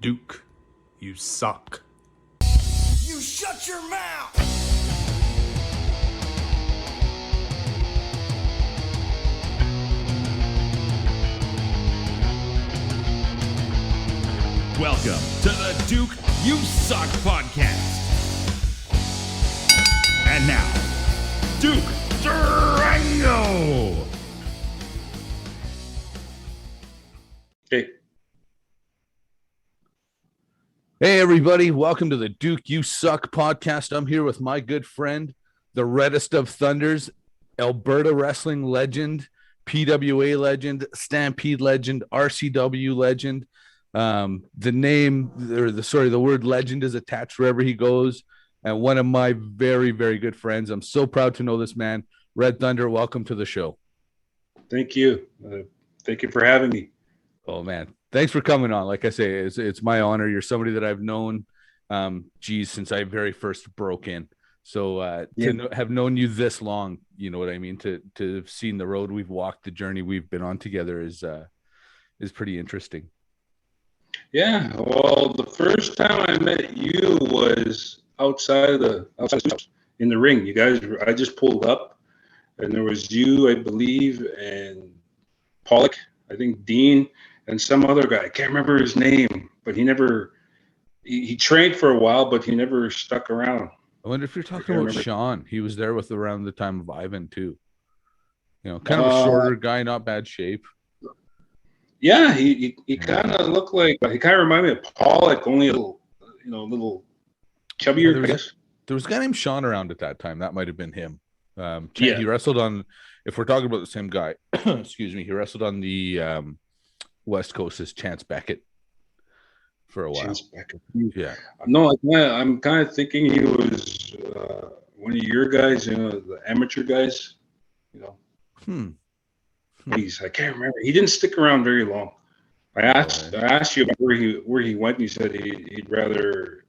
Duke, you suck. You shut your mouth! Welcome to the Duke You Suck podcast. And now, Duke Durango. Hey everybody, welcome to the Duke You Suck podcast. I'm here with my good friend, the reddest of thunders, Alberta wrestling legend, PWA legend, Stampede legend, RCW legend. The word legend is attached wherever he goes. And one of my very, very good friends. I'm so proud to know this man. Red Thunder, welcome to the show. Thank you. Thank you for having me. Oh man, thanks for coming on. Like I say, it's my honor. You're somebody that I've known, since I very first broke in. So to have known you this long, you know what I mean. To have seen the road we've walked, the journey we've been on together is pretty interesting. Yeah. Well, the first time I met you was outside the house in the ring. You guys, I just pulled up, and there was you, I believe, and Pollock, I think Dean, and some other guy. I can't remember his name, but he trained for a while, but he never stuck around. I wonder if you're talking about Sean. He was there with around the time of Ivan too. You know, kind of a shorter guy, not bad shape. Yeah, he kind of looked like, he kind of reminded me of Pollock, only a little chubbier. There was a guy named Sean around at that time. That might have been him. He wrestled on, if we're talking about the same guy, excuse me, he wrestled on the West Coast as Chance Beckett for a while. Chance Beckett. Yeah. No, I'm kind of thinking he was one of your guys, the amateur guys, I can't remember. He didn't stick around very long. I asked you about where he went, and you said he'd rather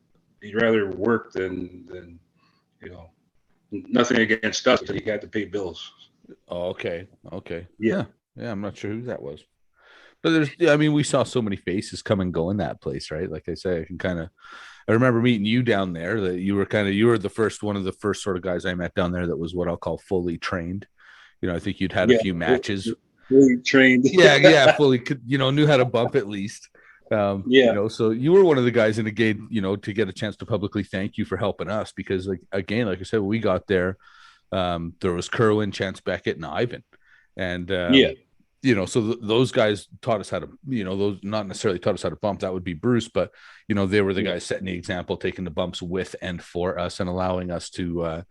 work than nothing against us, but he had to pay bills. Oh, okay. Yeah. I'm not sure who that was, but we saw so many faces come and go in that place, right? Like I say, I remember meeting you down there. That you were one of the first sort of guys I met down there that was what I'll call fully trained. I think you'd had a few matches. Fully trained. Fully could, knew how to bump at least. So you were one of the guys, and again, to get a chance to publicly thank you for helping us, because like I said, when we got there, there was Kerwin, Chance Beckett, and Ivan, and so those guys taught us how to, those not necessarily taught us how to bump. That would be Bruce, but they were the guys setting the example, taking the bumps with and for us, and allowing us to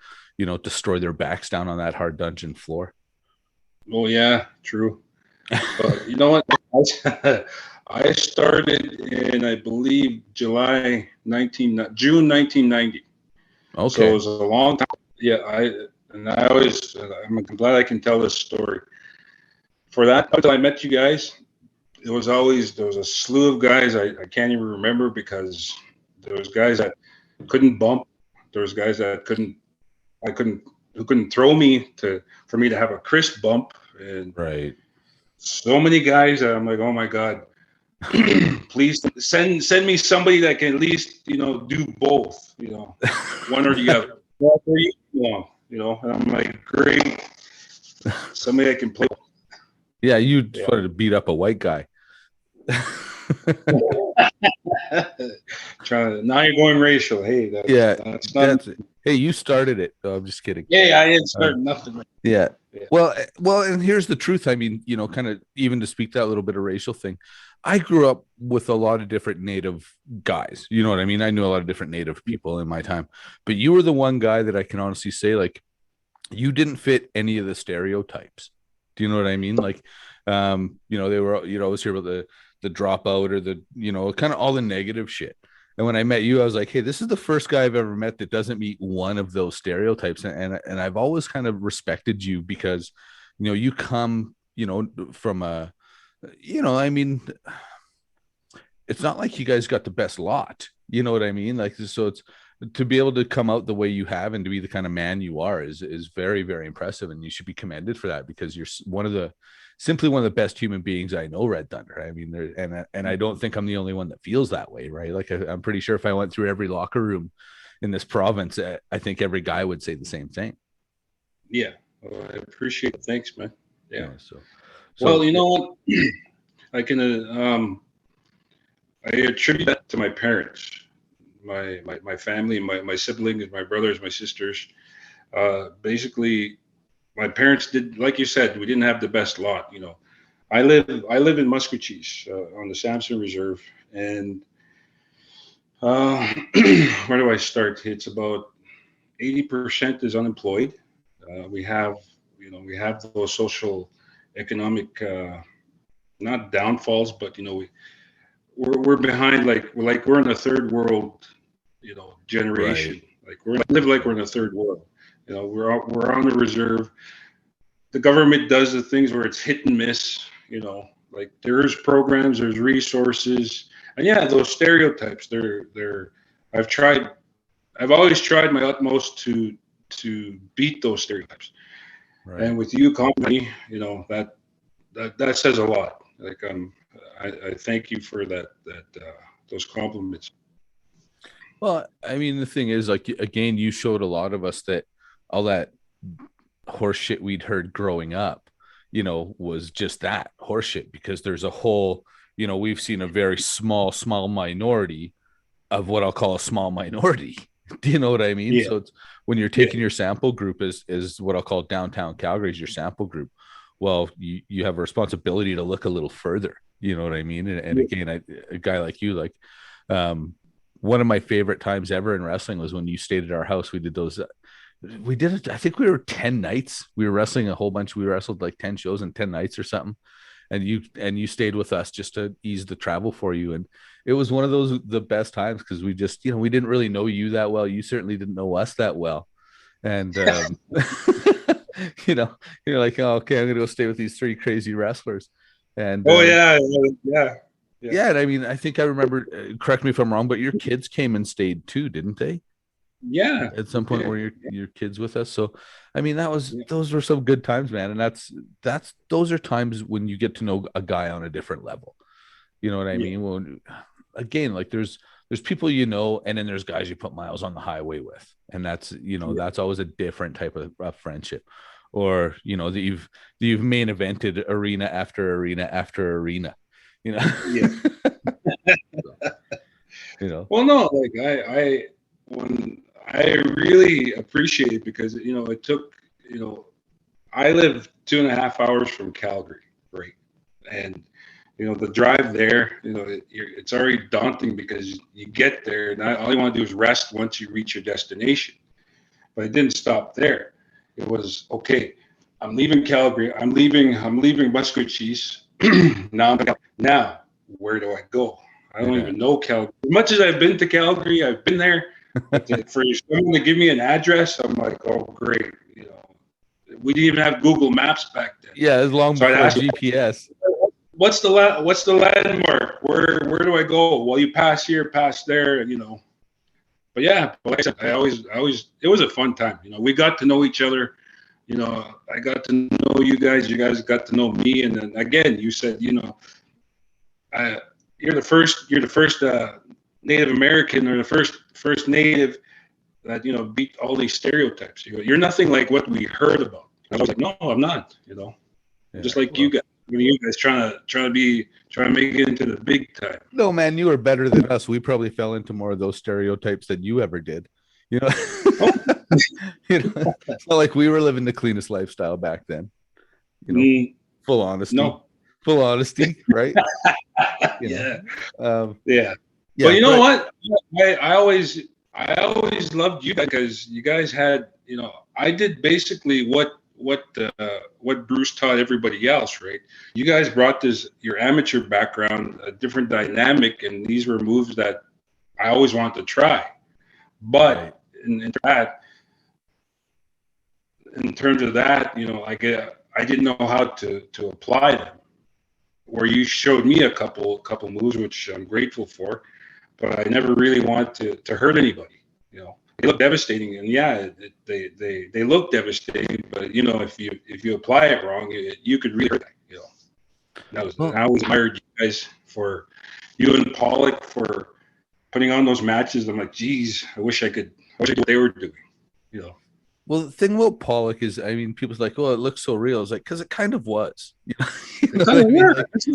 destroy their backs down on that hard dungeon floor. Oh yeah, true. But you know what? I started in, I believe, June 1990. Okay. So it was a long time. Yeah, I'm glad I can tell this story. For that, until I met you guys, there was a slew of guys I can't even remember, because there was guys that couldn't bump. There was guys that who couldn't throw me for me to have a crisp bump, and right. So many guys that I'm like, oh my God, please send me somebody that can at least do both, one or the other. Where you belong, and I'm like, great, somebody that can play. Yeah, you wanted to beat up a white guy. Now you're going racial. Hey, that's not. Hey, you started it. No, I'm just kidding. Yeah, I didn't start nothing. Yeah. Well, and here's the truth. I mean, kind of even to speak that little bit of racial thing. I grew up with a lot of different Native guys. You know what I mean? I knew a lot of different Native people in my time, but you were the one guy that I can honestly say, like, you didn't fit any of the stereotypes. Do you know what I mean? Like, they were, you'd always hear about the dropout or the, kind of all the negative shit. And when I met you, I was like, hey, this is the first guy I've ever met that doesn't meet one of those stereotypes. And I've always kind of respected you because, you come, from a, it's not like you guys got the best lot. You know what I mean? Like, so it's to be able to come out the way you have and to be the kind of man you are is very, very impressive. And you should be commended for that, because you're one of the simply one of the best human beings I know, Red Thunder. I mean, and I don't think I'm the only one that feels that way, right? Like I'm pretty sure if I went through every locker room in this province, I think every guy would say the same thing. Yeah, well, I appreciate it. Thanks, man. Yeah. So Well, you know what? I can I attribute that to my parents, my family, my siblings, my brothers, my sisters. Basically, my parents did, like you said, we didn't have the best lot. You know, I live in Muskwacis on the Samson Reserve, and where do I start? It's about 80% is unemployed. We have, we have those social, economic, not downfalls, but we're behind. We're in a third world, generation. Right. Like we live like we're in a third world. We're on the reserve. The government does the things where it's hit and miss. Like there's programs, there's resources, and yeah, those stereotypes. They're. I've tried. I've always tried my utmost to beat those stereotypes. Right. And with you, company, that says a lot. Like I thank you for that those compliments. Well, I mean, the thing is, like, again, you showed a lot of us that all that horse shit we'd heard growing up, was just that horse shit, because there's a whole, we've seen a very small minority of what I'll call a small minority. Do you know what I mean? Yeah. So it's when you're taking your sample group is what I'll call downtown Calgary is your sample group. Well, you have a responsibility to look a little further. You know what I mean? And again, a guy like you, like, one of my favorite times ever in wrestling was when you stayed at our house. We did those. We did it. I think we were 10 nights. We were wrestling a whole bunch. We wrestled like 10 shows in 10 nights or something. And you stayed with us just to ease the travel for you. And it was one of the best times because we just, we didn't really know you that well. You certainly didn't know us that well. And, you're like, oh, okay, I'm going to go stay with these three crazy wrestlers. And, yeah. Yeah. And I mean, I think I remember, correct me if I'm wrong, but your kids came and stayed too, didn't they? Yeah. At some point were your kids with us. So, I mean, those were some good times, man. And those are times when you get to know a guy on a different level. You know what I mean? Well, again, like there's people, and then there's guys you put miles on the highway with. And that's, that's always a different type of friendship. Or, that you've main evented arena after arena after arena. Yeah. So, Well, no, like I really appreciate it because it took I live 2.5 hours from Calgary, right? And the drive there, it's already daunting because you get there and all you want to do is rest once you reach your destination. But it didn't stop there. It was okay. I'm leaving Calgary. I'm leaving Muskwacis. Now, where do I go? I don't even know Calgary. As much as I've been to Calgary, I've been there. But for someone to give me an address, I'm like, oh, great. We didn't even have Google Maps back then. Yeah, as long before GPS. What's the landmark? Where do I go? Well, you pass here, pass there, But yeah, like I said, I always, it was a fun time. We got to know each other. I got to know you guys. You guys got to know me. And then again, you said, you're the first Native American or the first Native that beat all these stereotypes. You're nothing like what we heard about. I was like, no, I'm not. Just like you guys. You guys trying to make it into the big time. No, man, you were better than us. We probably fell into more of those stereotypes than you ever did. It's not like we were living the cleanest lifestyle back then. Full honesty. No. Full honesty, right? Yeah. Yeah. Well, you know what? I always loved you guys because you guys had, I did basically what Bruce taught everybody else, right? You guys brought your amateur background, a different dynamic, and these were moves that I always wanted to try. But in terms of that, I didn't know how to apply them. Where you showed me a couple moves, which I'm grateful for, but I never really wanted to hurt anybody. They look devastating, and yeah, they look devastating. But if you apply it wrong, you could really hurt. I always admired you guys for you and Pollock for putting on those matches. I'm like, geez, I wish I could do what they were doing, you know. Well, the thing about Pollock is, I mean, people's like, "Oh, it looks so real." It's like, because it kind of was. You know what I mean?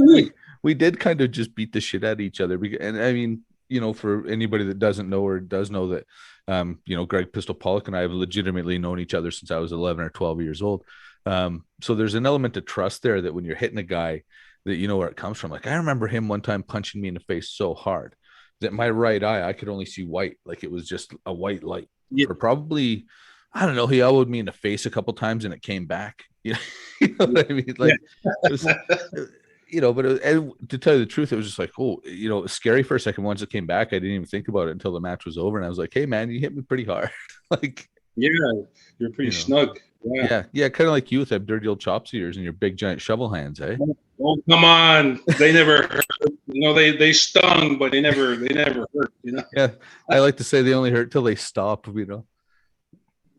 Like, we did kind of just beat the shit out of each other. And I mean, for anybody that doesn't know or does know that, Greg Pistol Pollock and I have legitimately known each other since I was 11 or 12 years old. So there's an element of trust there that when you're hitting a guy, that you know where it comes from. Like I remember him one time punching me in the face so hard that my right eye, I could only see white, like it was just a white light for probably, I don't know. He elbowed me in the face a couple times and it came back. You know what I mean? Like, it was, but and to tell you the truth, it was just like, oh, it was scary for a second. Once it came back, I didn't even think about it until the match was over. And I was like, hey, man, you hit me pretty hard. Like, yeah, you're pretty snug. Yeah, kind of like you with that dirty old chops of yours and your big giant shovel hands, eh? Oh, come on. They never hurt. They stung, but they never hurt, Yeah, I like to say they only hurt till they stop,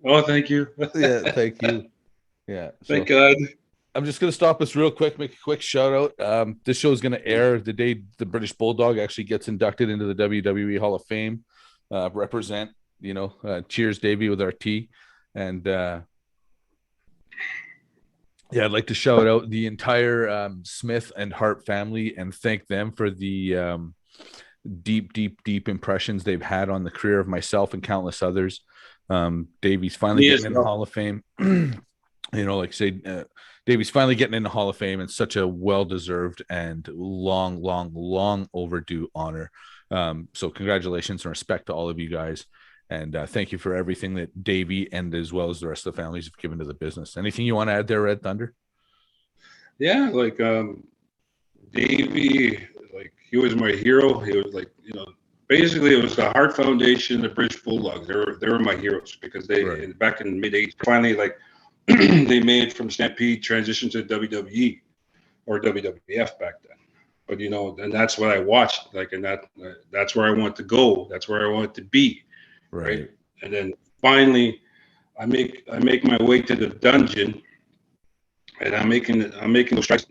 Oh, thank you. Yeah, thank you. Yeah. Thank God. I'm just going to stop us real quick, make a quick shout out. This show is going to air the day the British Bulldog actually gets inducted into the WWE Hall of Fame. Represent, cheers, Davey, with our tea. And I'd like to shout out the entire Smith and Hart family and thank them for the deep impressions they've had on the career of myself and countless others. Davey's finally getting in the Hall of Fame. Like I say, Davey's finally getting in the Hall of Fame, and such a well-deserved and long overdue honor. So congratulations and respect to all of you guys. And thank you for everything that Davey and as well as the rest of the families have given to the business. Anything you want to add there, Red Thunder? Yeah, like Davey, like he was my hero. He was like, basically it was the Hart Foundation, the British Bulldogs. They were my heroes because they back in the mid '80s finally like they made from Stampede transition to WWE or WWF back then. But and that's what I watched. Like, and that's where I want to go. That's where I want to be. Right. And then finally, I make my way to the dungeon, and I'm making those strides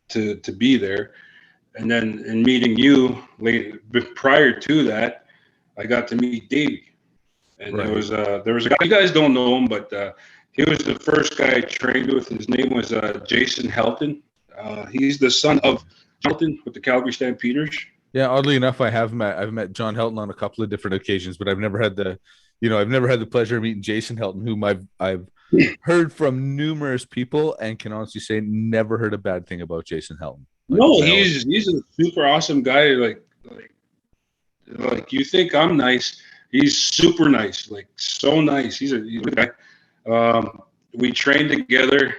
to be there. And then in meeting you later, prior to that, I got to meet Davey. And there was a guy, you guys don't know him, but he was the first guy I trained with. His name was Jason Helton. He's the son of Helton with the Calgary Stampeders. Yeah, oddly enough, I've met John Helton on a couple of different occasions, but I've never had the pleasure of meeting Jason Helton, whom I've heard from numerous people and can honestly say never heard a bad thing about Jason Helton. Like, no, he's a super awesome guy. Like you think I'm nice, he's super nice, like so nice. He's a guy. We trained together.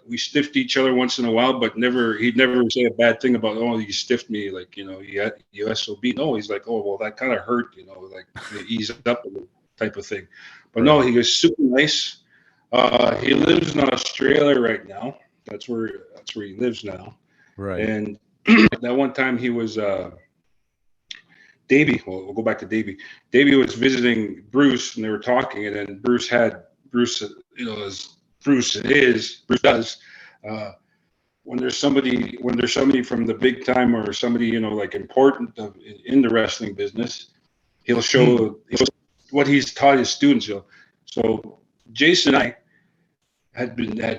We stiffed each other once in a while, but he'd never say a bad thing about, oh, you stiffed me, like, you SOB. No, he's like, oh, well, that kind of hurt, like ease up a little type of thing. But no, he was super nice. He lives in Australia right now. That's where he lives now. Right. And that one time he was Davey. Well, we'll go back to Davey. Davey was visiting Bruce, and they were talking, and then Bruce, as Bruce does. When there's somebody from the big time or somebody like important in the wrestling business, he'll show what he's taught his students. So Jason and I had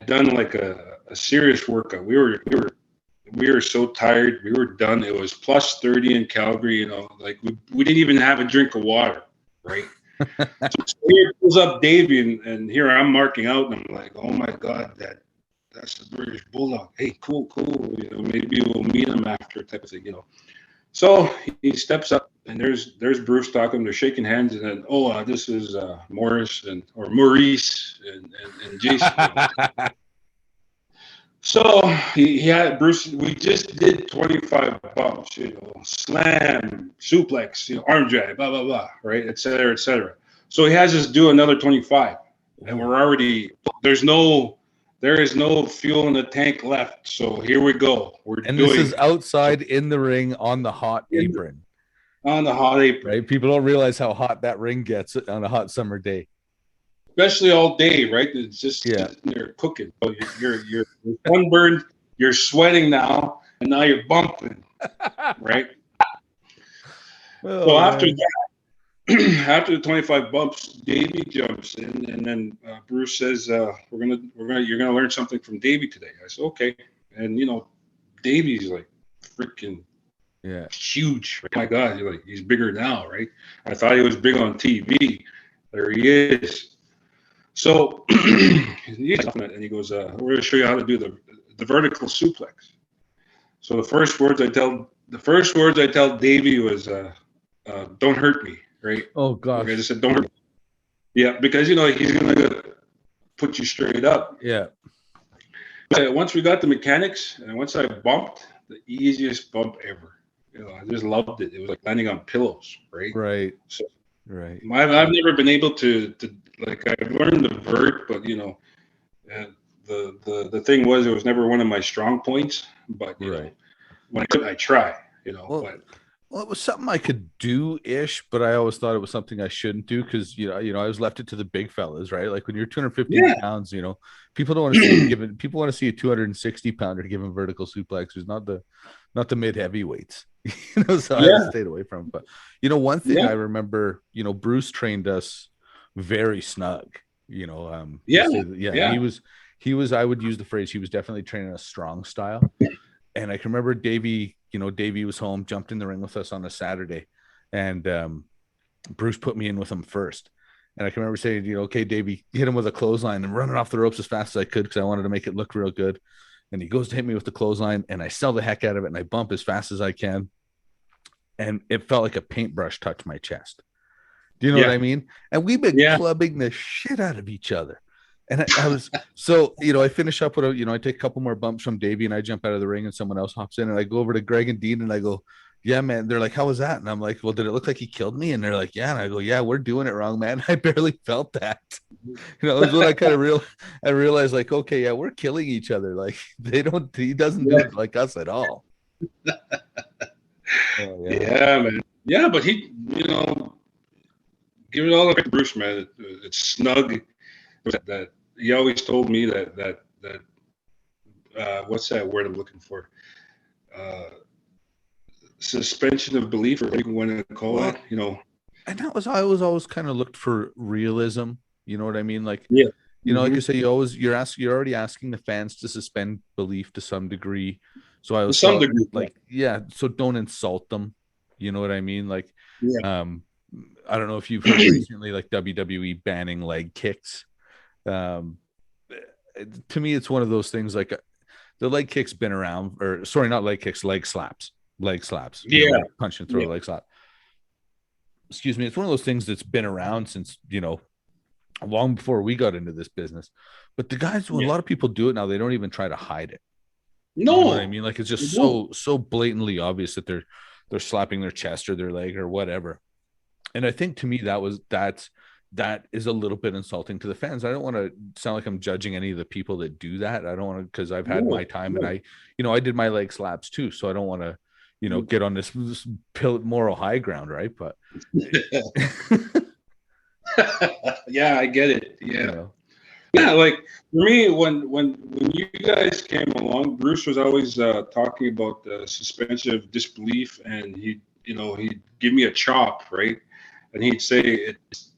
done like a serious workout. We were so tired. We were done. It was plus 30 in Calgary. Like we didn't even have a drink of water, right? So here pulls up Davey, and here I'm marking out, and I'm like, oh my God, that's the British Bulldog. Hey, cool. Maybe we'll meet him after, type of thing, So he steps up, and there's Bruce talking. They're shaking hands, and then this is Maurice and Jason. So he had Bruce. We just did 25 bumps, slam, suplex, arm drag, blah blah blah, right, et cetera. So he has us do another 25, and we're already there is no fuel in the tank left. So here we go. This is outside in the ring on the hot apron. On the hot apron, right? People don't realize how hot that ring gets on a hot summer day. Especially all day, right? It's just you're cooking. So you're sunburned. you're sweating now, and now you're bumping, right? Oh, So after man. that, after the 25 bumps, Davey jumps in, and then Bruce says, you're gonna learn something from Davey today." I said, "Okay," and Davey's like freaking Yeah. huge. Oh my God, he's bigger now, right? I thought he was big on TV. There he is. So he's and he goes, "We're going to show you how to do the vertical suplex." So the first words I tell Davey was, "Don't hurt me," right? Oh Like I gosh. just said, "Don't hurt me." Yeah, because he's gonna put you straight up. Yeah. Once we got the mechanics, and once I bumped, the easiest bump ever. I just loved it. It was like landing on pillows, right? Right. So Right. I've never been able to like I've learned the vert, but the thing was it was never one of my strong points. But Right. when I could, I try. Well, But well, it was something I could do ish, but I always thought it was something I shouldn't do because I was left it to the big fellas, right? Like when you're 215 yeah, pounds, people don't want to see you giving. People want to see a 260-pounder giving vertical suplex, who's not the mid heavyweights. So I yeah, stayed away from it. But one thing yeah, I remember, Bruce trained us very snug. yeah, And yeah, he was. I would use the phrase he was definitely training us strong style. And I can remember Davey was home, jumped in the ring with us on a Saturday, and Bruce put me in with him first. And I can remember saying, "Okay, Davey, hit him with a clothesline and running off the ropes as fast as I could because I wanted to make it look real good." And he goes to hit me with the clothesline, and I sell the heck out of it, and I bump as fast as I can. And it felt like a paintbrush touched my chest. Do you know what yeah, I mean? And we've been yeah. clubbing the shit out of each other. And I was so, I finish up with I take a couple more bumps from Davey and I jump out of the ring and someone else hops in and I go over to Greg and Dean and I go, "Yeah, man." They're like, "How was that?" And I'm like, "Well, did it look like he killed me?" And they're like, "Yeah." And I go, "Yeah, we're doing it wrong, man. I barely felt that." It was when I kind of I realized like, okay, yeah, we're killing each other. Like he doesn't do it like us at all. Oh, yeah. Yeah, man. Yeah, but he, give it all up to Bruce, man. It's snug. That he always told me that what's that word I'm looking for? Uh, Suspension of belief, or what you want to call Well, that. and that was I was always kind of looked for realism. You know what I mean? Like, Yeah. like Mm-hmm. you say, you're already asking the fans to suspend belief to some degree. So I To always some thought degree. like, yeah, so don't insult them. You know what I mean? Like, Yeah. um, I don't know if you've heard recently, like WWE banning leg kicks. Um, to me, it's one of those things like the leg kick's been around, or sorry, not leg kicks, leg slaps, Yeah. like punch and throw, Yeah. leg slap. Excuse me. It's one of those things that's been around since, long before we got into this business. But the guys, when a Yeah. lot of people do it now, they don't even try to hide it. You know what I No. mean? Like it's They just don't. so blatantly obvious that they're slapping their chest or their leg or whatever. And I think to me that is a little bit insulting to the fans. I don't want to sound like I'm judging any of the people that do that. I don't want to, because I've had No. my time and No. I did my leg slaps too. So I don't want to, get on this moral high ground, right? But Yeah, I get it. you Yeah. know, Yeah, like for me, when you guys came along, Bruce was always talking about the suspension of disbelief, and he'd give me a chop, right? And he'd say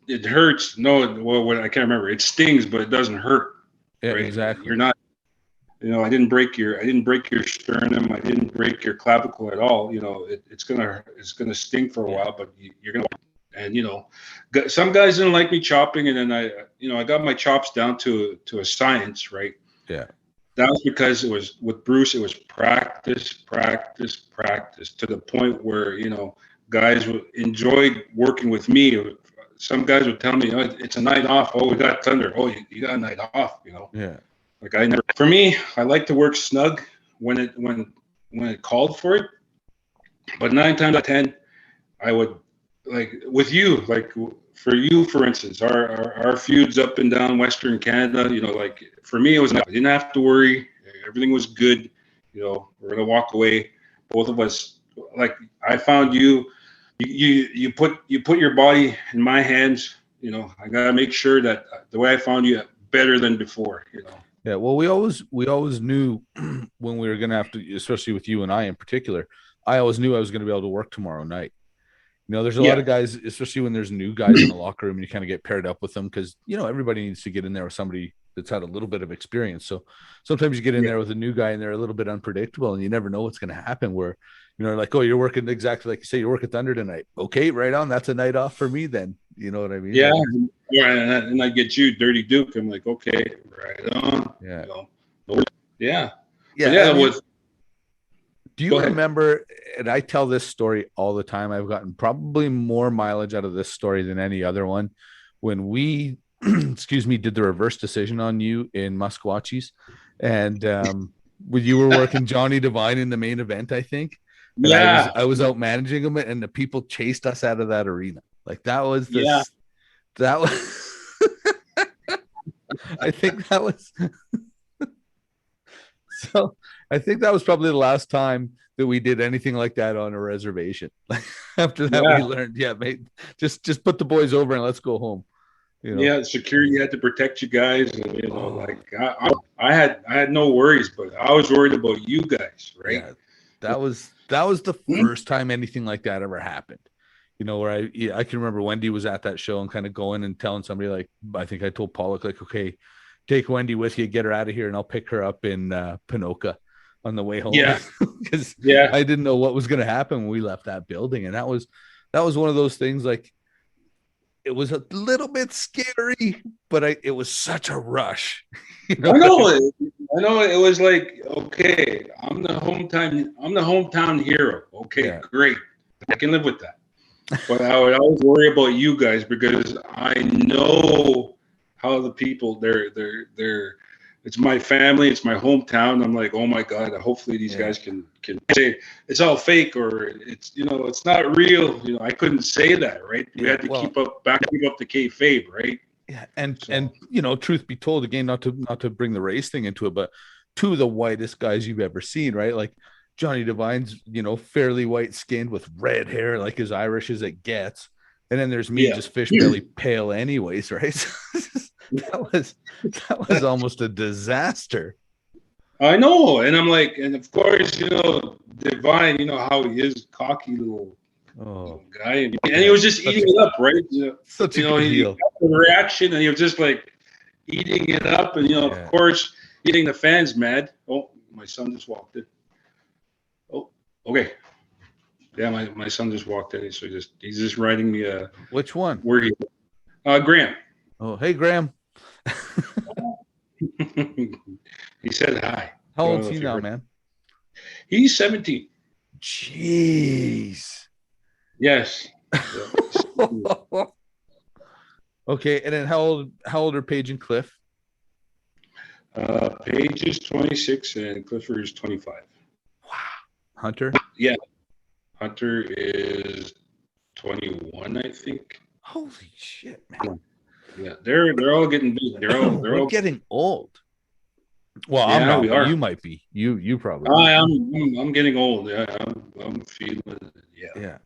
it hurts. No, well, what I can't remember. It stings, but it doesn't hurt, yeah, right? exactly. You're not. I didn't break your sternum. I didn't break your clavicle at all. It's gonna sting for a while, but you're gonna. And some guys didn't like me chopping, and then I got my chops down to a science, right? Yeah. That was because it was with Bruce. It was practice, practice, practice, to the point where guys enjoyed working with me. Some guys would tell me, "Oh, it's a night off. Oh, we got thunder. Oh, you got a night off." Yeah. Like I never. For me, I like to work snug when it called for it. But 9 times out of 10, I would, like with you, like for you, for instance, our feuds up and down Western Canada. Like for me, it was I didn't have to worry. Everything was good. We're gonna walk away. Both of us. Like I found you. You put your body in my hands. I gotta make sure that the way I found you better than before. Yeah, well, we always knew when we were gonna have to, especially with you and I in particular. I always knew I was gonna be able to work tomorrow night. There's a lot Yeah, of guys, especially when there's new guys in the locker room, and you kind of get paired up with them because everybody needs to get in there with somebody that's had a little bit of experience. So sometimes you get in yeah, there with a new guy and they're a little bit unpredictable, and you never know what's going to happen. Where like, oh, you're working exactly like you say, you're working Thunder tonight. Okay, right on. That's a night off for me then. You know what I mean? yeah. Like, Yeah, and I get you, Dirty Duke. I'm like, okay, right on. yeah, Yeah, but yeah. yeah, I mean, with do you go ahead. remember? And I tell this story all the time. I've gotten probably more mileage out of this story than any other one. When we, excuse me, did the reverse decision on you in Muskwacis, and when you were working Johnny Devine in the main event, I think, and I was Yeah, I was out managing him, and the people chased us out of that arena. Like that was yeah. this. That was. I think that was so. I think that was probably the last time that we did anything like that on a reservation. Like after that, Yeah, we learned, yeah, mate, just put the boys over and let's go home. You know. yeah. Security had to protect you guys, and Oh, like I had no worries, but I was worried about you guys, right? yeah, that was the first time anything like that ever happened. Where I can remember Wendy was at that show and kind of going and telling somebody like, I think I told Pollock like, okay, take Wendy with you, get her out of here, and I'll pick her up in Pinoca on the way home Yeah, because yeah. I didn't know what was going to happen when we left that building, and that was one of those things like it was a little bit scary, but it was such a rush. you I know know it. I know it was like, okay, I'm the hometown hero. Okay, Yeah. great. I can live with that. But I would always worry about you guys because I know how the people they're it's my family, it's my hometown. I'm like, oh my God, hopefully these Yeah. guys can say it's all fake or it's not real. I couldn't say that, right? We Yeah. had to Well, keep up the kayfabe, right? yeah, and So and truth be told, again, not to bring the race thing into it, but two of the whitest guys you've ever seen, right? Like Johnny Devine's, fairly white skinned with red hair, like as Irish as it gets. And then there's me yeah. just fish belly pale anyways, right? that was almost a disaster. I know, and I'm like, and of course, Divine, how he is, cocky little Oh, guy, and he yeah. was just eating it up, right? Such a good He got heel. the reaction, and he was just like eating it up, and of Yeah. course, getting the fans mad. Oh, my son just walked in. Oh, okay, yeah, my son just walked in, so he's just writing me a Which one? where he, Graham. Oh, hey Graham. He said hi. How I don't old's know he if you now, heard. man? He's 17. Jeez. Yes. Yeah. Okay, and then how old are Paige and Cliff? Paige is 26 and Clifford is 25. Hunter? Yeah, Hunter is 21, I think. Holy shit, man. Yeah, they're all getting big. They're all they're We're all. getting old. Well, I'm Yeah, not, we but are. you might be. You probably. I'm getting old. Yeah, I'm feeling it. Yeah, Yeah.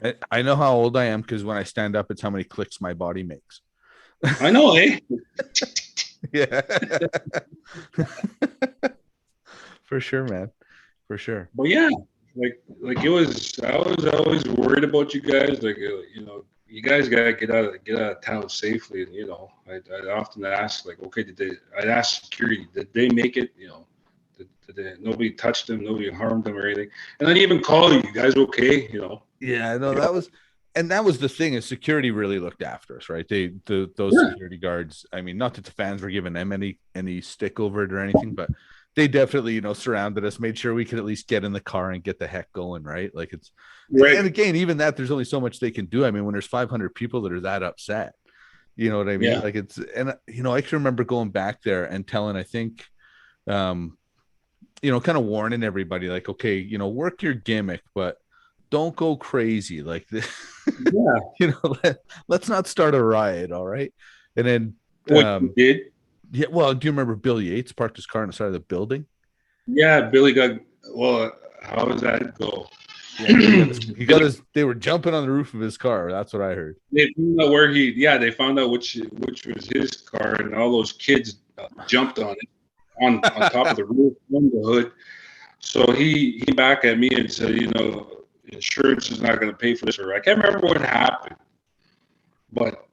yeah. I know how old I am because when I stand up, it's how many clicks my body makes. I know, eh? Yeah. For sure, man. For sure. But yeah, like it was. I was always worried about you guys. Like you guys gotta get out of town safely. And I'd often ask like, okay, I'd ask security, did they make it? Nobody touched them, nobody harmed them or anything. And I'd even call you guys okay? Yeah, no, Yeah. that was the thing is security really looked after us, right? Those Yeah. security guards, I mean, not that the fans were giving them any stick over it or anything, but they definitely, surrounded us, made sure we could at least get in the car and get the heck going, right? Like and Right. again, even that, there's only so much they can do. I mean, when there's 500 people that are that upset, you know what I mean? Yeah. Like I can remember going back there and telling, I think, kind of warning everybody, like, okay, work your gimmick, but don't go crazy like this. Yeah. Let's not start a riot, all right? And then, What you did? yeah, well, do you remember Bill Yates parked his car on the side of the building? Yeah, Billy got. Well, how does that go? Yeah, they were jumping on the roof of his car. That's what I heard. They found out where he. Yeah, they found out which was his car, and all those kids jumped on it. on top of the roof, on the hood. So he came back at me and said, insurance is not going to pay for this. Or I can't remember what happened, but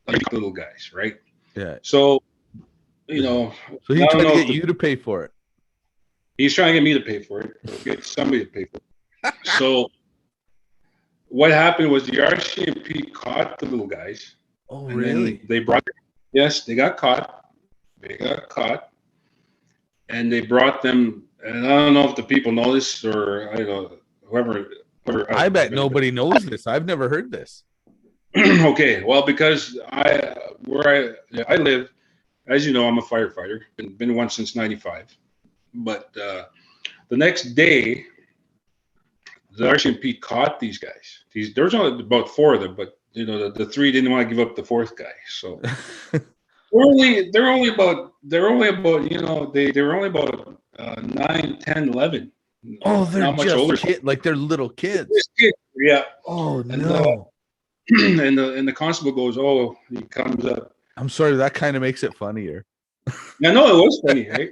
like little guys, right? Yeah. So, So I he don't tried to know get you to pay for it. he's trying to get me to pay for it or get somebody to pay for it. So what happened was the RCMP caught the little guys. Oh, And really? then yes, they got caught. They got caught. And they brought them, and I don't know if the people know this or I don't know, whoever I bet nobody knows this. I've never heard this. Okay, well, because where I live, as you know, I'm a firefighter. Been one since '95. But the next day, the RCMP caught these guys. There was only about four of them, but the three didn't want to give up the fourth guy. So they're only about they were only about 9, 10, 11. Oh, they're Not much just older. like they're little kids. Yeah. Oh, And no. and the constable goes, oh, he comes up. I'm sorry, that kind of makes it funnier. I know it was funny, right?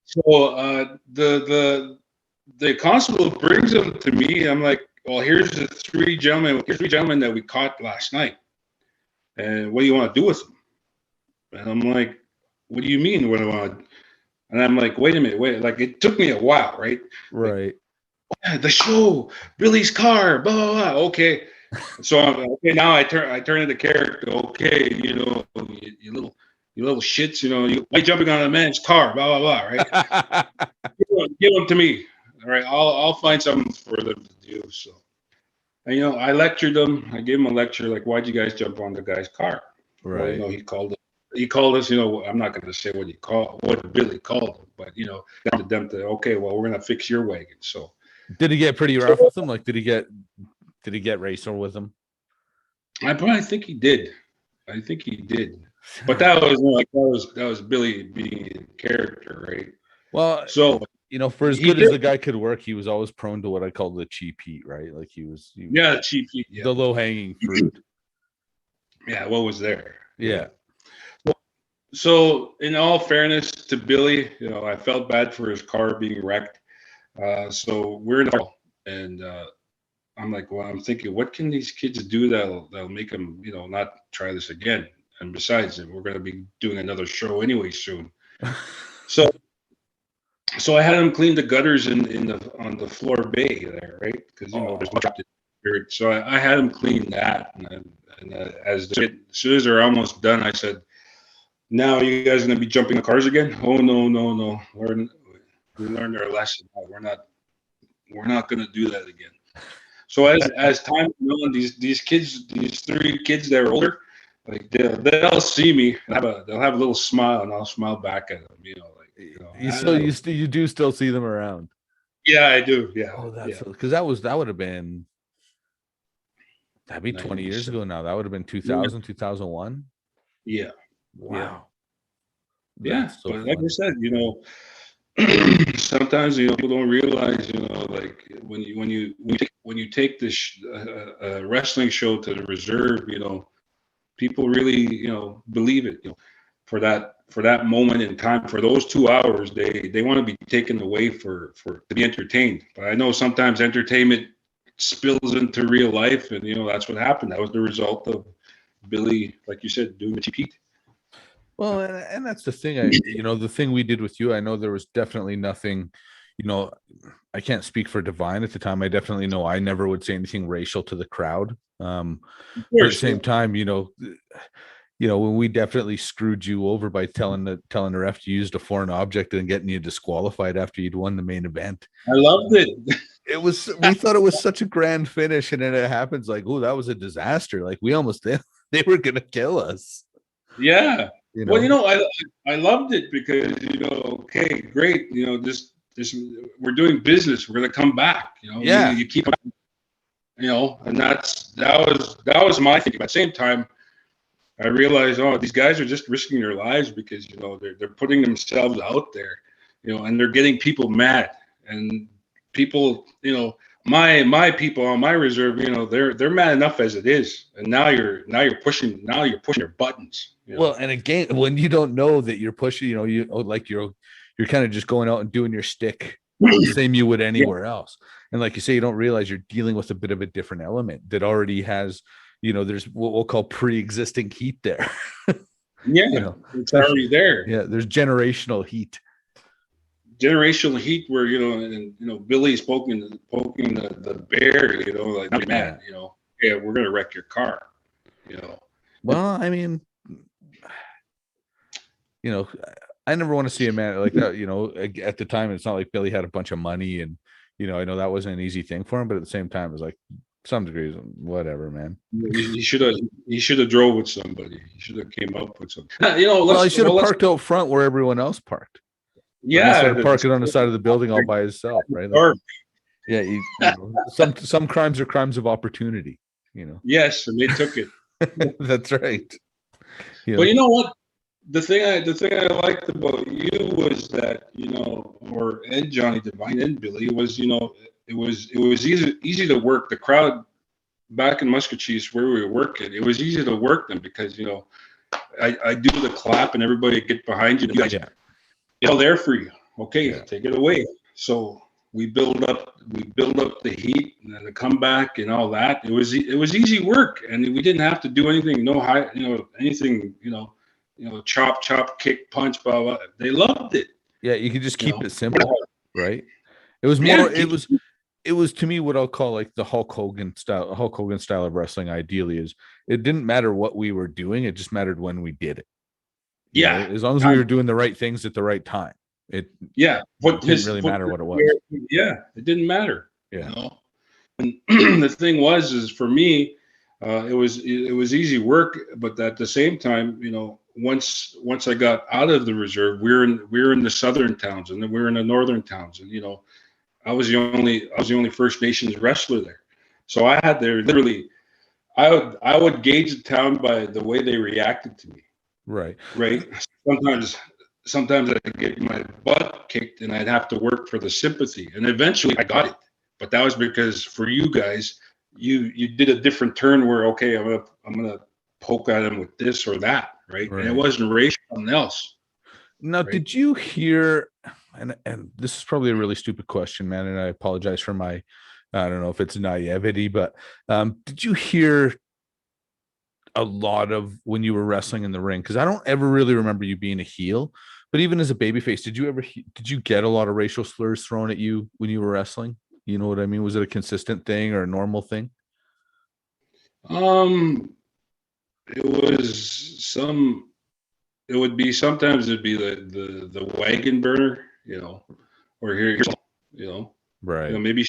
So the constable brings them to me. I'm like, well, here's three gentlemen that we caught last night. And what do you want to do with them? And I'm like, what do you mean? What do I want? And I'm like, wait a minute, like it took me a while, right? Right. Like, the show, Billy's car, blah blah blah. Okay, so okay, now I turn into character. Okay, you little shits, why jumping on a man's car, blah blah blah, right? Give them to me. All right, I'll find something for them to do. So, and I lectured them. I gave them a lecture, like, why'd you guys jump on the guy's car? Right. Well, he called us. I'm not going to say what Billy called him, but got them to okay. Well, we're going to fix your wagon. So, did he get pretty rough with them? Like, did he get racial with them? I probably think he did. But that was Billy being in character, right? Well, so for as good as the guy could work, he was always prone to what I call the cheap heat, right? Like he was cheap heat, the low hanging fruit. Yeah, what was there? Yeah. So, in all fairness to Billy, I felt bad for his car being wrecked. So we're in the car, and I'm like, well, I'm thinking, what can these kids do that'll make them, not try this again? And besides, we're going to be doing another show anyway soon. So I had him clean the gutters on the floor bay there, right? Because there's much dirt. So I had him clean that, and as soon as they're almost done, I said, now you guys going to be jumping the cars again? Oh no. We learned our lesson. We're not going to do that again. So as time goes on, these kids, these three kids that are older, like they'll see me, they'll have a little smile, and I'll smile back at them. You do still see them around. Yeah, I do. Yeah. Oh, that's because that would have been. That'd be 20 years ago now. That would have been 2000, 2001. Yeah. Wow. Yeah. So but like I said, sometimes people don't realize, like when you take this wrestling show to the reserve, people really believe it. For that moment in time, for those 2 hours, they want to be taken away to be entertained. But I know sometimes entertainment spills into real life, and that's what happened. That was the result of Billy, like you said, doing the cheap heat. Well, and that's the thing. The thing we did with you, I know there was definitely nothing, I can't speak for Divine at the time. I definitely know I never would say anything racial to the crowd. But at the same time, when we definitely screwed you over by telling the ref you used a foreign object and getting you disqualified after you'd won the main event. I loved it. We thought it was such a grand finish, and then it happens like, oh, that was a disaster. Like we almost they were gonna kill us. Yeah. Well, I loved it because okay, great. This we're doing business. We're gonna come back. Yeah. You keep, and that was my thinking. At the same time, I realized, these guys are just risking their lives because they're putting themselves out there, and they're getting people mad, and people my people on my reserve, they're mad enough as it is, and now you're pushing your buttons. Well, and again, when you don't know that you're pushing, you're kind of just going out and doing your stick the same you would anywhere else. And like you say, you don't realize you're dealing with a bit of a different element that already has, there's what we'll call pre-existing heat there. Yeah, it's already there. Yeah, there's generational heat. Generational heat where Billy's poking the bear, like man, yeah, we're gonna wreck your car. Well, I mean, I never want to see a man like that. At the time, it's not like Billy had a bunch of money, and I know that wasn't an easy thing for him. But at the same time, it's like some degrees, whatever, man. He should have drove with somebody. He should have came up with something. Well, he should have parked out front where everyone else parked. Yeah, park it on the side of the building all by himself, right? Like, yeah, some crimes are crimes of opportunity. Yes, and they took it. That's right. But you know what? The thing I liked about you was that and Johnny Devine and Billy was it was easy to work the crowd back in Muskwacis where we were working. It was easy to work them because I do the clap and everybody get behind you. Yeah. There for you. Okay, take it away. So we build up the heat and then the comeback and all that. It was easy work, and we didn't have to do anything. No high, anything. Chop, kick, punch, blah blah. They loved it. Yeah, you could just keep it simple, right? It was more. It was to me what I'll call like the Hulk Hogan style of wrestling. Ideally, is it didn't matter what we were doing; it just mattered when we did it. As long as we were doing the right things at the right time. It didn't really matter what it was. Yeah, it didn't matter. Yeah. And the thing is for me, it was easy work, but at the same time, once I got out of the reserve, we were in the southern towns, and then we were in the northern towns, and I was the only First Nations wrestler there, so I had to literally, I would gauge the town by the way they reacted to me. Right. Sometimes I'd get my butt kicked and I'd have to work for the sympathy. And eventually I got it. But that was because for you guys, you did a different turn where, okay, I'm gonna poke at him with this or that, right? And it wasn't racial, something else. Now, did you hear, and this is probably a really stupid question, man, and I apologize for my, I don't know if it's naivety, but did you hear a lot of when you were wrestling in the ring? Because I don't ever really remember you being a heel, but even as a babyface, did you get a lot of racial slurs thrown at you when you were wrestling? You know what I mean? Was it a consistent thing or a normal thing? It was sometimes it'd be the wagon burner, or here, right. Maybe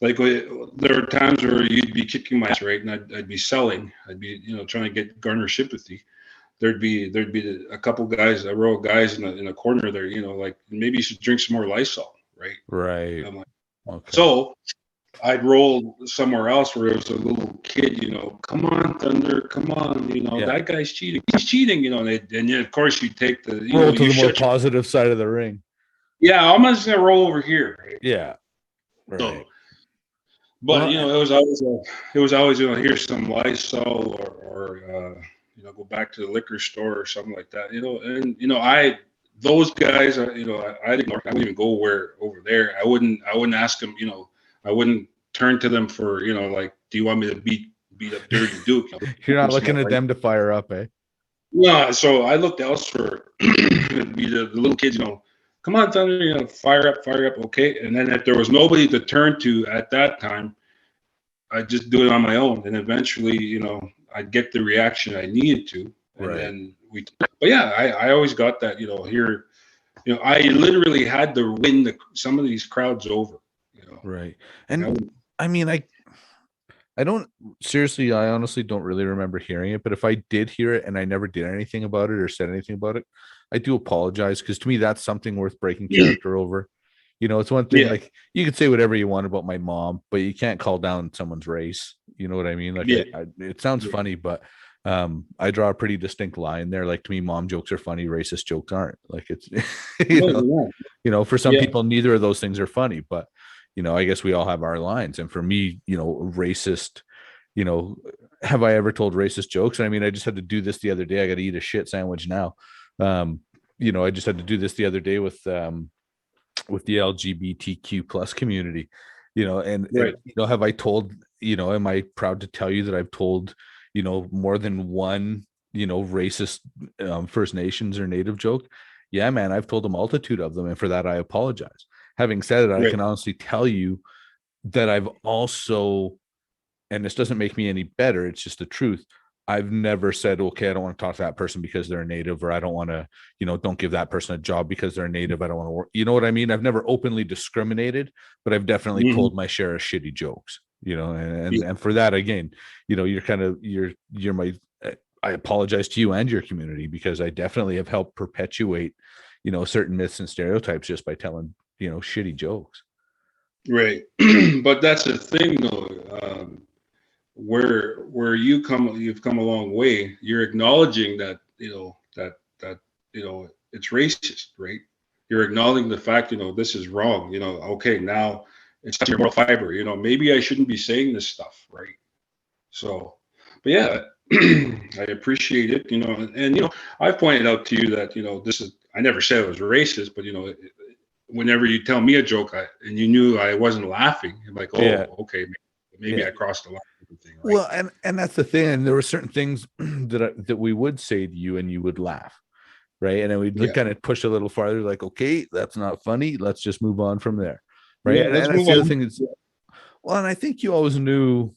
like there are times where you'd be kicking my ass, right, and I'd be selling. I'd be trying to garner sympathy. There'd be a couple guys, a row of guys in a corner there, like maybe you should drink some more Lysol, right? Right. I'm like, okay. So I'd roll somewhere else where it was a little kid, come on, Thunder, come on, that guy's cheating. He's cheating, and then of course you take the roll to the more positive side of the ring. Yeah, I'm just gonna roll over here. Right? Yeah. Right. So, but it was always here's some Lysol or go back to the liquor store or something like that. Those guys, I didn't even go over there. I wouldn't ask them. I wouldn't turn to them for like, do you want me to beat up Dirty Duke? You're not looking at them to fire up, eh? Yeah. So I looked elsewhere. It'd be the little kids, come on, Thunder, fire up, okay. And then if there was nobody to turn to at that time, I'd just do it on my own. And eventually, I'd get the reaction I needed to. And then but yeah, I always got that, here, I literally had to win some of these crowds over. Right. And I mean, I don't seriously, I honestly don't really remember hearing it, but if I did hear it and I never did anything about it or said anything about it, I do apologize, because to me that's something worth breaking character over. It's one thing, like you could say whatever you want about my mom, but you can't call down someone's race. You know what I mean? Like it sounds funny, but I draw a pretty distinct line there. Like to me, mom jokes are funny, racist jokes aren't. Like it's for some people neither of those things are funny, but I guess we all have our lines. And for me, racist, have I ever told racist jokes? I mean, I just had to do this the other day. I got to eat a shit sandwich now. I just had to do this the other day with the LGBTQ plus community, Right. have I told, am I proud to tell you that I've told, more than one, racist First Nations or Native joke? Yeah, man, I've told a multitude of them. And for that, I apologize. Having said it, I Right. can honestly tell you that I've also, and this doesn't make me any better, it's just the truth. I've never said, okay, I don't want to talk to that person because they're a native, or I don't want to, don't give that person a job because they're a native. I don't want to work. You know what I mean? I've never openly discriminated, but I've definitely Mhm. told my share of shitty jokes, and, Yeah. and for that, again, you're my, I apologize to you and your community, because I definitely have helped perpetuate, certain myths and stereotypes just by telling, shitty jokes. Right. But that's the thing, though. Where you've come a long way. You're acknowledging that it's racist, right? You're acknowledging the fact, this is wrong. Okay, now it's your moral fiber. Maybe I shouldn't be saying this stuff, right? So, but yeah, I appreciate it. And I've pointed out to you that this is. I never said it was racist, but whenever you tell me a joke, and you knew I wasn't laughing, I'm like, Yeah. oh, okay, maybe Yeah. I crossed the line. Thing, right? Well, and that's the thing. And there were certain things that we would say to you, and you would laugh, right? And then we'd Yeah. kind of push a little farther, like, okay, that's not funny. Let's just move on from there, right? Yeah, And, let's and that's move the other on. thing is, well, and I think you always knew.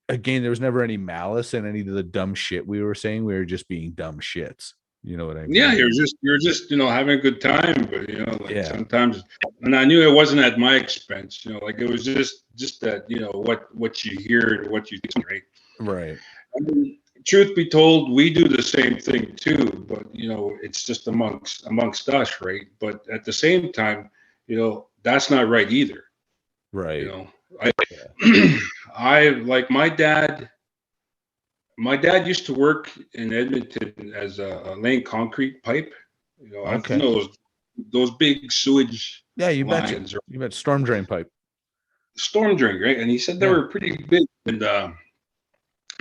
Again, there was never any malice in any of the dumb shit we were saying. We were just being dumb shits. You know what I mean? Yeah, you're just having a good time, but Yeah. sometimes, and I knew it wasn't at my expense. Like it was just that what you hear, what you do, right? Right. I mean, truth be told, we do the same thing too, but it's just amongst us, right? But at the same time, that's not right either. Right. I I like my dad. My dad used to work in Edmonton as a laying concrete pipe. I've Okay. those big sewage Yeah, you betcha. lines or You bet. Storm drain pipe. storm drain, right? And he said they Yeah. were pretty big. And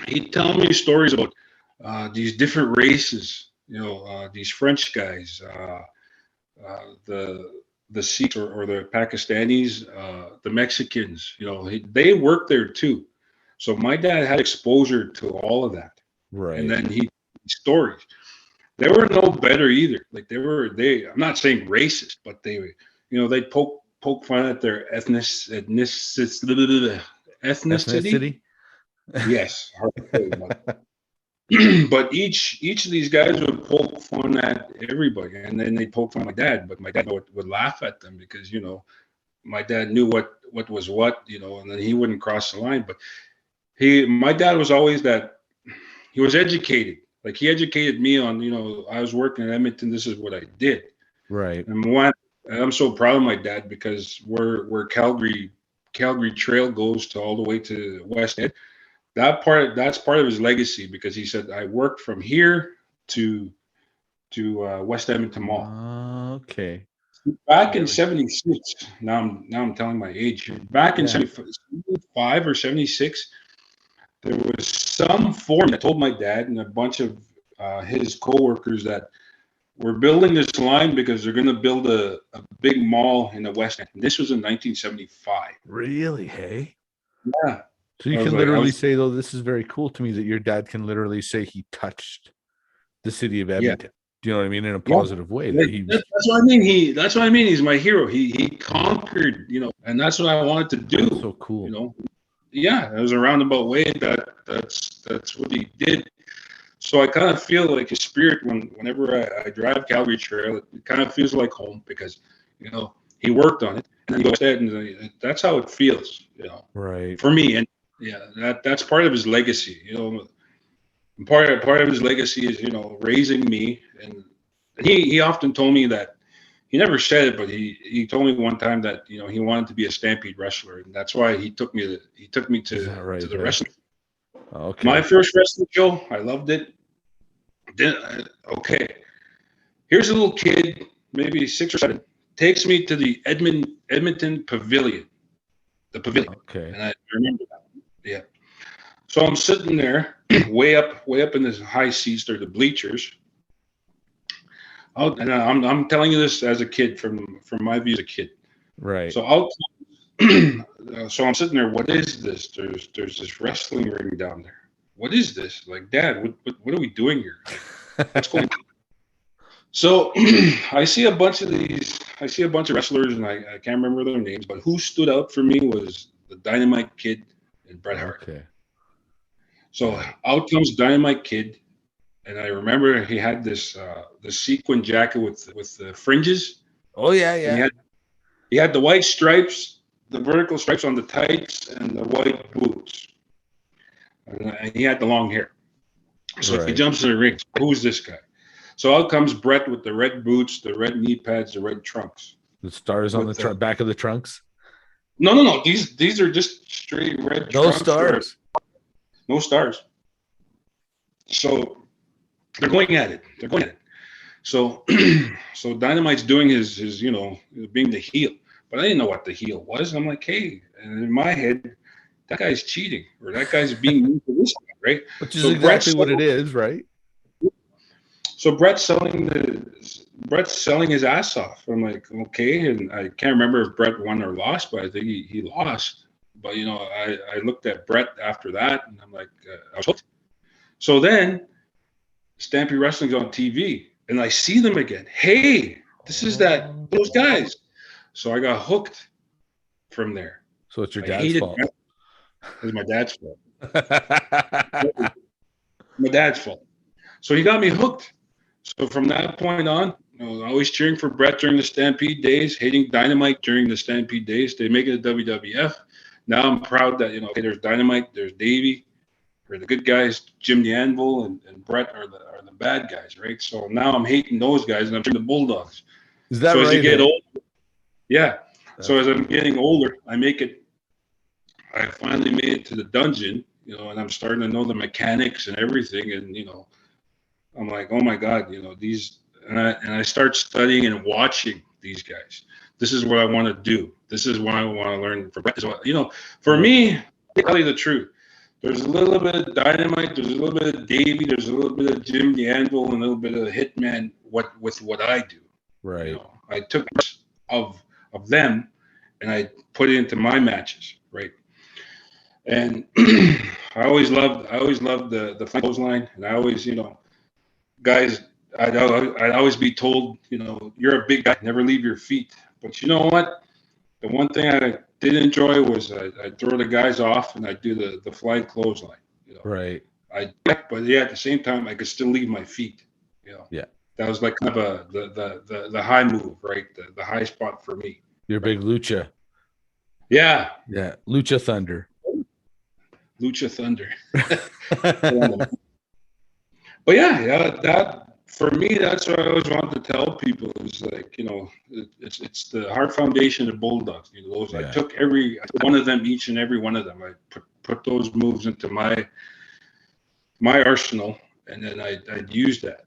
he'd tell me stories about these different races. These French guys, the Sikhs or the Pakistanis, the Mexicans. They worked there too. So my dad had exposure to all of that. And Right. then stories. They were no better either. Like I'm not saying racist, but they'd poke fun at their ethnicity. Ethnicity. Yes, hard to say, but but each of these guys would poke fun at everybody, and then they poke fun at my dad. But my dad would laugh at them because my dad knew what was what, and then he wouldn't cross the line. But my dad was always that. He was educated. Like he educated me on, I was working in Edmonton. This is what I did. Right. And I'm so proud of my dad because where Calgary Trail goes to all the way to West End. That's part of his legacy because he said I worked from here to West Edmonton Mall. Okay. Back in '76. Now I'm telling my age. Back in '75 or '76. There was some foreman that told my dad and a bunch of his coworkers that we're building this line because they're going to build a big mall in the West End. And this was in 1975. Really? Hey. Yeah. So you can literally say, though, this is very cool to me that your dad can literally say he touched the city of Edmonton. Yeah. Do you know what I mean? In a positive way. That's what I mean. That's what I mean. He's my hero. He conquered, and that's what I wanted to do. That's so cool. Yeah, it was a roundabout way. That's what he did. So I kind of feel like his spirit whenever I drive Calgary Trail, it kind of feels like home because he worked on it and then he goes ahead and that's how it feels, Right. for me. And yeah, that's part of his legacy. Part of his legacy is raising me, and he often told me that. He never said it, but he told me one time that he wanted to be a Stampede wrestler, and that's why he took me to the wrestling. Okay. My first wrestling show, I loved it. Then okay, here's a little kid, maybe 6 or 7, takes me to the Edmonton Pavilion, the pavilion, Okay. and I remember that. Yeah. So I'm sitting there, way up in the high seats. They're the bleachers. And I'm telling you this as a kid, from my view as a kid. Right. So so I'm sitting there. What is this? There's this wrestling ring down there. What is this? Like, Dad, what are we doing here? What's going on? So I see a bunch of wrestlers, and I can't remember their names, but who stood out for me was the Dynamite Kid and Bret Hart. Okay. So out comes Dynamite Kid, and I remember he had this the sequin jacket with the fringes. Oh yeah, And yeah. he had the white stripes, the vertical stripes on the tights, and the white boots. And he had the long hair. So he jumps in the ring. Who's this guy? So out comes Bret with the red boots, the red knee pads, the red trunks. The stars on the back of the trunks. No. These are just straight red. No stars. No stars. So they're going at it. So so Dynamite's doing his being the heel, but I didn't know what the heel was. I'm like, hey, and in my head, that guy's cheating, or that guy's being mean to this guy, right? Which is exactly what it is, right? So Brett's selling his ass off. I'm like, okay, and I can't remember if Brett won or lost, but I think he lost. But I looked at Brett after that, and I'm like, I was hooked. So then Stampede Wrestling's on TV, and I see them again. Hey, this is those guys. So I got hooked from there. So it's your dad's fault. It's my dad's fault. My dad's fault. So he got me hooked. So from that point on, always cheering for Brett during the Stampede days, hating Dynamite during the Stampede days. They make it a WWF. Now I'm proud that okay, there's Dynamite, there's Davey, or the good guys. Jim the Anvil and Brett are the bad guys, right? So now I'm hating those guys, and I'm cheering the Bulldogs. Is that so right? As you get older, yeah. So as I'm getting older, I finally made it to the dungeon, and I'm starting to know the mechanics and everything, and I'm like, oh my God, these, and I start studying and watching these guys. This is what I want to do. This is what I want to learn from. For me, I'll tell you the truth. There's a little bit of Dynamite, there's a little bit of Davey, there's a little bit of Jim the Anvil, and a little bit of Hitman. With what I do, right? I took of them, and I put it into my matches, right? And I always loved the clothesline, and I always, guys, I'd always be told, you're a big guy, never leave your feet. But you know what? The one thing I did enjoy was I'd throw the guys off, and I'd do the flying clothesline. Right. But yeah, at the same time, I could still leave my feet. Yeah. That was like kind of the high move, right? The high spot for me. Your big lucha. Yeah. Yeah. Lucha Thunder. Lucha Thunder. But yeah, that for me, that's what I always wanted to tell people is like, it's the Heart Foundation of Bulldogs. I took every one of them, each and every one of them. I put those moves into my arsenal, and then I'd use that.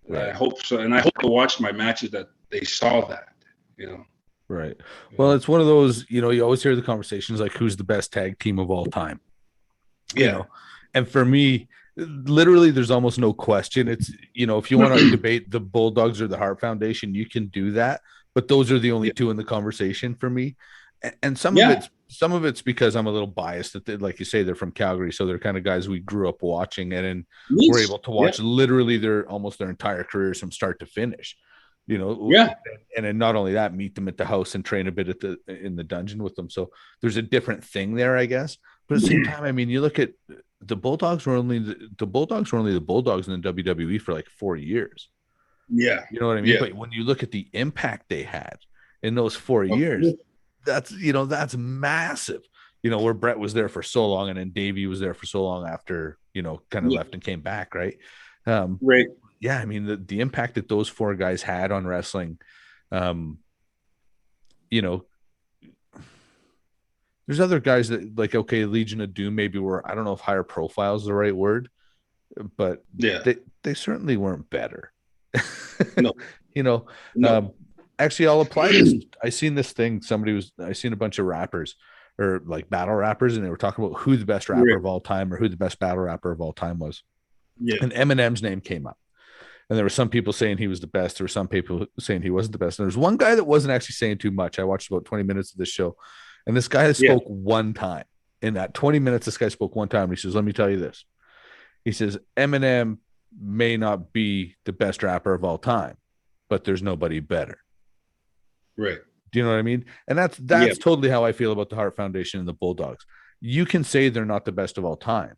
Right. I hope so, and I hope to watch my matches that they saw that. Right. Well, it's one of those. You always hear the conversations like, who's the best tag team of all time? Yeah. And for me, literally, there's almost no question. It's, if you want to debate the Bulldogs or the Heart Foundation, you can do that. But those are the only two in the conversation for me. And some of it's because I'm a little biased that like you say, they're from Calgary. So they're kind of guys we grew up watching, and then we're able to watch literally their entire careers from start to finish. And then not only that, meet them at the house and train a bit in the dungeon with them. So there's a different thing there, I guess. But at the same time, I mean, you look at the Bulldogs were only the Bulldogs in the WWE for like 4 years. Yeah. You know what I mean? Yeah. But when you look at the impact they had in those 4 years, that's massive. Where Brett was there for so long, and then Davey was there for so long after, kind of left and came back. Right. Right. Yeah. I mean, the impact that those 4 guys had on wrestling, there's other guys that like, okay, Legion of Doom maybe were, I don't know if higher profile is the right word, but they certainly weren't better. No. No. Actually, I'll apply this. I seen this thing. I seen a bunch of rappers or like battle rappers, and they were talking about who the best rapper Right. of all time or who the best battle rapper of all time was. Yeah. And Eminem's name came up. And there were some people saying he was the best. There were some people saying he wasn't the best. And there's one guy that wasn't actually saying too much. I watched about 20 minutes of this show, and this guy spoke one time. In that 20 minutes, this guy spoke one time. And he says, let me tell you this. He says, Eminem may not be the best rapper of all time, but there's nobody better. Right. Do you know what I mean? And that's totally how I feel about the Hart Foundation and the Bulldogs. You can say they're not the best of all time,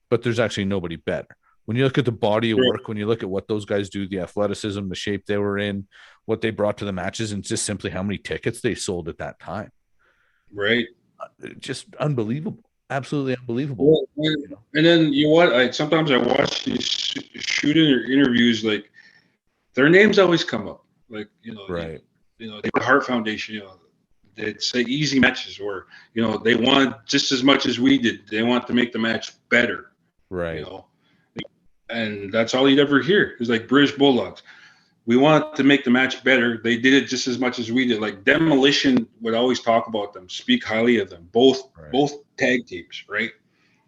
but there's actually nobody better. When you look at the body of work, when you look at what those guys do, the athleticism, the shape they were in, what they brought to the matches, and just simply how many tickets they sold at that time. Right. Just unbelievable. Absolutely unbelievable. Well, and then sometimes I watch these shooting interviews, like their names always come up. Like, right. The Hart Foundation, they'd say easy matches where, they want just as much as we did. They want to make the match better. Right. And that's all you'd ever hear is like British Bulldogs. We want to make the match better. They did it just as much as we did. Like Demolition would always talk about them, speak highly of them, both tag teams, right?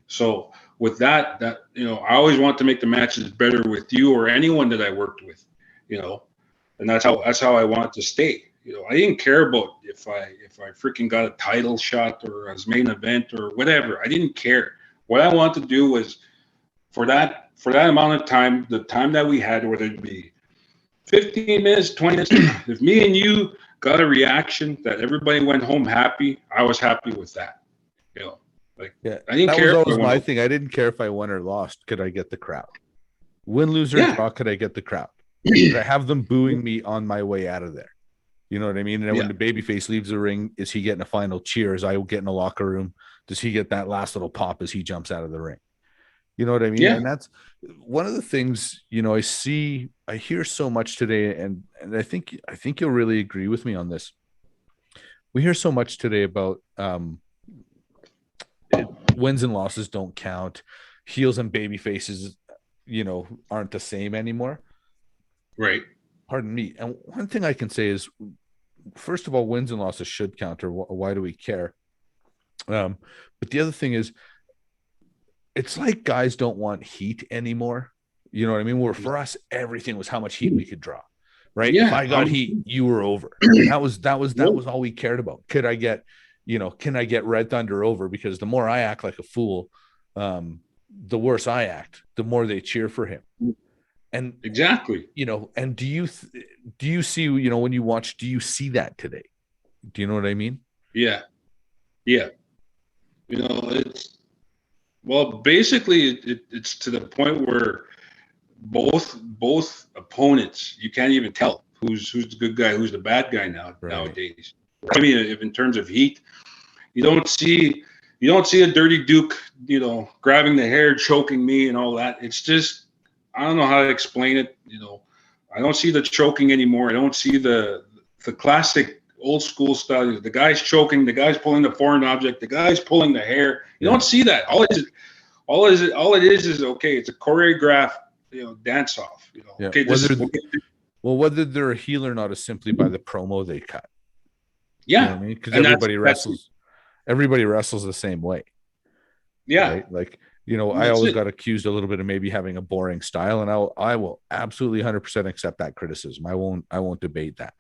So with that, I always want to make the matches better with you or anyone that I worked with, and that's how I want to stay. I didn't care about if I freaking got a title shot or as main event or whatever. I didn't care. What I wanted to do was for that amount of time, the time that we had, whether it be 15 minutes, 20 minutes, if me and you got a reaction that everybody went home happy, I was happy with that. I didn't care. That was always my thing. I didn't care if I won or lost. Could I get the crowd? Win, lose, or draw, could I get the crowd? Could I have them booing me on my way out of there? You know what I mean? And then when the babyface leaves the ring, is he getting a final cheer? Is I get in the locker room? Does he get that last little pop as he jumps out of the ring? You know what I mean? Yeah. And that's one of the things, I hear so much today, and I think you'll really agree with me on this. We hear so much today about wins and losses don't count. Heels and baby faces, aren't the same anymore. Right. Pardon me. And one thing I can say is, first of all, wins and losses should count, or why do we care? But the other thing is, it's like guys don't want heat anymore. You know what I mean? Where for us, everything was how much heat we could draw, right? Yeah. If I got heat, you were over. That was all we cared about. Can I get Red Thunder over? Because the more I act like a fool, the worse I act, the more they cheer for him. And exactly, and do you see, when you watch, do you see that today? Do you know what I mean? Yeah. Basically it's to the point where both opponents, you can't even tell who's the good guy, who's the bad guy nowadays. I mean, if in terms of heat, you don't see a Dirty Duke, grabbing the hair, choking me and all that. It's just, I don't know how to explain it. I don't see the choking anymore. I don't see the classic old school style. The guy's choking, the guy's pulling the foreign object, the guy's pulling the hair. You don't see that. All it is okay, it's a choreographed, dance off. Yeah. Okay, whether they're a heel or not is simply by the promo they cut. Yeah. You know what I mean? Because everybody wrestles the same way. Yeah. Right? Like, I always got accused a little bit of maybe having a boring style, and I will absolutely 100% accept that criticism. I won't debate that.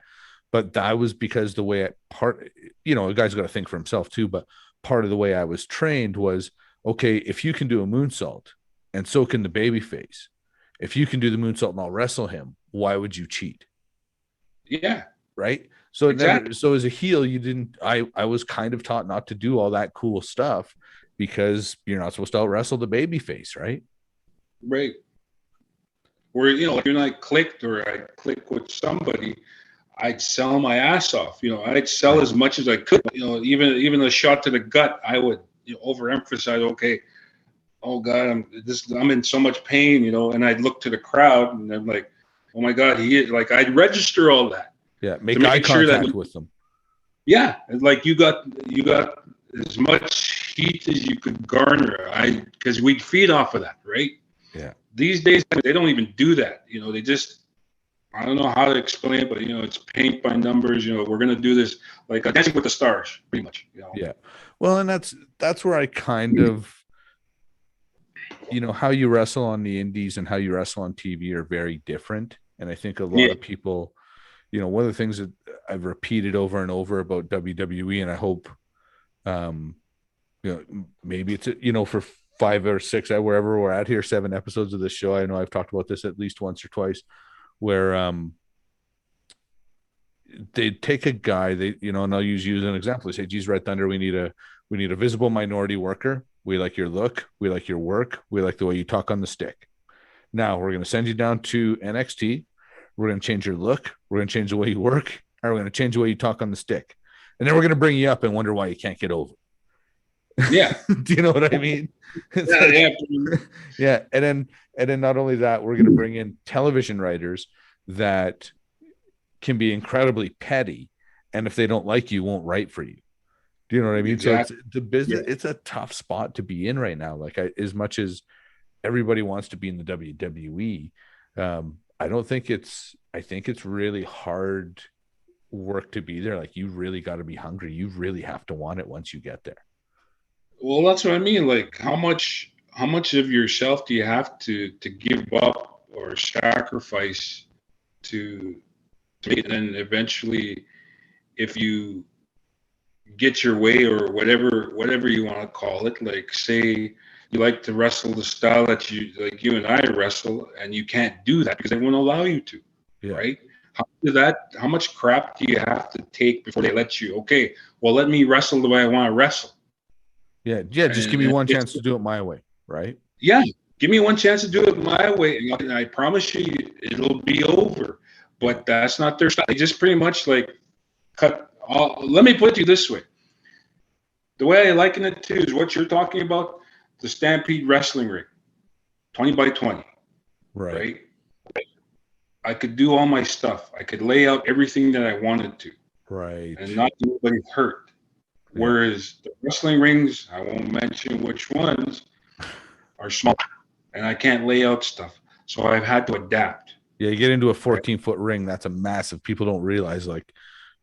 But that was because the way a guy's got to think for himself too, but part of the way I was trained was, okay, if you can do a moonsault and so can the babyface, if you can do the moonsault and I'll wrestle him, why would you cheat? Yeah. Right. So exactly. So as a heel, I was kind of taught not to do all that cool stuff because you're not supposed to out wrestle the babyface, right? Right. Where, if you're not clicked or I click with somebody, I'd sell my ass off. I'd sell as much as I could. Even a shot to the gut, I would overemphasize. Okay, oh God, I'm in so much pain. And I'd look to the crowd and I'm like, oh my God, I'd register all that. Yeah, make eye contact with them. Yeah, like you got as much heat as you could garner. Because we'd feed off of that, right? Yeah. These days they don't even do that. They just I don't know how to explain it, but it's paint by numbers. We're gonna do this like Dancing with the Stars, pretty much. Yeah. Well, and that's where I kind of, how you wrestle on the indies and how you wrestle on TV are very different. And I think a lot of people, one of the things that I've repeated over and over about WWE, and I hope, maybe it's, for 5 or 6, wherever we're at here, 7 episodes of this show. I know I've talked about this at least once or twice, where they take a guy, and I'll use you as an example. They say, geez, Red Thunder, we need a visible minority worker. We like your look. We like your work. We like the way you talk on the stick. Now we're going to send you down to NXT. We're going to change your look. We're going to change the way you work. And we're going to change the way you talk on the stick. And then we're going to bring you up and wonder why you can't get over. Yeah. Do you know what I mean? Yeah. And then not only that, we're going to bring in television writers that can be incredibly petty, and if they don't like you, won't write for you. Do you know what I mean? Exactly. So it's the business. Yeah. It's a tough spot to be in right now. Like as much as everybody wants to be in the WWE, I think it's really hard work to be there. Like you really got to be hungry. You really have to want it once you get there. Well, that's what I mean. Like how much of yourself do you have to give up or sacrifice to and then eventually, if you get your way or whatever you want to call it, like say you like to wrestle the style that you and I wrestle, and you can't do that because they won't allow you to, right? How much crap do you have to take before they let you? Okay, well, let me wrestle the way I want to wrestle. Yeah. Just give me one chance to do it my way, right? Yeah, give me one chance to do it my way, and I promise you, it'll be over. But that's not their style. They just pretty much like cut all. Let me put it to you this way. The way I liken it to is what you're talking about, the Stampede Wrestling Ring, 20 by 20. Right? I could do all my stuff. I could lay out everything that I wanted to. Right. And not do anybody hurt. Yeah. Whereas the wrestling rings, I won't mention which ones, are small. And I can't lay out stuff. So I've had to adapt. Yeah, you get into a 14-foot ring. That's a massive. People don't realize, like,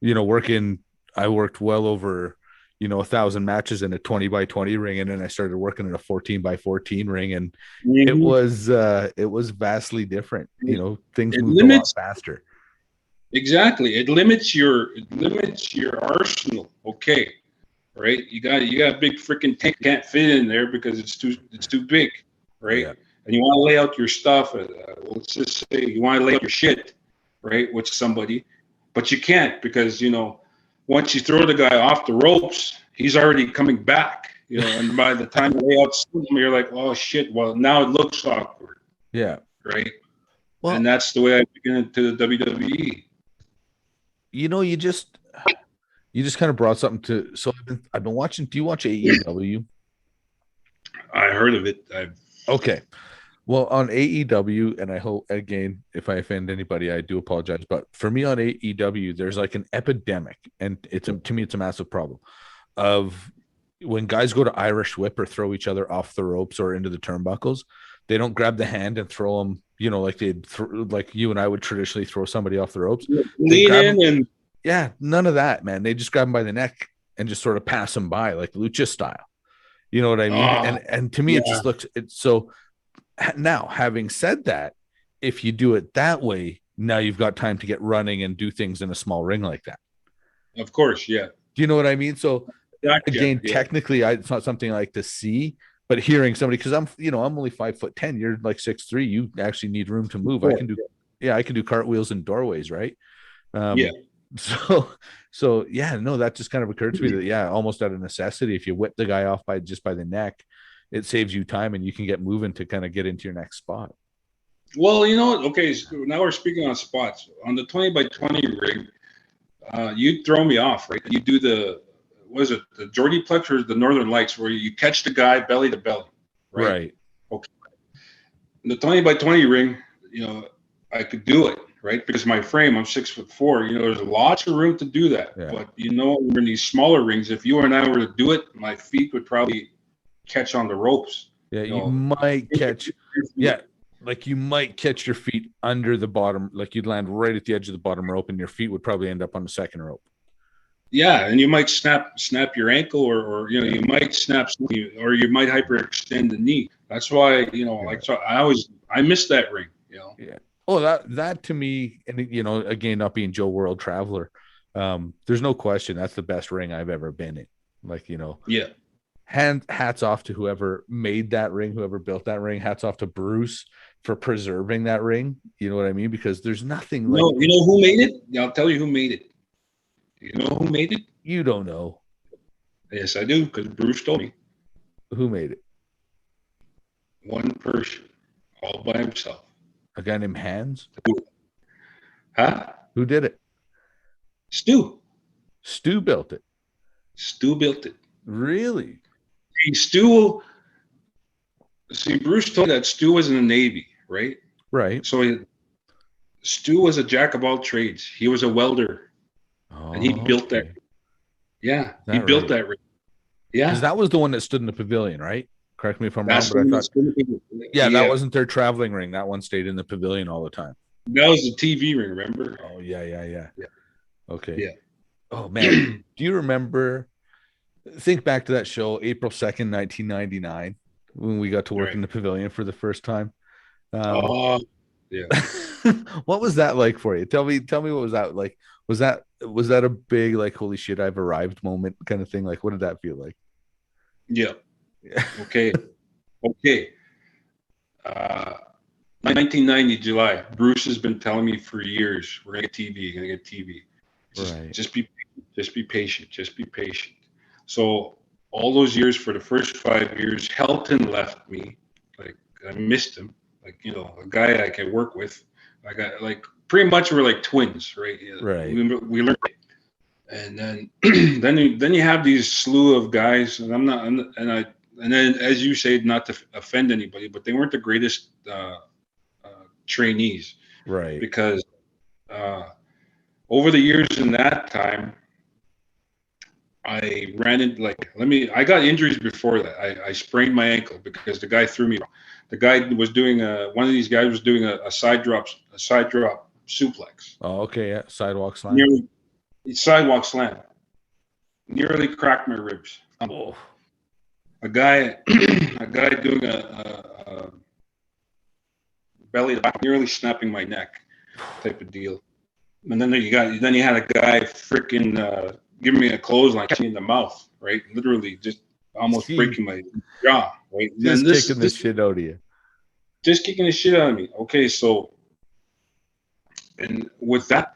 I worked well over, 1,000 matches in a 20 by 20 ring, and then I started working in a 14 by 14 ring, and it was vastly different. Things moved a lot faster. Exactly, it limits your arsenal. Okay, right? You got a big freaking tank, can't fit in there because it's too big, right? Yeah. And you want to lay out your stuff. Let's just say you want to lay out your shit, right, with somebody, but you can't because once you throw the guy off the ropes, he's already coming back. And by the time you lay out something, you're like, oh shit. Well, now it looks awkward. Yeah. Right. Well, and that's the way I get into the WWE. You just kind of brought something to. So I've been watching. Do you watch AEW? I heard of it. Okay. Well, on AEW, and I hope, again, if I offend anybody, I do apologize. But for me on AEW, there's like an epidemic, and to me, it's a massive problem of when guys go to Irish whip or throw each other off the ropes or into the turnbuckles, they don't grab the hand and throw them, like you and I would traditionally throw somebody off the ropes. Yeah, none of that, man. They just grab them by the neck and just sort of pass them by, like lucha style. You know what I mean? And to me, it just looks so. Now, having said that, if you do it that way, now you've got time to get running and do things in a small ring like that. Of course, yeah. Do you know what I mean? So again, technically, it's not something I like to see, but hearing somebody, because I'm only 5'10", you're like 6'3", you actually need room to move. I can do cartwheels in doorways, right? So yeah, no, that just kind of occurred to me that almost out of necessity, if you whip the guy off by the neck, it saves you time and you can get moving to kind of get into your next spot. Well, okay, so now we're speaking on spots. On the 20 by 20 ring, you throw me off, right? You do the Geordie Plex or the Northern Lights, where you catch the guy belly to belly, right? Okay. In the 20 by 20 ring, I could do it, right? Because my frame, I'm 6'4", there's lots of room to do that. Yeah. But in these smaller rings, if you and I were to do it, my feet would probably catch on the ropes. Yeah, you might catch. Yeah, like you might catch your feet under the bottom, like you'd land right at the edge of the bottom rope, and your feet would probably end up on the second rope. Yeah, and you might snap your ankle, or you might or you might hyperextend the knee. That's why like, so I miss that ring. Yeah. Oh, that to me, and again, not being Joe World Traveler, there's no question that's the best ring I've ever been in. Like, Yeah. hats off to whoever made that ring, whoever built that ring. Hats off to Bruce for preserving that ring. You know what I mean? Because there's nothing like. No, you know who made it? I'll tell you who made it. You know who made it? You don't know Yes, I do, because Bruce told me. who made it. One person, all by himself. A guy named Hans. Huh? Who did it? Stu. Stu built it. Stu built it. Really? Bruce told me that Stu was in the Navy, right? Right. So Stu was a jack of all trades. He was a welder, and he built that. Yeah, he built that ring. Yeah, because that was the one that stood in the pavilion, right? Correct me if I'm wrong, That's but I thought, yeah, that wasn't their traveling ring. That one stayed in the pavilion all the time. that was the TV ring. Remember? Oh yeah. Okay. Yeah. Oh man, do you remember? Think back to that show, April 2nd, 1999, when we got to work in the pavilion for the first time. Yeah. What was that like for you? Tell me what was that like? Was that a big, like, holy shit, I've arrived moment kind of thing? Like, what did that feel like? Yeah. Okay. 1990 July. Bruce has been telling me for years, we're gonna get TV, gonna get TV. Just be patient. Just be patient. So all those years, for the first 5 years, Helton left me. Like, I missed him. Like, a guy I can work with. I got, like, pretty much we're like twins, right? Right. We learned, and then then you have these slew of guys, and and then, as you say, not to offend anybody, but they weren't the greatest trainees, Right. because over the years in that time, I ran into, I got injuries before that. I sprained my ankle because the guy threw me. The guy was doing one of these guys was doing a side drop suplex. Oh, okay. Yeah. Sidewalk slam. Sidewalk slam. Nearly cracked my ribs. Oh. A guy doing a belly to back, nearly snapping my neck, type of deal. And then you had a guy freaking giving me a clothesline, catching me in the mouth, right? Literally just almost breaking my jaw, right? Just kicking the shit out of you. Just kicking the shit out of me. Okay, so, and with that,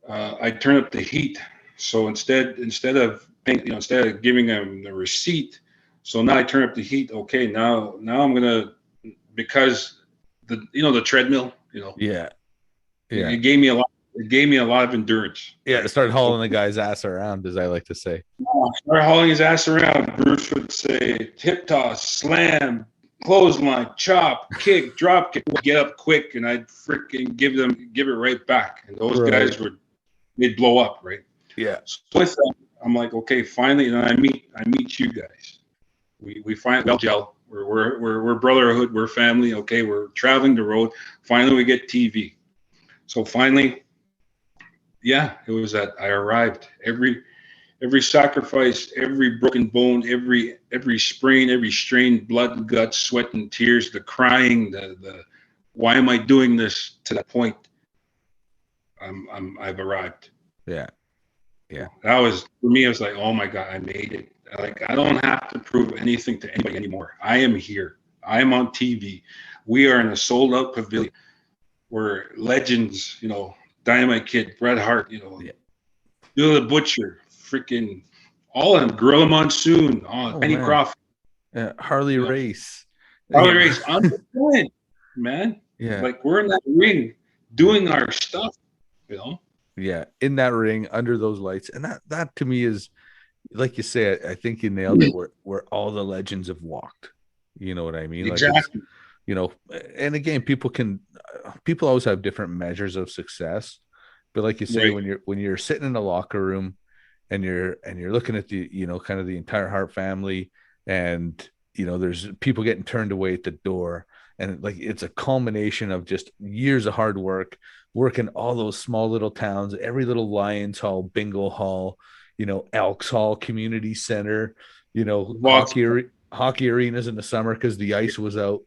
I turn up the heat. So instead of giving him the receipt, so now I turn up the heat. Okay, now I'm gonna, because the treadmill, Yeah. it gave me a lot. It gave me a lot of endurance. Yeah, it started hauling the guy's ass around, as I like to say. Started hauling his ass around. Bruce would say, hip toss, slam, clothesline, chop, kick, drop kick, get up quick, and I'd freaking give it right back. And those guys they'd blow up, right? Yeah. So with that, I'm like, okay, finally, and I meet you guys. We finally gel. We're brotherhood. We're family. Okay, we're traveling the road. Finally, we get TV. So finally. Yeah, it was that I arrived. Every sacrifice, every broken bone, every sprain, every strain, blood and guts, sweat and tears, the crying, the why am I doing this, to that point, I've arrived. Yeah. That was, for me, it was like, oh my God, I made it. Like, I don't have to prove anything to anybody anymore. I am here. I am on TV. We are in a sold out pavilion. We're legends, Dynamite Kid, Bret Hart, Bill the Butcher, freaking all of them, Gorilla Monsoon, Penny Crawford, Harley Race. Harley Race. I'm the man. Yeah, like, we're in that ring doing our stuff, Yeah, in that ring under those lights, and that to me is, like you say, I think you nailed it. Where all the legends have walked. You know what I mean? Exactly. Like, and again, people always have different measures of success, but like you say, when you're sitting in a locker room and you're looking at the, kind of the entire Hart family, and there's people getting turned away at the door, and like it's a culmination of just years of hard work, working all those small little towns, every little Lions Hall, Bingo Hall, Elks Hall, Community Center, Lots. hockey arenas in the summer because the ice was out.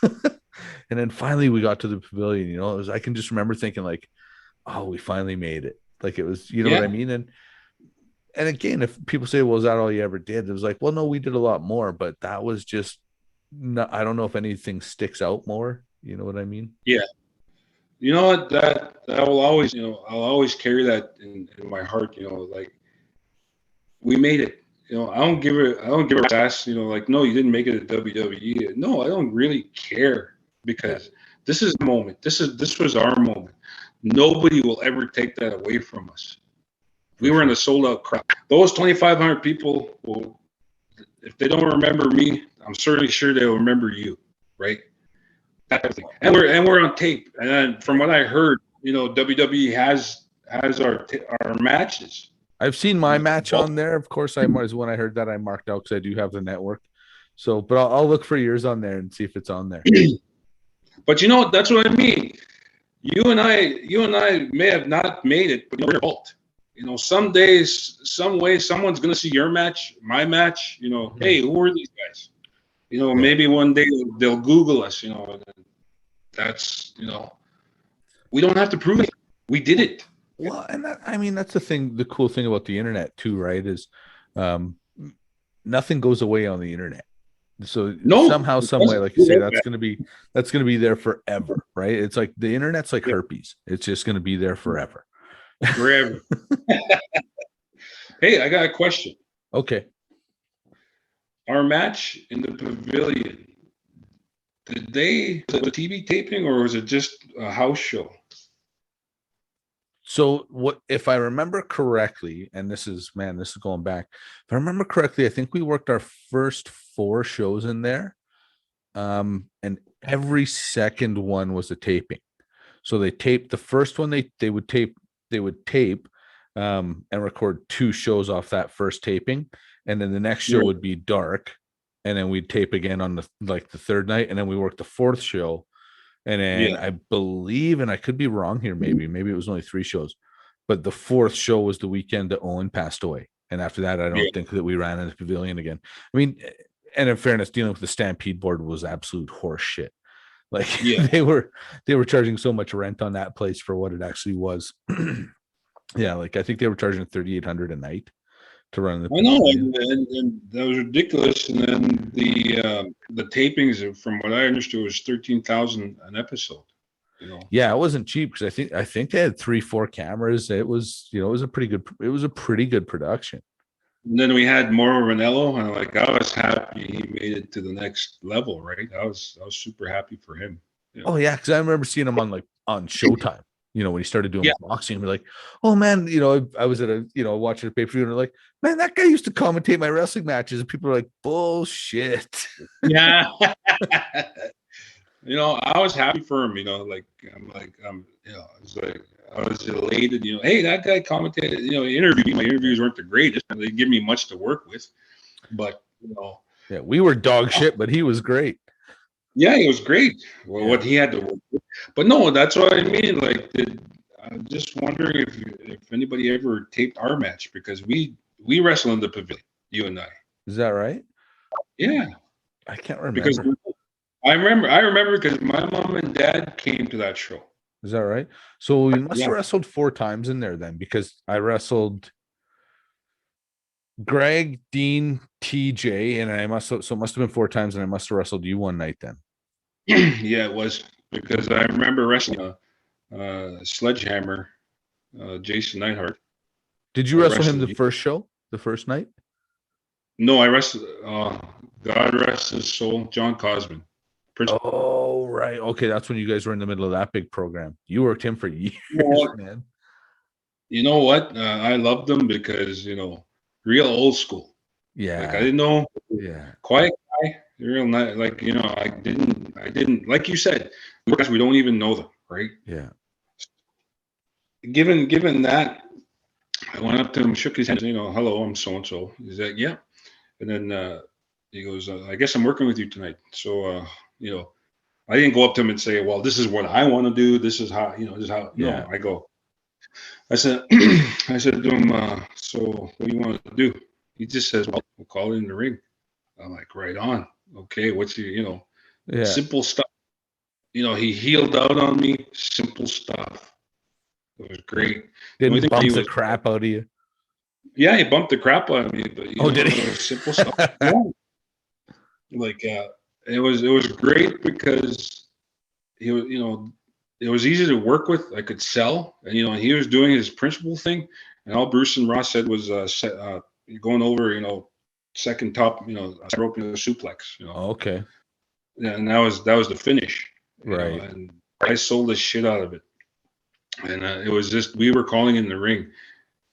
And then finally we got to the pavilion. I can just remember thinking like, oh, we finally made it. Like it was, you know what I Yeah. mean? And again, if people say, well, is that all you ever did? It was like, well, no, we did a lot more, but that was just not, I don't know if anything sticks out more. You know what I mean? Yeah. You know what? That will always, I'll always carry that in my heart. Like we made it. I don't give a ass. Like no, you didn't make it at WWE. No, I don't really care Yeah. because this is the moment. This was our moment. Nobody will ever take that away from us. We were in a sold out crowd. Those 2,500 people will, if they don't remember me, I'm certainly sure they'll remember you, right? That type of thing. And we're on tape. And from what I heard, WWE has our matches. I've seen my match on there. Of course, when I heard that, I marked out because I do have the network. So, but I'll look for yours on there and see if it's on there. But that's what I mean. You and I may have not made it, but we're involved. Some days, some way, someone's gonna see your match, my match. Hey, who are these guys? Maybe one day they'll Google us. And that's we don't have to prove it. We did it. Well, and that's the cool thing about the internet too, right? Is nothing goes away on the internet. So No, somehow, some way, like you say, that's gonna be there forever, right? It's like the internet's like herpes. It's just gonna be there forever. forever. Hey, I got a question. Okay. Our match in the pavilion, was it a TV taping or was it just a house show? So what if I remember correctly, and this is going back. If I remember correctly, I think we worked our first 4 shows in there. And every second one was a taping. So they taped the first one, they would tape and record 2 shows off that first taping. And then the next show would be dark. And then we'd tape again on the third night. And then we worked the 4th show. And then I believe, and I could be wrong here, maybe it was only 3 shows, but the 4th show was the weekend that Owen passed away. And after that, I don't think that we ran in the pavilion again. I mean, and in fairness, dealing with the Stampede board was absolute horse shit. Like they were charging so much rent on that place for what it actually was. Yeah, like I think they were charging $3,800 a night to run the. I know, and that was ridiculous. And then the tapings, from what I understood, was 13,000 an episode. Yeah, it wasn't cheap because I think they had 3-4 cameras. It was it was a pretty good production. And then we had Mauro Ranello, and I was happy he made it to the next level. Right, I was super happy for him. Oh yeah, because I remember seeing him on Showtime. When he started doing boxing, we're like, oh man, I was at watching a pay-per-view and they're like, man, that guy used to commentate my wrestling matches, and people are like, bullshit. Yeah. I was happy for him. I was elated. Hey, that guy commentated. My interviews weren't the greatest. They give me much to work with, but yeah, we were dog shit, but he was great. Yeah, it was great. Well, what he had to work with. But no, that's what I mean. Like, I'm just wondering if anybody ever taped our match, because we wrestled in the pavilion, you and I. Is that right? Yeah. I can't remember. Because I remember because my mom and dad came to that show. Is that right? So we must have wrestled 4 times in there then, because I wrestled Greg, Dean, TJ, and it must have been 4 times, and I must have wrestled you one night then. Yeah, it was, because I remember wrestling Sledgehammer, Jason Neidhart. Did you wrestle him the first show, the first night? No, I wrestled. God rest his soul, John Cosman. Oh, right. Okay, that's when you guys were in the middle of that big program. You worked him for years, man. You know what? I loved him because real old school. Yeah. Like I didn't know. Yeah. Quiet guy. Real nice. Like I didn't. Like you said, we don't even know them, right? Yeah. Given that, I went up to him, shook his hand. Hello, I'm so and so. He's like, yeah. And then he goes, I guess I'm working with you tonight. So I didn't go up to him and say, well, this is what I want to do. This is how, this is how, Yeah. no, I said, I said to him, so what do you want to do? He just says, well, we'll call it in the ring. I'm like, right on. Okay. What's your, Yeah. simple stuff. He healed out on me. Simple stuff. It was great. The only Didn't thing bump he the was, crap out of you. yeah, he bumped the crap out of me, but Oh, did it he? was simple stuff. Yeah. Like, it was great because he was, it was easy to work with. I could sell, and he was doing his principal thing, and all Bruce and Ross said was going over, second top, rope, suplex, Okay. yeah, and that was the finish, Right. and I sold the shit out of it, and it was just we were calling in the ring.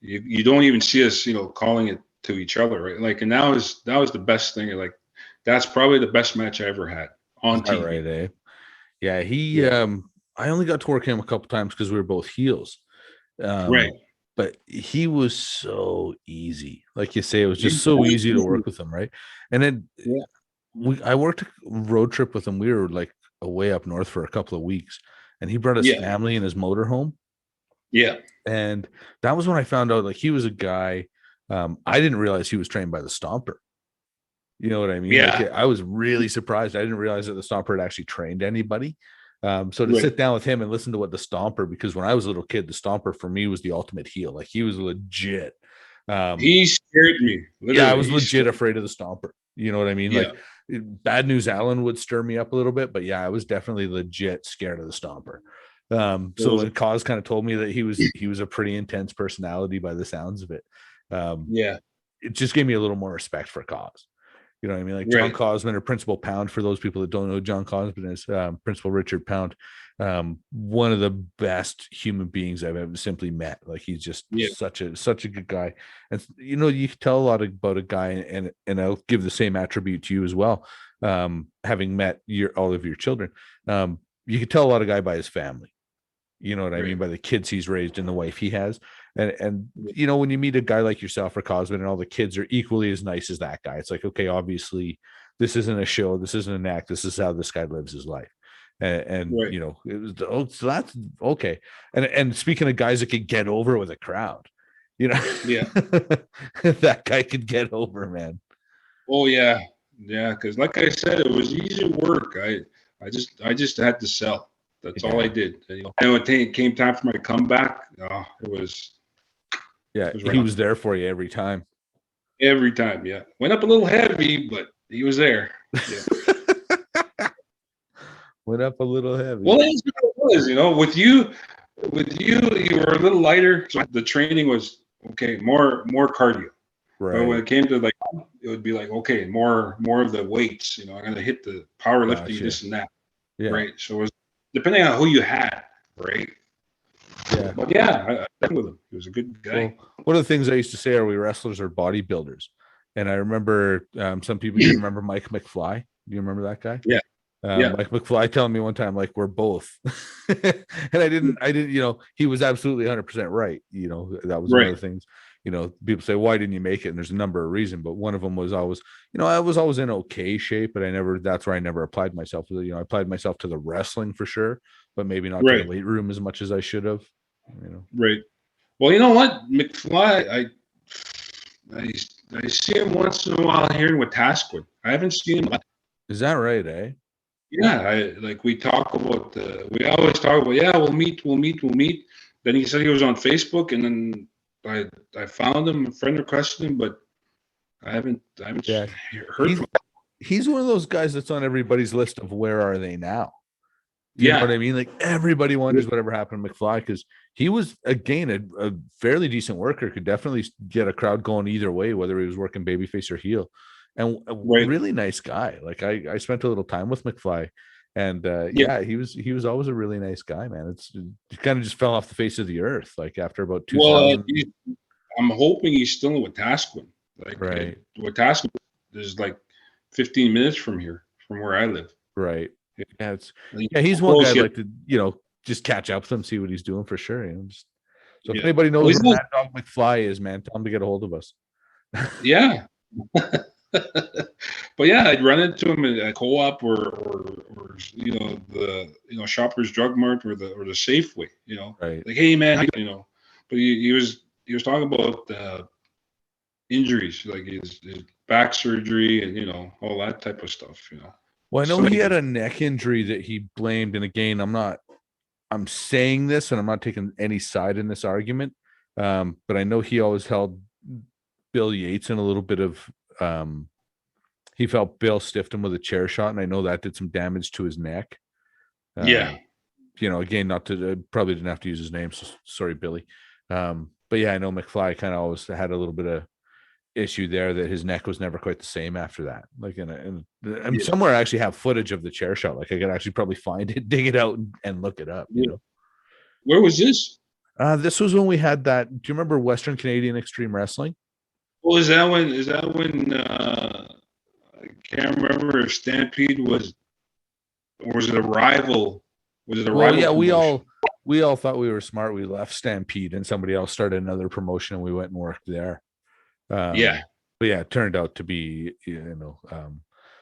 You don't even see us, calling it to each other, right? Like, and that was the best thing. Like, that's probably the best match I ever had Is on that TV. right, eh? Yeah, he Yeah. I only got to work him a couple times because we were both heels. Right. But he was so easy. Like you say, it was just so easy to work with him, right? And then Yeah. I worked a road trip with him. We were like away up north for a couple of weeks, and he brought his Yeah. family in his motorhome. Yeah. And that was when I found out like he was a guy. I didn't realize he was trained by the Stomper. You know what I mean? Like Yeah. I was really surprised. I didn't realize that the Stomper had actually trained anybody. So to Right. sit down with him and listen to what the Stomper, because when I was a little kid, the Stomper for me was the ultimate heel. Like he was legit. He scared me. Yeah, I Literally. was legit afraid of the Stomper. You know what I mean? Yeah. Like Bad News Allen would stir me up a little bit, but yeah, I was definitely legit scared of the Stomper. So when Cause kind of told me that he was a pretty intense personality by the sounds of it, Yeah. it just gave me a little more respect for Cause. You know what I mean? Like John Right. Cosman or Principal Pound, for those people that don't know, John Cosman is Principal Richard Pound, one of the best human beings I've ever simply met. Like he's just Yeah. such a good guy. And you can tell a lot about a guy, and I'll give the same attribute to you as well. Having met all of your children, you can tell a lot of guy by his family. You know what I mean? Right. By the kids he's raised and the wife he has. And when you meet a guy like yourself or Cosman and all the kids are equally as nice as that guy, it's like, okay, obviously this isn't a show. This isn't an act. This is how this guy lives his life. And Right. it was, so that's okay. And speaking of guys that could get over with a crowd, Yeah. that guy could get over, man. Oh yeah. Yeah. Because like I said, it was easy work. I just had to sell. That's all I did. And when it came time for my comeback, it was He was there for you every time. every time. Yeah. Went up a little heavy, but he was there. Yeah. Went up a little heavy. Well, that's what it was. You were a little lighter, so the training was okay, more cardio. Right. But when it came to like, it would be like, okay, more of the weights. I'm gonna hit the powerlifting, Gotcha. this and that. Yeah. Right. So it was depending on who you had, right? Yeah. But yeah, I with him. He was a good guy. Well, one of the things I used to say are we wrestlers or bodybuilders. And I remember some people, you remember Mike McFly? Do you remember that guy? Yeah. Yeah. Mike McFly telling me one time, like, we're both. And I didn't, he was absolutely 100% right. That was one Right. of the things, people say, why didn't you make it? And there's a number of reasons, but one of them was always, I was always in okay shape, but that's where I never applied myself. I applied myself to the wrestling for sure, but maybe not to the weight room as much as I should have, Right. Well, you know what? McFly, I see him once in a while here in Wetaskiwin. I haven't seen him. Is that right, eh? Yeah, we talk about we always talk about, yeah, we'll meet. Then he said he was on Facebook, and then I found him, a friend requested him, but I haven't Yeah. heard from him. He's one of those guys that's on everybody's list of where are they now. You Yeah. know what I mean? Like everybody wonders whatever happened to McFly, because he was again a fairly decent worker, could definitely get a crowd going either way, whether he was working babyface or heel, and a really nice guy. Like I spent a little time with McFly, and he was always a really nice guy, man. He kind of just fell off the face of the earth like after about 2000. Well, I'm hoping he's still in Wetaskiwin. Right. Wetaskiwin is like 15 minutes from here, from where I live. Right. Yeah, he's one guy I'd like to, just catch up with him, see what he's doing for sure. So if anybody knows where Mad Dog McFly is, man, tell him to get a hold of us. Yeah. But yeah, I'd run into him at a co-op or or Shoppers Drug Mart or the Safeway, Right. like, hey man, but he was talking about injuries, like his back surgery and all that type of stuff. Well, I know So he had a neck injury that he blamed, and again, I'm saying this, and I'm not taking any side in this argument, but I know he always held Bill Yates in a little bit of. He felt Bill stiffed him with a chair shot, and I know that did some damage to his neck. yeah, Again, not to probably didn't have to use his name, so sorry, Billy. But yeah, I know McFly kind of always had a little bit of issue there that his neck was never quite the same after that. Like, and somewhere I actually have footage of the chair shot. Like, I could actually probably find it, dig it out, and look it up. Where was this? This was when we had that. Do you remember Western Canadian Extreme Wrestling? Well, is that when I can't remember if Stampede was, or was it a rival? Was it a rival? Yeah, promotion? we all thought we were smart. We left Stampede and somebody else started another promotion, and we went and worked there. Yeah. But yeah, it turned out to be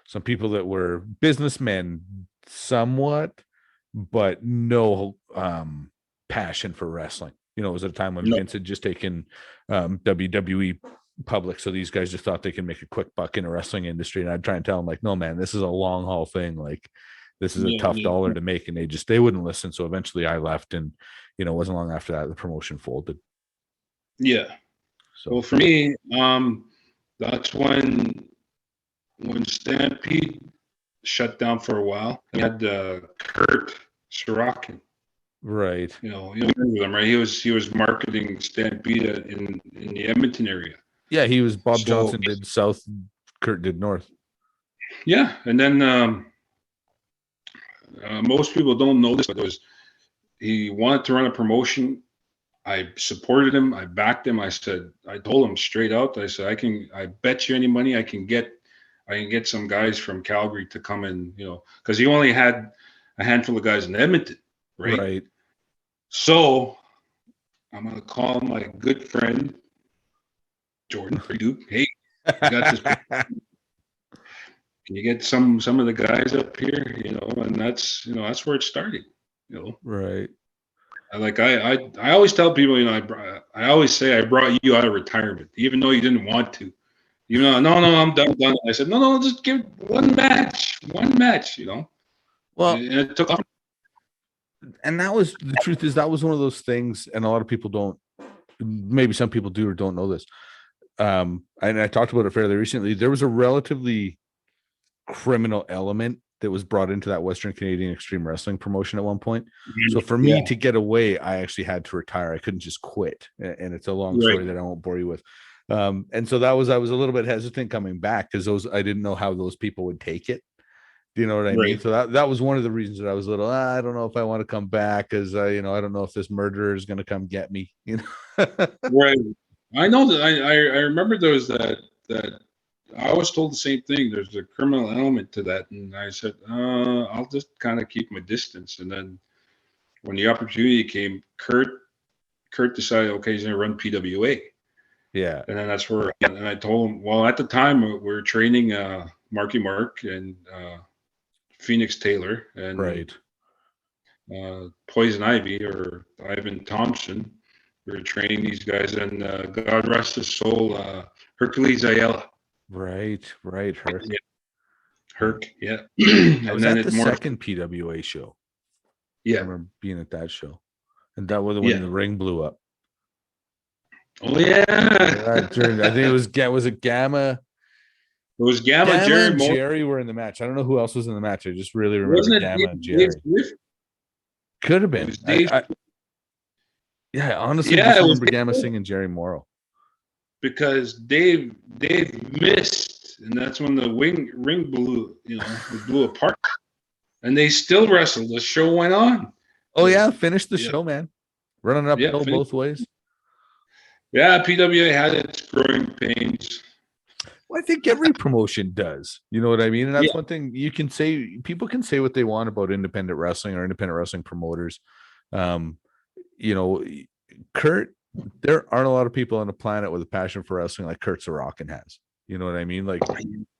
some people that were businessmen somewhat, but no passion for wrestling. It was at a time when Vince had just taken WWE public, so these guys just thought they could make a quick buck in the wrestling industry. And I'd try and tell them, like, no man, this is a long haul thing. Like, this is a tough dollar to make, and they wouldn't listen. So eventually I left, and it wasn't long after that the promotion folded. Yeah. So, well, for me, that's when Stampede shut down for a while. He had Kurt Sorokin. right. You remember them, right? He was marketing Stampede in the Edmonton area. Yeah, he was. Bob Johnson did south, Kurt did north. Yeah, and then most people don't know this, but he wanted to run a promotion. I supported him. I backed him. I told him straight out. I said, I bet you any money I can get some guys from Calgary to come in, because he only had a handful of guys in Edmonton, right? Right. So I'm gonna call my good friend Jordan Duke. Hey, I got this. Can you get some of the guys up here? And that's where it started. Right. I always tell people, I always say I brought you out of retirement, even though you didn't want to. No, I'm done. I said, no, just give one match. Well, and it took off. And that was the truth. Is that was one of those things, and a lot of people don't. Maybe some people do or don't know this. And I talked about it fairly recently. There was a relatively criminal element that was brought into that Western Canadian Extreme Wrestling promotion at one point. So for me to get away, I actually had to retire. I couldn't just quit. And it's a long story that I won't bore you with. And so I was a little bit hesitant coming back because I didn't know how those people would take it. Do you know what I mean? So that was one of the reasons that I was a little, I don't know if I want to come back because I don't know if this murderer is going to come get me. Right. I know that I remember there was that I was told the same thing. There's a criminal element to that, and I said, I'll just kind of keep my distance. And then when the opportunity came, Kurt decided, okay, he's going to run PWA. Yeah. And then that's where, and I told him, well, at the time we were training Marky Mark and Phoenix Taylor and Poison Ivy or Ivan Thompson. We were training these guys, and God rest his soul, Hercules Ayala. Right. Herc. Yeah. Herc, yeah. I was at the second PWA show. Yeah. I remember being at that show. And that was when the ring blew up. Oh, yeah. I think it was Gamma. It was Gamma and Jerry were in the match. I don't know who else was in the match. I just really remember Gamma and Jerry. Could have been. I honestly just remember Gamma singing Jerry Morrow. Because Dave missed, and that's when the ring blew, blew apart. And they still wrestled. The show went on. Oh yeah, finished the show, man. Running uphill both ways. Yeah, PWA had its growing pains. Well, I think every promotion does. You know what I mean? And that's one thing you can say. People can say what they want about independent wrestling or independent wrestling promoters. Kurt, there aren't a lot of people on the planet with a passion for wrestling like Kurt Sorokin has. You know what I mean? Like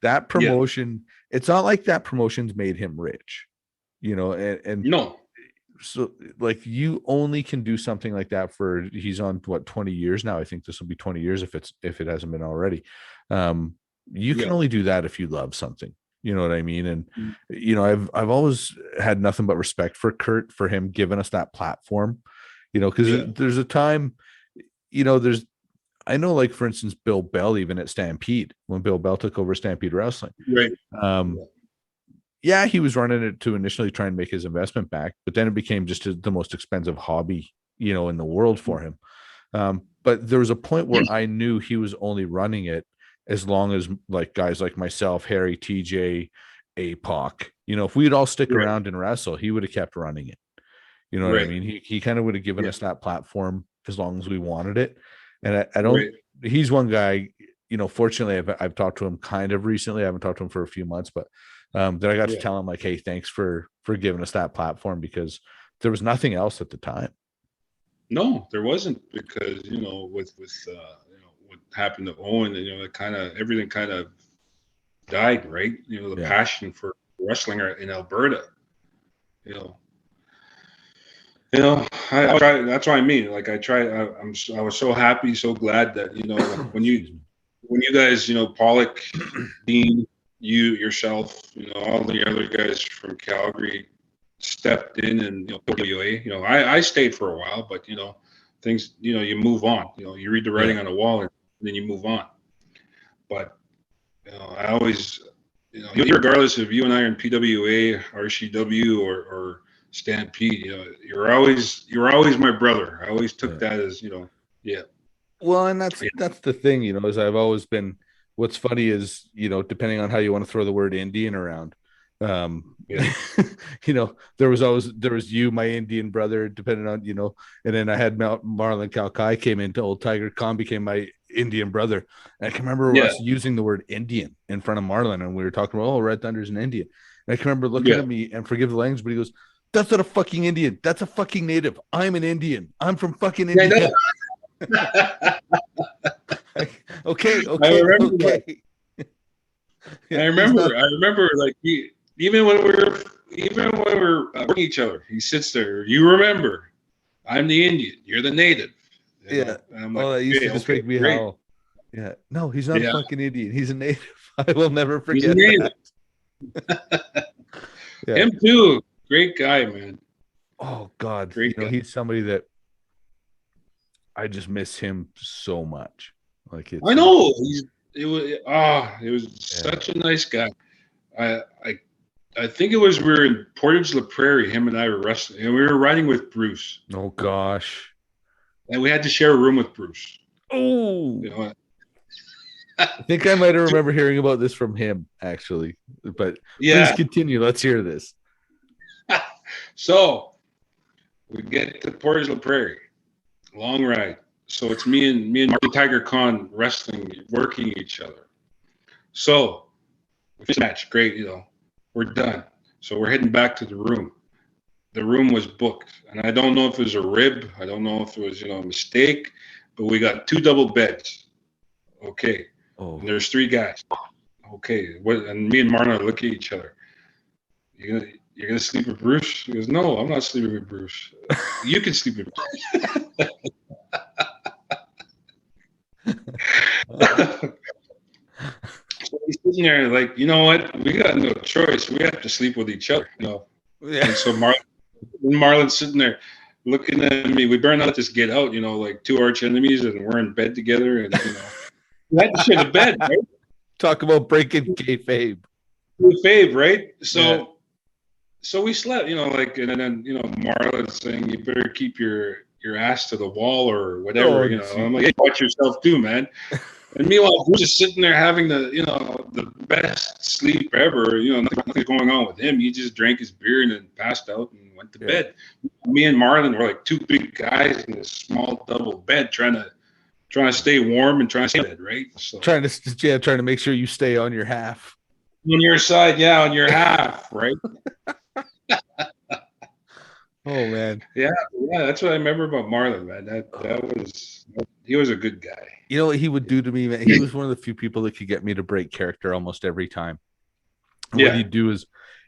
that promotion, it's not like that promotion's made him rich. and No. so like you only can do something like that for he's on what 20 years now. I think this will be 20 years if it hasn't been already. You can Yeah. only do that if you love something. You know what I mean? And Mm. I've always had nothing but respect for Kurt for him giving us that platform. Because Yeah. there's a time, there's I know, like for instance, Bill Bell, even at Stampede, when Bill Bell took over Stampede Wrestling. Right. Um, yeah, he was running it to initially try and make his investment back, but then it became just the most expensive hobby, in the world for him. But there was a point where I knew he was only running it as long as like guys like myself, Harry, TJ, APOC, if we'd all stick Right. around and wrestle, he would have kept running it. You know what I Right. mean? He kind of would have given Yeah. us that platform as long as we wanted it. And I don't, Right. he's one guy, fortunately I've talked to him kind of recently. I haven't talked to him for a few months, but that I got to Yeah. tell him like, hey, thanks for giving us that platform, because there was nothing else at the time. No, there wasn't, because with what happened to Owen, and it kind of everything kind of died, right? The Yeah. passion for wrestling in Alberta. You know, I try. That's what I mean. Like I try. I was so happy, so glad that like when you guys, Pollock, Dean, you yourself, all the other guys from Calgary stepped in, and WA. I stayed for a while, but things, you move on. You read the writing on the wall, and then you move on. But I always, regardless if you and I are in PWA, RCW, or Stampede, you're always my brother. I always took that as yeah. Well, and that's the thing, is I've always been, what's funny is, depending on how you want to throw the word Indian around, Yeah. there was you, my Indian brother, depending on, and then I had Marlon Kalkai came into Old Tiger Khan, became my Indian brother. And I can remember Yeah. us using the word Indian in front of Marlon, and we were talking about, Red Thunder's an Indian. And I can remember looking at me, and forgive the language, but he goes, that's not a fucking Indian. That's a fucking native. I'm an Indian. I'm from fucking India. Okay. I remember okay. I remember, like even when we're working each other, he sits there. You remember, I'm the Indian. You're the native. Yeah. And I'm like, That used to just okay, make me great. howl. Yeah. No, he's not a Yeah. fucking Indian. He's a native. I will never He's a forget native. that. Yeah. Him too. Great guy, man. Oh God. Great guy. He's somebody that I just miss him so much. Like I know. It was such a nice guy. I think it was we were in Portage La Prairie. Him and I were wrestling, and we were riding with Bruce. Oh gosh. And we had to share a room with Bruce. Oh. I think I might have remember hearing about this from him, actually. But please continue. Let's hear this. So we get to Portage La Prairie, long ride. So it's me and Tiger Khan wrestling, working each other. So we finish the match, great, we're done. So we're heading back to the room. The room was booked, and I don't know if it was a rib. I don't know if it was a mistake, but we got 2 double beds. Okay. Oh. And there's 3 guys. Okay. And me and Marna look at each other. You're gonna sleep with Bruce? He goes, no, I'm not sleeping with Bruce. You can sleep with Bruce. So he's sitting there like, you know what? We got no choice. We have to sleep with each other. Yeah. And so Marlon's sitting there looking at me. We better not let this get out, like 2 arch enemies, and we're in bed together, and we had to share the bed, right? Talk about breaking kayfabe. Kayfabe, right? So we slept, and then Marlon's saying you better keep your ass to the wall or whatever. I'm like, hey, watch yourself too, man. And meanwhile, Bruce is sitting there having the best sleep ever. Nothing going on with him. He just drank his beer and then passed out and went to bed. Me and Marlon were like 2 big guys in this small double bed, trying to stay warm and trying to stay in bed, right? So trying to make sure you stay on your half. On your side, on your half, right? Oh man. Yeah, that's what I remember about Marlon, man. He was a good guy. You know what he would do to me, man? He was one of the few people that could get me to break character almost every time. What he'd do is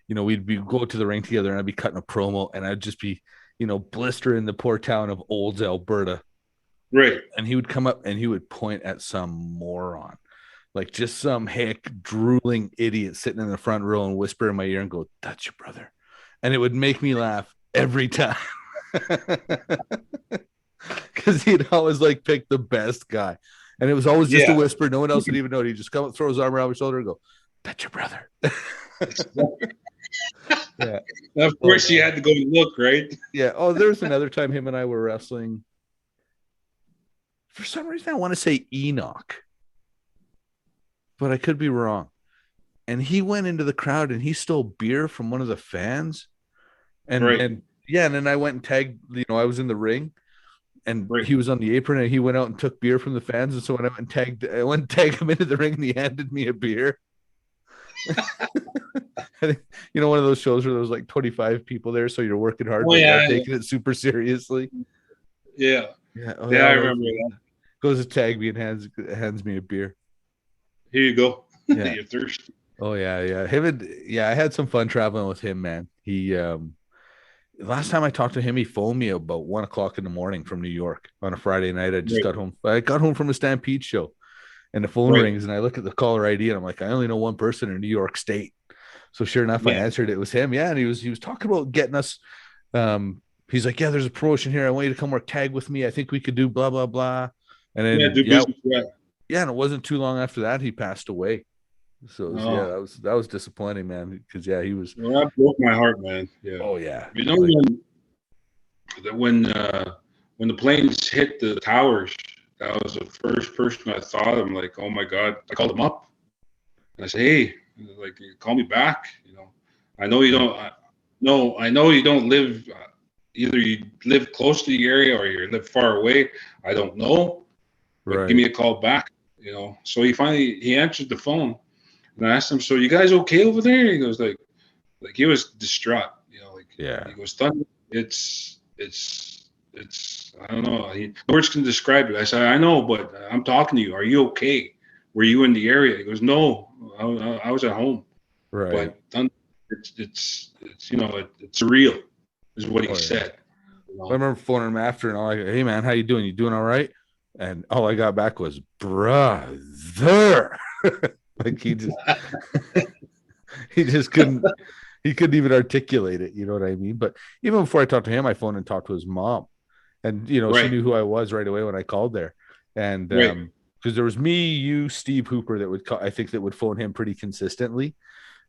we'd be go to the ring together, and I'd be cutting a promo, and I'd just be, blistering the poor town of Olds, Alberta. Right. And he would come up and he would point at some moron, like just some hick drooling idiot sitting in the front row and whisper in my ear and go, "That's your brother." And it would make me laugh every time. Because he'd always like pick the best guy. And it was always just a whisper. No one else would even know it. He'd just come up, throw his arm around my shoulder and go, "That's your brother." Yeah. Of course, you had to go look, right? Yeah. Oh, there was another time him and I were wrestling. For some reason, I want to say Enoch, but I could be wrong. And he went into the crowd and he stole beer from one of the fans. And then I went and tagged, I was in the ring and he was on the apron and he went out and took beer from the fans. And so when I went and tagged him into the ring and he handed me a beer. I think, one of those shows where there was like 25 people there. So you're working hard, but you're not taking it super seriously. Yeah. Yeah. I remember that. Goes to tag me and hands me a beer. Here you go. Yeah. You're thirsty. Oh yeah. I had some fun traveling with him, man. He last time I talked to him, he phoned me about 1:00 in the morning from New York on a Friday night. I just got home. I got home from a Stampede show, and the phone rings, and I look at the caller ID, and I'm like, I only know one person in New York State. So sure enough, I answered. It was him. Yeah, and he was talking about getting us. He's like, yeah, there's a promotion here. I want you to come work tag with me. I think we could do blah blah blah. And then and it wasn't too long after that he passed away. So that was disappointing, man. Because he was. Well, that broke my heart, man. Yeah. Oh yeah. When the planes hit the towers, that was the first person I thought. I'm like, oh my God! I called him up, and I said, hey, like, call me back. I know you don't. No, I know you don't live. Either you live close to the area or you live far away. I don't know. But give me a call back. So he answered the phone, and I asked him, "So you guys okay over there?" He goes like he was distraught. He goes, "Thunder, it's I don't know. Words can describe it." I said, "I know, but I'm talking to you. Are you okay? Were you in the area?" He goes, "No, I was at home." Right. But thunder, it's surreal, is what he said. I remember phoning him after, and I'm like, "Hey man, how you doing? You doing all right?" And all I got back was brother. Like he just couldn't even articulate it. You know what I mean? But even before I talked to him, I phoned and talked to his mom, and she knew who I was right away when I called there. And because there was me, you, Steve Hooper that would call, I think that would phone him pretty consistently.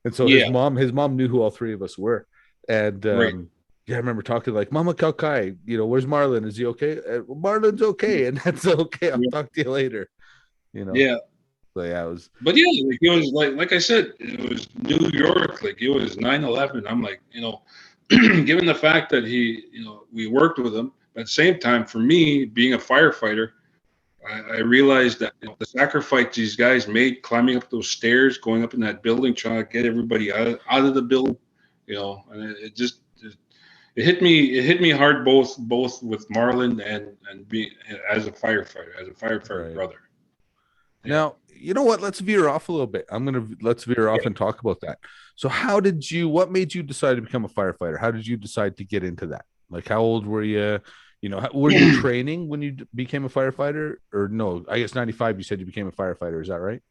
And so his mom knew who all three of us were. And I remember talking like, Mama Kaukai, where's Marlon? Is he okay? Marlon's okay, and that's okay. I'll talk to you later. Yeah. So it was. But it was like I said, it was New York, like it was 9/11. I'm like, given the fact that we worked with him, but at the same time, for me being a firefighter, I realized that the sacrifice these guys made climbing up those stairs, going up in that building, trying to get everybody out of the building, and it hit me hard both with Marlon and being as a firefighter brother. Yeah. Now, you know what? Let's veer off a little bit. Let's veer off and talk about that. So what made you decide to become a firefighter? How did you decide to get into that? Like, how old were you? Were you training when you became a firefighter, or no? I guess 95. You said you became a firefighter. Is that right?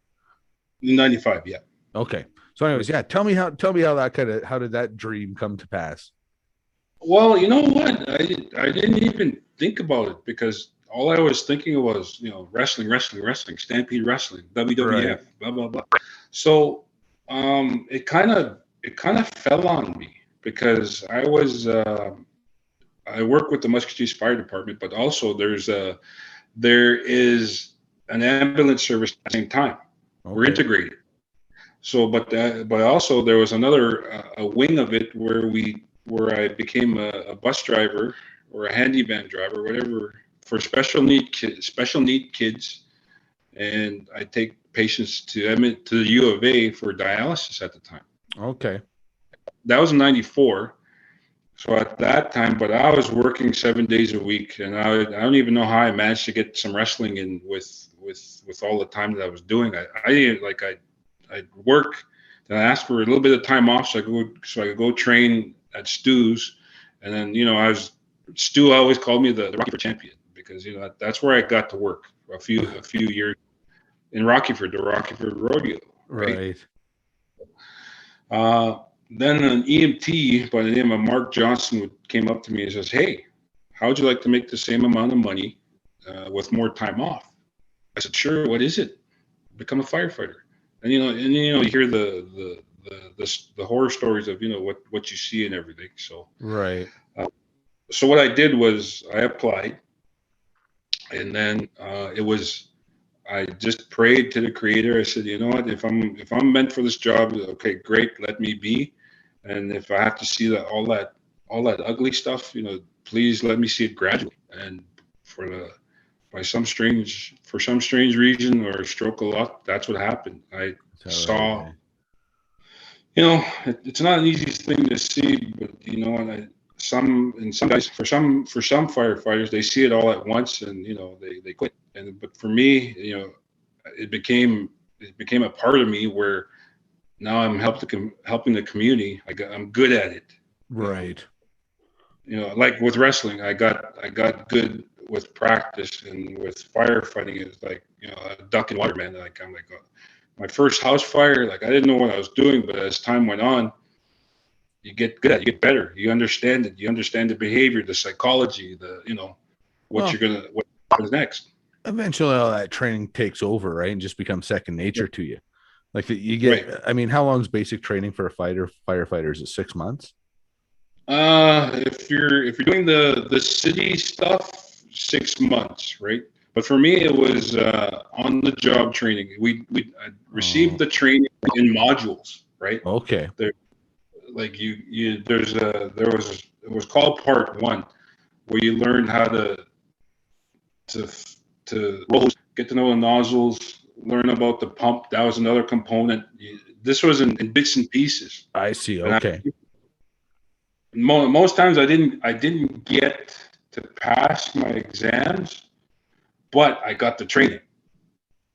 95. Yeah. Okay. So, anyways, tell me how how did that dream come to pass? Well, you know what? I didn't even think about it because all I was thinking was, wrestling, Stampede Wrestling, WWF, blah blah blah. So, it kind of fell on me because I work with the Muskwacis Fire Department, but also there is an ambulance service at the same time. Okay. We're integrated. So, but also there was another a wing of it where I became a bus driver or a handy van driver, whatever, for special need kids, and I take patients to the U of A for dialysis at the time. Okay. That was in '94. So at that time, but I was working 7 days a week, and I don't even know how I managed to get some wrestling in with all the time that I was doing. I'd work Then I asked for a little bit of time off so I could go train at Stu's. And then, Stu always called me the Rockyford champion because, that's where I got to work for a few years in Rockyford, the Rockyford Rodeo. Right. Then an EMT by the name of Mark Johnson came up to me and says, "Hey, how would you like to make the same amount of money with more time off?" I said, "Sure. What is it?" "Become a firefighter." And you hear the horror stories of what you see and everything. So Right. So what I did was I applied, and then I just prayed to the Creator. I said, "You know what? If I'm meant for this job, okay, great, let me be. And if I have to see all that ugly stuff, please let me see it gradually." And for some strange reason or a stroke of luck, that's what happened. I saw. Right. It's not an easy thing to see, but and some guys, for some firefighters, they see it all at once, and they quit. But for me, it became a part of me where now I'm helping the community. I'm good at it. Right. Like with wrestling, I got good with practice, and with firefighting, it's like a duck in water, man. Like I'm like my first house fire, like I didn't know what I was doing, but as time went on, you get good at it, you get better, you understand it, you understand the behavior, the psychology, what happens next. Eventually all that training takes over, right? And just becomes second nature to you. Like you get, Right. I mean, how long is basic training for a firefighter? Is it 6 months? If you're doing the city stuff, 6 months, right? But for me, it was on the job training. I received the training in modules, right? Okay. Like it was called part 1, where you learn how to get to know the nozzles, learn about the pump. That was another component. This was in bits and pieces. I see. And Okay. most times I didn't get to pass my exams, but I got the training.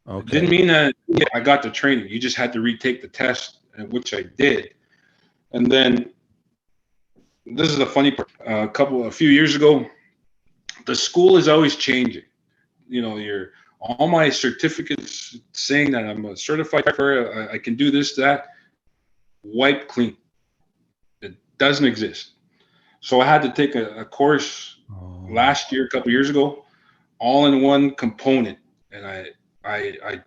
Okay. It didn't mean that I got the training. You just had to retake the test, which I did. And then this is the funny part. A few years ago, the school is always changing. All my certificates saying that I'm a certified firefighter, I can do this, that, wiped clean. It doesn't exist. So I had to take a course last year, a couple years ago, all in one component, and I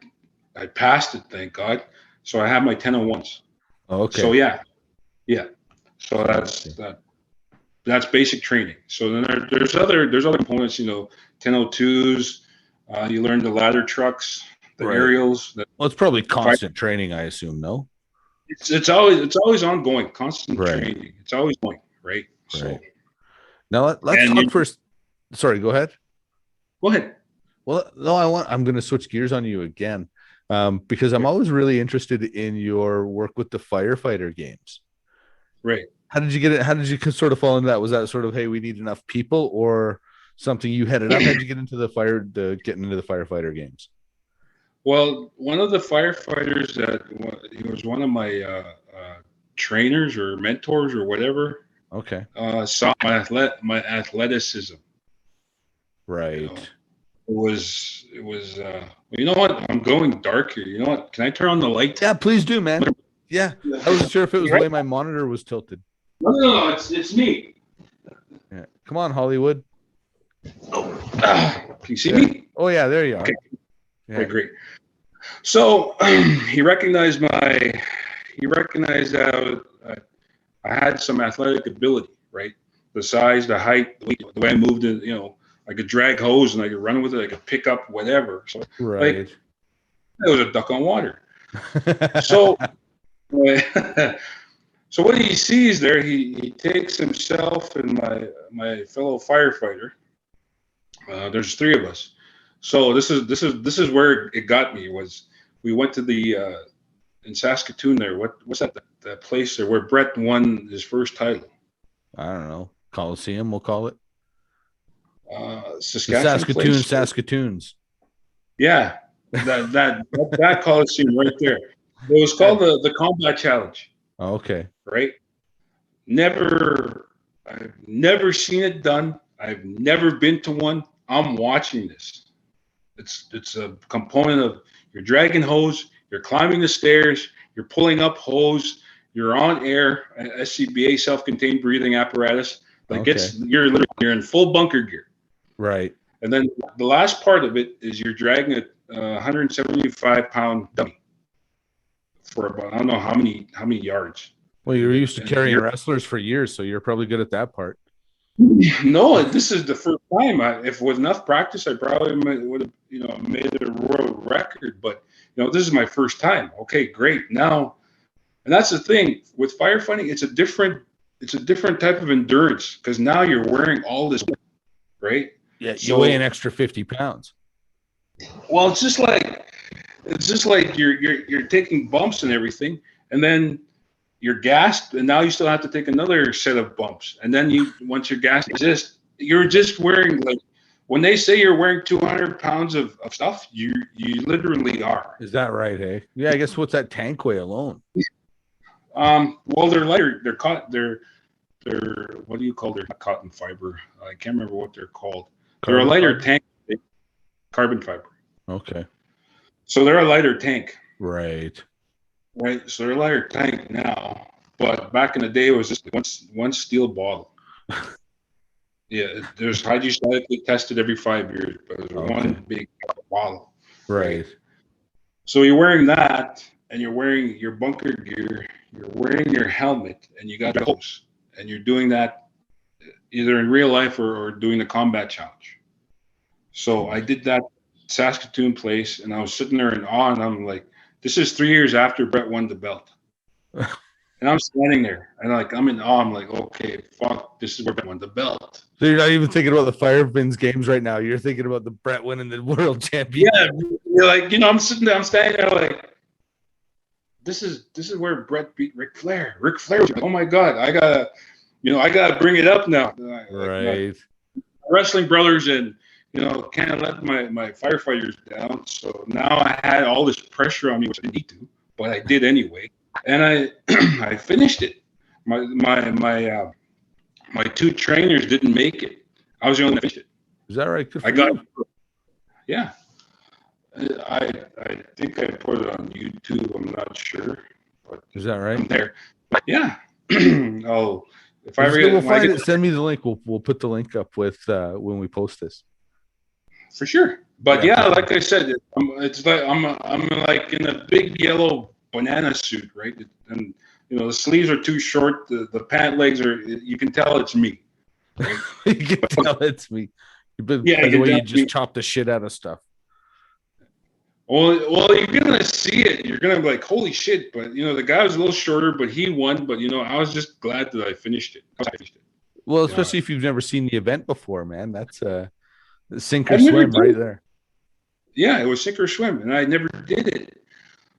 passed it, thank God. So I have my 1001s. Okay. So yeah. So that's basic training. So then there's other components, 1002s. You learn the ladder trucks, the Right. aerials. Well, it's probably constant training, I assume. No. It's always ongoing, constant Right. training. It's always going, right? Right. Now let's And talk first. Sorry, go ahead. Go ahead. Well, no, I'm going to switch gears on you again, because I'm always really interested in your work with the firefighter games. Right. How did you get it? How did you sort of fall into that? Was that sort of, hey, we need enough people, or something you headed up? How did you get into getting into the firefighter games? Well, one of the firefighters he was one of my trainers or mentors or whatever. Okay. Saw my athleticism. Right. It was you know what? I'm going dark here. You know what? Can I turn on the light? Yeah, please do, man. Yeah. I wasn't sure if it was the way my monitor was tilted. No, it's me. Yeah. Come on, Hollywood. Can you see me? Oh yeah, there you are. Okay. Yeah. Okay, great. So he recognized that I had some athletic ability, right? The size, the height, the way I moved it, I could drag hose and I could run with it. I could pick up whatever. So Right. it was a duck on water. So, so what he sees there, he takes himself and my fellow firefighter. There's 3 of us. So this is where it got me. Was we went to the in Saskatoon there. What's that place there where Brett won his first title? I don't know. Coliseum, we'll call it. Saskatchewan The place? Saskatoons. Yeah, that Coliseum right there. It was called the Combat Challenge, Okay. right? I've never seen it done. I've never been to one. I'm watching this. It's a component of you're dragging hose, you're climbing the stairs, you're pulling up hose, you're on air, SCBA, self-contained breathing apparatus. Like Okay. you're in full bunker gear. Right. And then the last part of it is you're dragging a 175-pound dummy for about I don't know how many yards. Well, you were used to And carrying you're- wrestlers for years, so you're probably good at that part. No, this is the first time. If with enough practice, I probably would have made a world record. But this is my first time. Okay, great. Now, and that's the thing with firefighting. It's a different type of endurance because now you're wearing all this, right? Yeah, you So- weigh an extra 50 pounds. Well, it's just like you're taking bumps and everything, and then you're gassed, and now you still have to take another set of bumps. And then once you're gassed, you're just wearing, like, when they say you're wearing 200 pounds of stuff, you literally are. Is that right, hey? Yeah, I guess what's that tank weigh alone? Well, they're lighter. They're what do you call their cotton fiber? I can't remember what they're called. They're a Carbon lighter fiber? tank, carbon fiber. Okay. So they're a lighter tank. Right. Right, so they're a lighter tank now, but back in the day, it was just one steel bottle. Yeah, there's hydrostatically tested every 5 years, but it was one big bottle. Right. So you're wearing that, and you're wearing your bunker gear, you're wearing your helmet, and you got hose, and you're doing that either in real life or doing the combat challenge. So I did that Saskatoon place, and I was sitting there in awe, and I'm like, this is 3 years after Brett won the belt. And I'm standing there, and I'm in awe. I'm like, okay, fuck, this is where Brett won the belt. So you're not even thinking about the Firefinns games right now. You're thinking about the Brett winning the world championship. Yeah, you're like, I'm sitting there, I'm standing there like, this is where Brett beat Ric Flair. Ric Flair was like, oh my God, I gotta bring it up now. Right. My wrestling brothers and can't let my firefighters down. So now I had all this pressure on me, which I didn't need to, but I did anyway. And I I finished it. My two trainers didn't make it. I was the only one that finished it. Is that right? Good for I got you. yeah. I think I put it on YouTube. I'm not sure, but Is that I'm right? there. Yeah. Oh, if I We'll when I find get- it. Send me the link. We'll put the link up with when we post this. for sure. But Yeah. yeah, like I said, it's like I'm like in a big yellow banana suit, right? And the sleeves are too short. The pant legs are. You can tell it's me. You can tell it's me. By Yeah, the you way, can you tell just me. chop the shit out of stuff. Well, you're gonna see it. You're gonna be like, holy shit! But the guy was a little shorter, but he won. But I was just glad that I finished it. Well, Yeah. especially if you've never seen the event before, man. That's sink or I've never swim done right it. there. Yeah, it was sink or swim, and I never did it.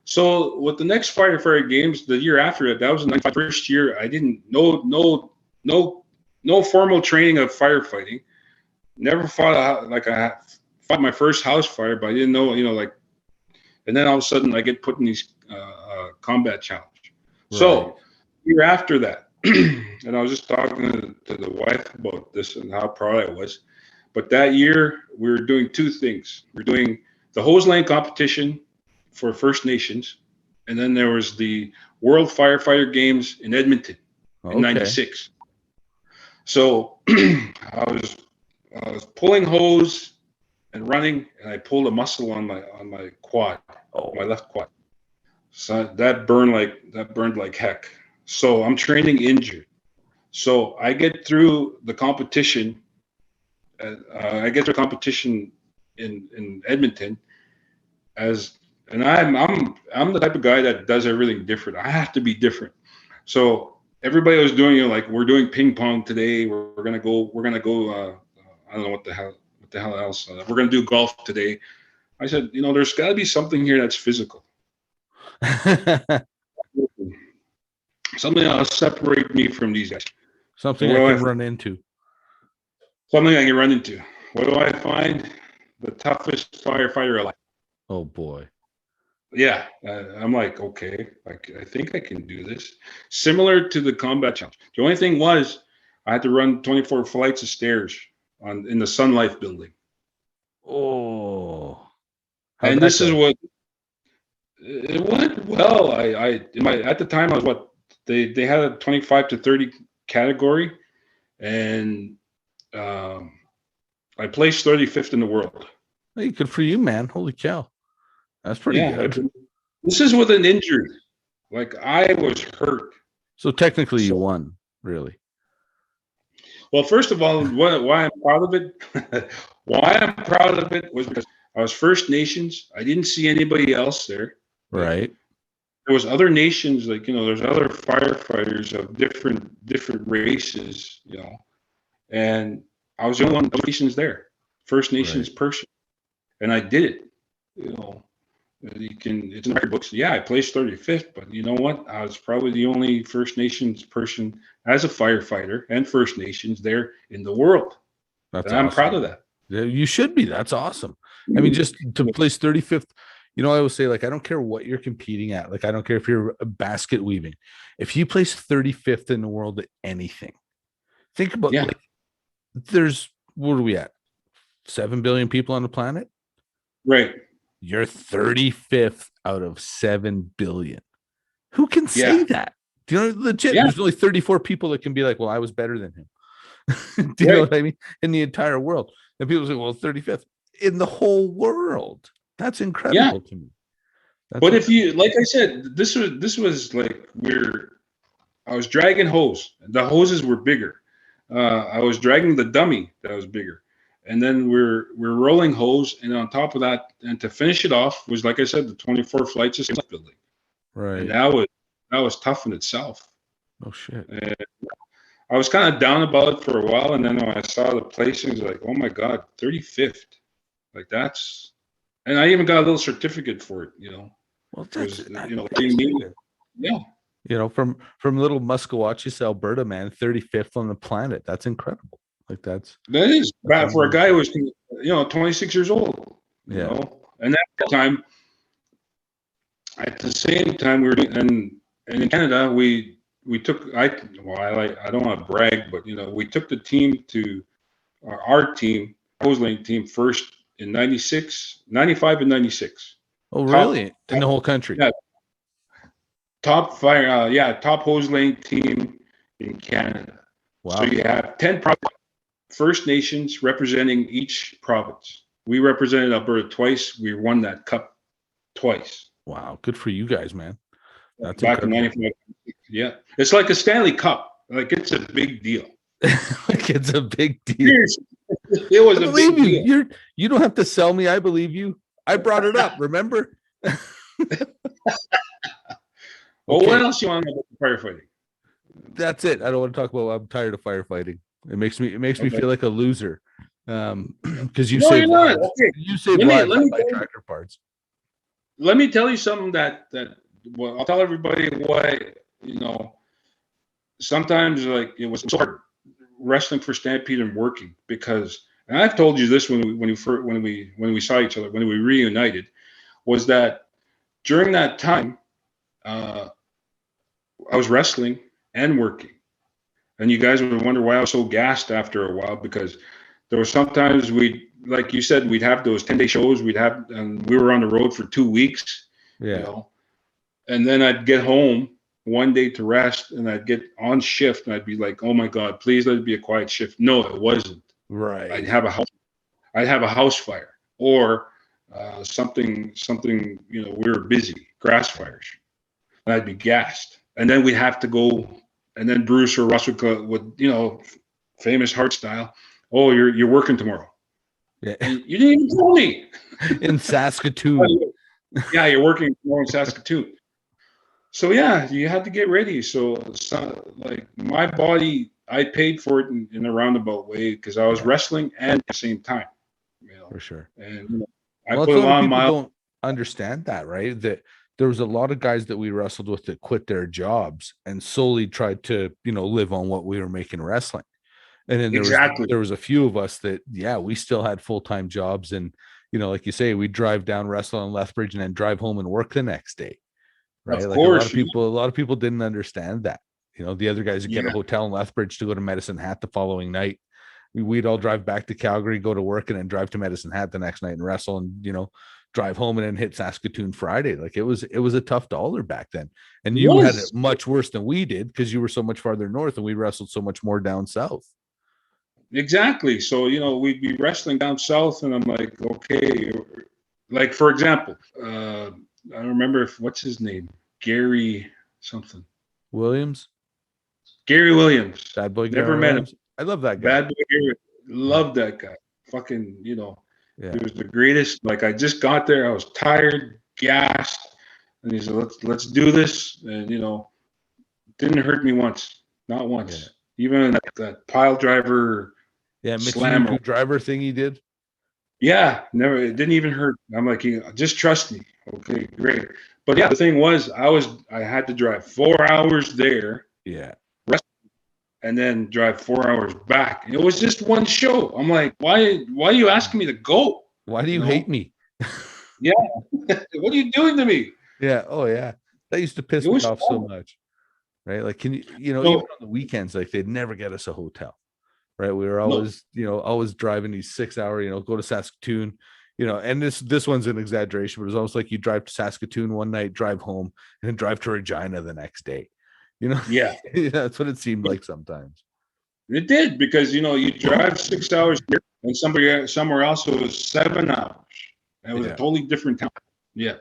So with the next firefighter games, the year after that was my first year. I didn't no formal training of firefighting. Never fought I fought my first house fire, but I didn't know like. And then all of a sudden, I get put in these combat challenge. So year after that, and I was just talking to the wife about this and how proud I was. But that year, we were doing two things. We're doing the hose laying competition for First Nations, and then there was the World Firefighter Games in Edmonton in '96. So I was pulling hose and running, and I pulled a muscle on my quad, my left quad. So that burned like heck. So I'm training injured. So I get through the competition. I get through competition in Edmonton and I'm the type of guy that does everything different. I have to be different. So everybody was doing like we're doing ping pong today. We're gonna go. I don't know what the hell else. We're gonna do golf today. I said, there's got to be something here that's physical. Something that'll separate me from these guys. Something Well, I can run into. Something I can run into. What do I find? The toughest firefighter alive. Oh boy. Yeah, I'm like, okay, I think I can do this. Similar to the combat challenge. The only thing was, I had to run 24 flights of stairs in the Sun Life building, Oh, how'd and that this is go? what it went well. At the time I was what they had a 25 to 30 category, and um, I placed 35th in the world. Hey, good for you, man. Holy cow. That's pretty Yeah, good. this is with an injury. Like I was hurt. So technically you So, won, really. well, first of all, why I'm proud of it, why I'm proud of it was because I was First Nations. I didn't see anybody else there. Like Right. there was other nations, like there's other firefighters of different races, and I was the only one of nations there, First Nations Right. person, and I did it. You know, it's in the record books. Yeah, I placed 35th, but you know what? I was probably the only First Nations person as a firefighter and First Nations there in the world. That's And I'm proud awesome. of that. Yeah, you should be. That's awesome. I mean, just to place 35th, I always say, like, I don't care what you're competing at. Like, I don't care if you're a basket weaving. If you place 35th in the world at anything, think about Yeah, like there's what are we at? 7 billion people on the planet. right. You're 35th out of 7 billion. Who can say Yeah, that? Do you know legit? yeah, There's only 34 people that can be like, well, I was better than him. Do you know right. what I mean? In the entire world. And people say, well, 35th in the whole world. That's Yeah. incredible to me. That's But if incredible. you, like I said, this was like I was dragging hose. The hoses were bigger. I was dragging the dummy that was bigger, and then we're rolling hose, and on top of that, and to finish it off was, like I said, the 24 flights of stairs building, and Right. that was tough in itself. Oh shit. And I was kind of down about it for a while, and then when I saw the placings, like, oh my god, 35th, like that's, and I even got a little certificate for it. Well, It was that's yeah. from little Muskwacis, Alberta, man, 35th on the planet. That's incredible. Like That is that's bad for a guy who unbelievable. was, 26 years old, Yeah. and at the same time, we were, and in Canada, we took, I don't want to brag, but, we took the team to, our team, hose lane team first in 96, 95 and 96. Oh, really? Top, In the whole country. yeah, top hose lane team in Canada. So Wow. you have 10 First Nations representing each province. We represented Alberta twice. We won that cup twice Wow. Good for you guys, man. That's back in incredible. '95. Yeah, it's like a Stanley Cup. Like it's a big deal. Like it's a big deal. Seriously, it was I a believe big you. deal. You don't have to sell me. I believe you. I brought it up, remember? Well, what Okay. else you want to know about firefighting? That's it. I don't want to talk about I'm tired of firefighting. It makes me Okay. feel like a loser. Because you No, you're save not. lives. Okay. You save Let me lives. let I me buy tell you, tractor parts. let me tell you something that well, I'll tell everybody why. You know, sometimes like it was so hard wrestling for Stampede and working because, and I've told you this when we saw each other when we reunited, was that during that time uh, I was wrestling and working, and you guys would wonder why I was so gassed after a while because there were sometimes like you said, we'd have those 10-day shows, and we were on the road for 2 weeks, you Yeah, know, and then I'd get home one day to rest, and I'd get on shift, and I'd be like, "Oh my God, please let it be a quiet shift." No, it wasn't. I'd right. have a house. I'd have a house fire or something. We were busy, grass fires, and I'd be gassed, and then we'd have to go, and then Bruce or Russ would famous Hart style. Oh, you're working tomorrow, Yeah. and you didn't even tell me. In Saskatoon. Yeah, you're working tomorrow in Saskatoon. So yeah, you had to get ready. Like my body, I paid for it in a roundabout way because I was Yeah, wrestling and at the same time, for sure. and I Well, it's put a a lot of lot of people miles. don't understand that, right? That there was a lot of guys that we wrestled with that quit their jobs and solely tried to, live on what we were making wrestling. And then there was Exactly. there was a few of us that, yeah, we still had full-time jobs and like you say, we drive down, wrestle on Lethbridge, and then drive home and work the next day, right? Of Like a course. lot of people didn't understand that. The other guys would get a Yeah. hotel in Lethbridge to go to Medicine Hat the following night. We'd all drive back to Calgary, go to work, and then drive to Medicine Hat the next night and wrestle, and drive home and then hit Saskatoon Friday. Like it was a tough dollar back then, and you had it much worse than we did because you were so much farther north, and we wrestled so much more down south. Exactly. So, we'd be wrestling down south, and I'm like, okay. Like, for example, I remember what's his name? Gary something. Williams? Gary Williams. Bad boy Never Gary met Williams. him. I love that guy. Bad boy Gary. Loved that guy. Fucking, Yeah. he was the greatest. Like, I just got there. I was tired, gassed. And he said, let's do this. And, didn't hurt me once. Not once. Yeah. Even that pile driver. Yeah, Slammer. Mitsubishi driver thing he did. Yeah, never. It didn't even hurt. I'm like, just trust me. Okay, great. But yeah, the thing was, I had to drive 4 hours there. Yeah. And then drive 4 hours back. And it was just one show. I'm like, why are you asking me to go? Why do you hate me? Yeah. What are you doing to me? Yeah. Oh yeah. That used to piss me off so much. Right. Like, can even on the weekends, like they'd never get us a hotel. Right. We were always, always driving these 6 hour, go to Saskatoon, and this one's an exaggeration, but it was almost like you drive to Saskatoon one night, drive home, and then drive to Regina the next day. Yeah. That's what it seemed like sometimes. It did, because you drive 6 hours here, and somewhere else it was 7 hours. It was a totally different town. Yeah.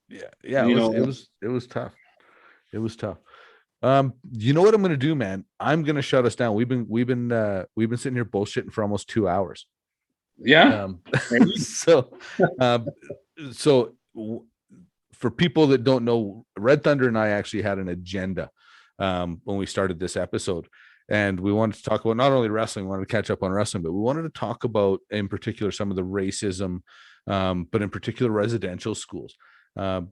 Yeah. It was tough. It was tough. You know what I'm gonna do, man? I'm gonna shut us down. We've been sitting here bullshitting for almost 2 hours. Yeah. So for people that don't know, Red Thunder and I actually had an agenda when we started this episode, and we wanted to talk about not only wrestling, we wanted to catch up on wrestling, but we wanted to talk about in particular some of the racism, but in particular residential schools. I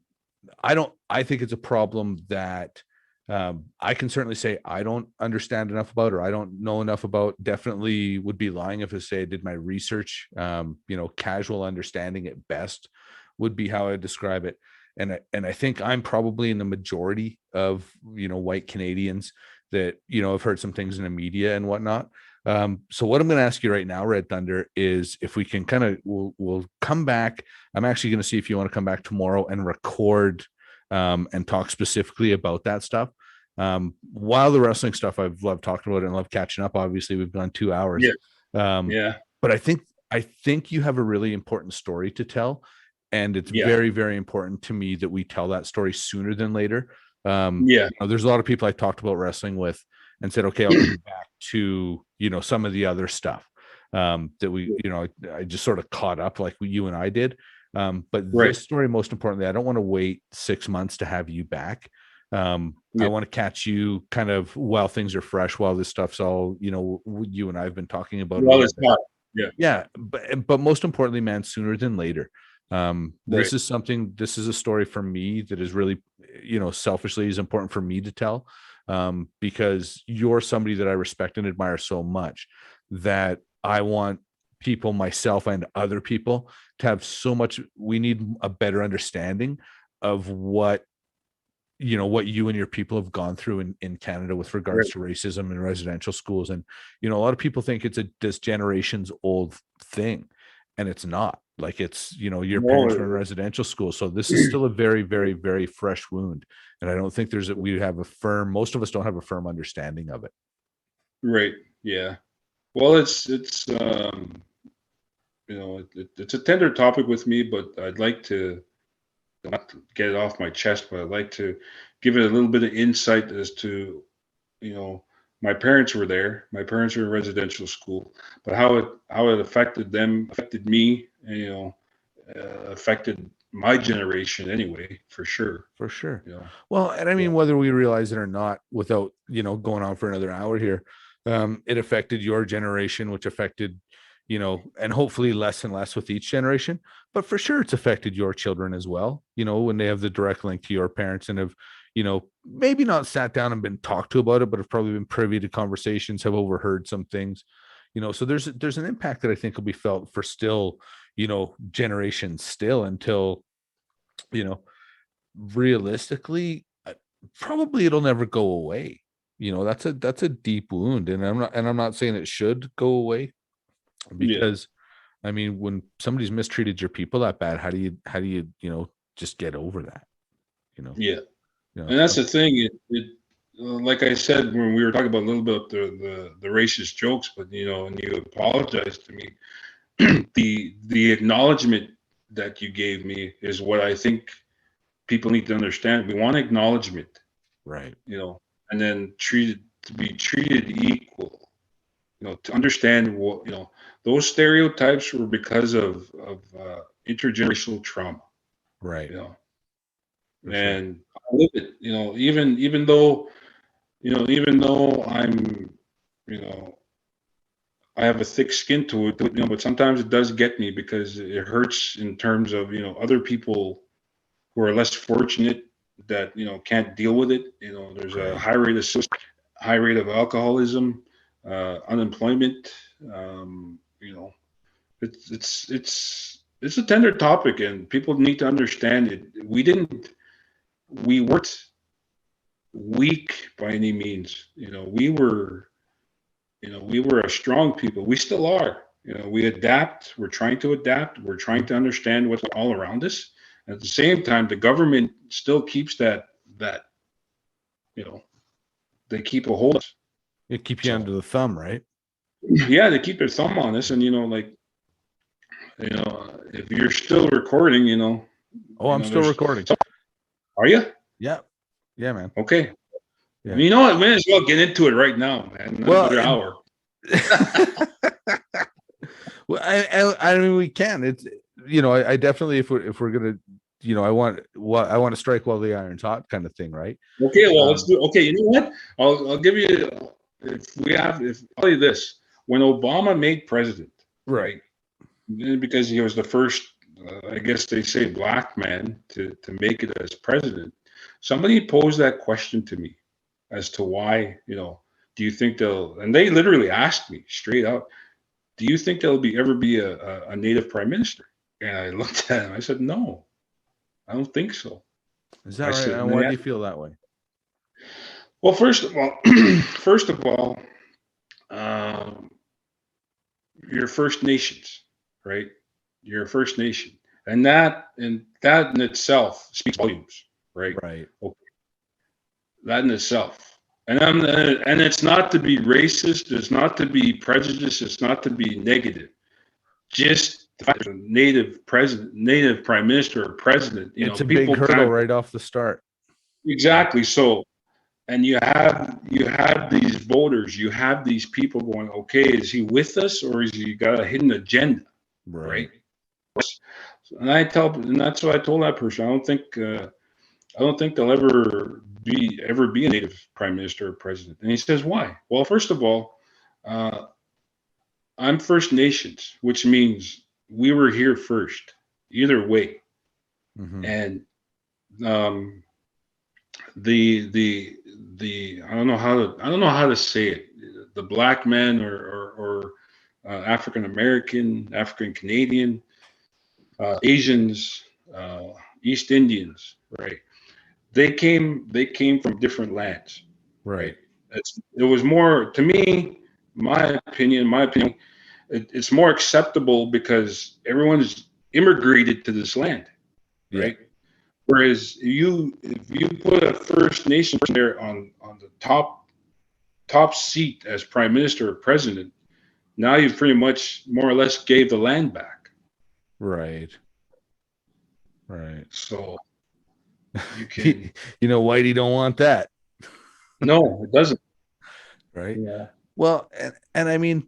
think it's a problem that I can certainly say I don't understand enough about, or I don't know enough about. Definitely would be lying if I say I did my research. Casual understanding at best would be how I describe it. And I think I'm probably in the majority of white Canadians that have heard some things in the media and whatnot. So what I'm going to ask you right now, Red Thunder, is if we can we'll come back. I'm actually going to see if you want to come back tomorrow and record and talk specifically about that stuff. While the wrestling stuff I've loved talking about it and love catching up. Obviously, we've gone 2 hours. Yeah. But I think you have a really important story to tell. And it's very, very important to me that we tell that story sooner than later. There's a lot of people I talked about wrestling with and said, okay, I'll come back to, some of the other stuff that we, I just sort of caught up like you and I did. But this story, most importantly, I don't want to wait 6 months to have you back. I want to catch you kind of while things are fresh, while this stuff's all, you and I have been talking about. Well, it's not. Yeah. But most importantly, man, sooner than later. This is a story for me that is really, selfishly is important for me to tell, because you're somebody that I respect and admire so much that I want people, myself and other people, to have so much. We need a better understanding of what you and your people have gone through in Canada with regards to racism in residential schools. And, a lot of people think it's this generation's old thing, and it's not. Like, it's, your parents were in residential school. So this is still a very, very, very fresh wound. And I don't think most of us don't have a firm understanding of it. Right. Yeah. Well, it's it's a tender topic with me, but I'd like to not get it off my chest, but I'd like to give it a little bit of insight as to, my parents were there. My parents were in residential school, but how it affected them, affected me, affected my generation anyway, for sure. For sure. Well, and I mean, whether we realize it or not, without, going on for another hour here, it affected your generation, which affected, and hopefully less and less with each generation, but for sure it's affected your children as well, when they have the direct link to your parents and have, maybe not sat down and been talked to about it, but have probably been privy to conversations, have overheard some things, So there's an impact that I think will be felt for still, generations still until, you know, realistically, probably it'll never go away. That's a deep wound, and I'm not saying it should go away, Yeah. because I mean, when somebody's mistreated your people that bad, how do you just get over that? You know, Yeah. And it's that's the thing. Like I said when we were talking about a little bit of the racist jokes, but and you apologized to me. The acknowledgement that you gave me is what I think people need to understand. We want acknowledgement, right, and then to be treated equal. To understand what those stereotypes were because of intergenerational trauma. right, You know, for sure. and I live it. Even though I'm, you know, I have a thick skin to it, but sometimes it does get me because it hurts in terms of, other people who are less fortunate that, can't deal with it. There's a Right. high rate of alcoholism, unemployment. Um, you know, it's a tender topic, and people need to understand it. We weren't weak by any means. We were a strong people. We still are. We adapt. We're trying to adapt. We're trying to understand what's all around us. At the same time, the government still keeps that you know they keep a hold of us. It keeps you So under the thumb, right? yeah, they keep their thumb on us, and like if you're still recording, Oh, I'm still there's. recording. Are you Yeah, yeah, man. okay? Yeah. You know what? We may as well get into it right now, man. Well, Another hour. well, I mean, we can. It's I definitely, if we're gonna, I want to strike while the iron's hot, kind of thing, right? Okay, well, let's Um, do. Okay, you know what? I'll give you if I'll tell you this. When Obama made president, right. right? Because he was the first, I guess they say, black man to make it as president. Somebody posed that question to me as to why, do you think they'll? And they literally asked me straight out, do you think there'll ever be a native prime minister? And I looked at him. I said, no, I don't think so. Is that I right? said, And and why they do you asked, feel that way? well, first of all, um, you're First Nations, right? You're a First Nation, and that in itself speaks volumes, right? Right. Okay, that in itself, and it's not to be racist, it's not to be prejudiced, it's not to be negative. Just the fact there's a native prime minister or president, It's a big people kind hurdle of right off the start. exactly so. And you have these voters, you have these people going, okay, is he with us or is he got a hidden agenda, Right. right? And that's what I told that person. I don't think there'll ever be a native prime minister or president. And he says, why? Well, first of all, uh, I'm First Nations, which means we were here first, either way. Mm-hmm. And um, the I don't know how to say it. The black man or African American, African Canadian, Asians, East Indians, right? They came from different lands, right? Right. It was more to me, my opinion, it's more acceptable because everyone's immigrated to this land, Yeah. right? Whereas if you put a First Nation person there on the top seat as prime minister or president, now you've pretty much more or less gave the land back. Right. Right. So you can Whitey don't want that. no, it doesn't. Right. Yeah. Well, and I mean,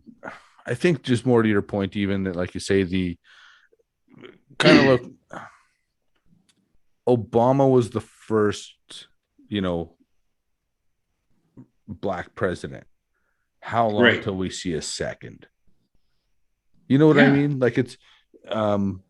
I think just more to your point, even that, like you say, the kind of look, Obama was the first, you know, black president. How long Right. till we see a second? You know what I Yeah. mean? Like it's, um,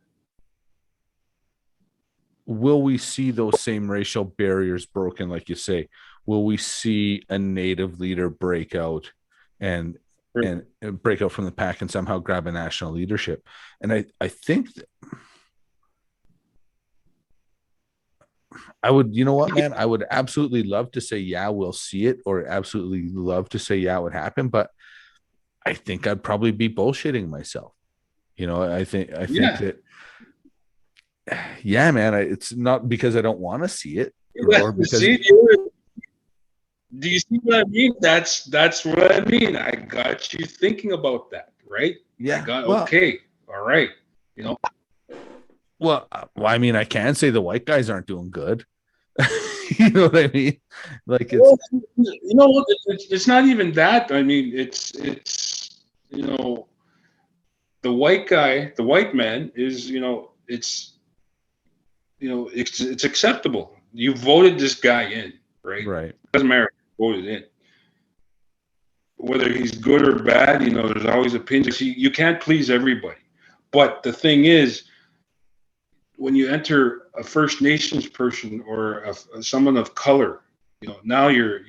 will we see those same racial barriers broken, like you say? Will we see a native leader break out and and break out from the pack and somehow grab a national leadership. And I think I would, you know what, man, I would absolutely love to say, yeah, we'll see it, or absolutely love to say, yeah, it would happen. But I think I'd probably be bullshitting myself. I think Yeah. that, yeah, man, it's not because I don't want to see it, Yeah, or because see, do you see what I mean? That's what I mean. I got you thinking about that, right? I yeah, got well, okay, all right. You know, I mean, I can say the white guys aren't doing good. You know what I mean? Like it's well, you know what? It's not even that. I mean, it's the white guy, the white man is it's acceptable. You voted this guy in, right? right. Doesn't matter if you voted in. Whether he's good or bad, there's always opinions. You can't please everybody. But the thing is, when you enter a First Nations person or someone of color, now you're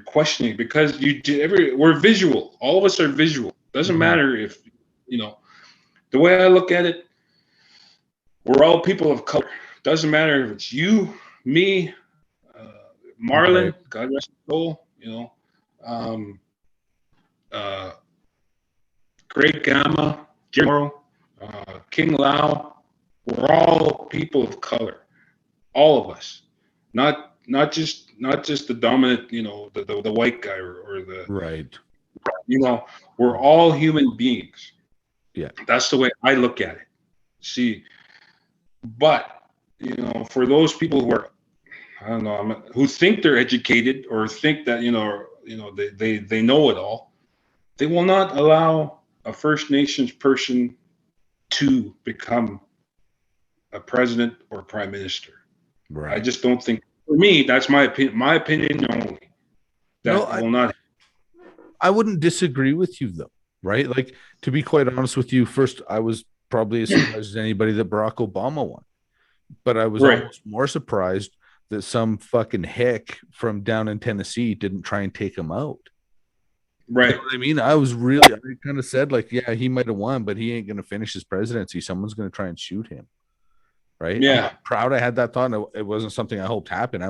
questioning, because we're visual. All of us are visual. Doesn't Mhm. matter if the way I look at it, we're all people of color. Doesn't matter if it's you, me, Right. Marlon, God rest his soul, um, uh, Great Gamma, General, King Lao. We're all people of color, all of us. Not just the dominant, the white guy, or the Right. we're all human beings. Yeah. That's the way I look at it. See, but for those people who are, I don't know, who think they're educated, or think that they know it all, they will not allow a First Nations person to become a president or prime minister. I Right. just don't think. For me, that's my opinion. My opinion only. No, That will not. I wouldn't disagree with you though, right? Like, to be quite honest with you, first I was probably as surprised as anybody that Barack Obama won, but I was Right. almost more surprised that some fucking hick from down in Tennessee didn't try and take him out. You Right. know what I mean? I kind of said, like, yeah, he might have won, but he ain't going to finish his presidency. Someone's going to try and shoot him. Right. I'm Yeah. not proud I had that thought. It wasn't something I hoped happened.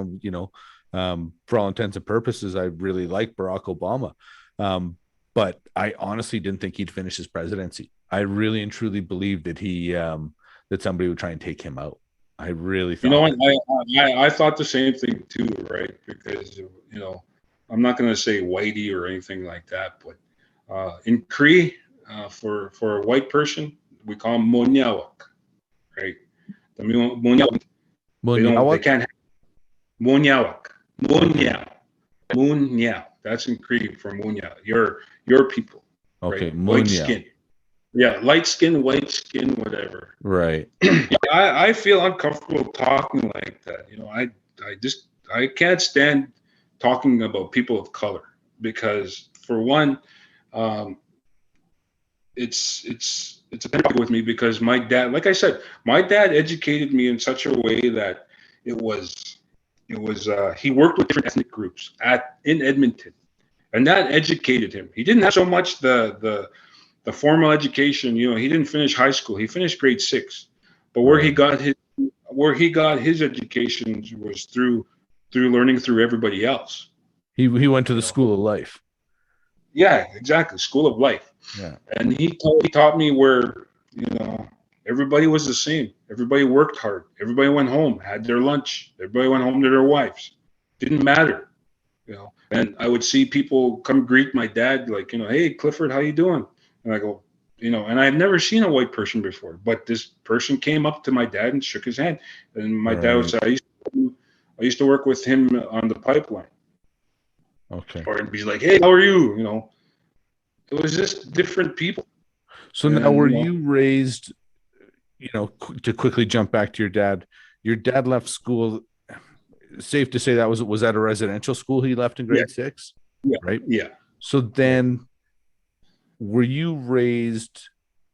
For all intents and purposes, I really like Barack Obama. But I honestly didn't think he'd finish his presidency. I really and truly believed that somebody would try and take him out. I really You know thought what? that. I thought the same thing too, right? Because I'm not going to say whitey or anything like that, but in Cree, for a white person, we call them monyawak, right? The monyawak, they Munyawak? can't have monyawak, munyaw, munyaw. That's in Cree for munyaw. Your people, right? Okay, White Munyaw. skin, yeah, light skin, white skin, whatever. Right. I feel uncomfortable talking like that. I can't stand talking about people of color, because for one, um, it's a problem with me, because my dad, like I said, my dad educated me in such a way that he worked with different ethnic groups in Edmonton, and that educated him. He didn't have so much the formal education. He didn't finish high school. He finished grade 6, but where he Right. got his education was through learning through everybody else. He went to You the know, school of life. yeah, exactly, school of life. Yeah. And he taught me where everybody was the same. Everybody worked hard. Everybody went home, had their lunch. Everybody went home to their wives. Didn't matter. And I would see people come greet my dad, like, hey, Clifford, how you doing? And I go, and I had never seen a white person before, but this person came up to my dad and shook his hand. And my dad would Right. say, I used to work with him on the pipeline. Okay. Or he'd be like, hey, how are you? It was just different people. So now, And were you raised, to quickly jump back to your dad left school? Safe to say that was that a residential school he left in yeah, grade 6, yeah, right? yeah, So yeah. then, were you raised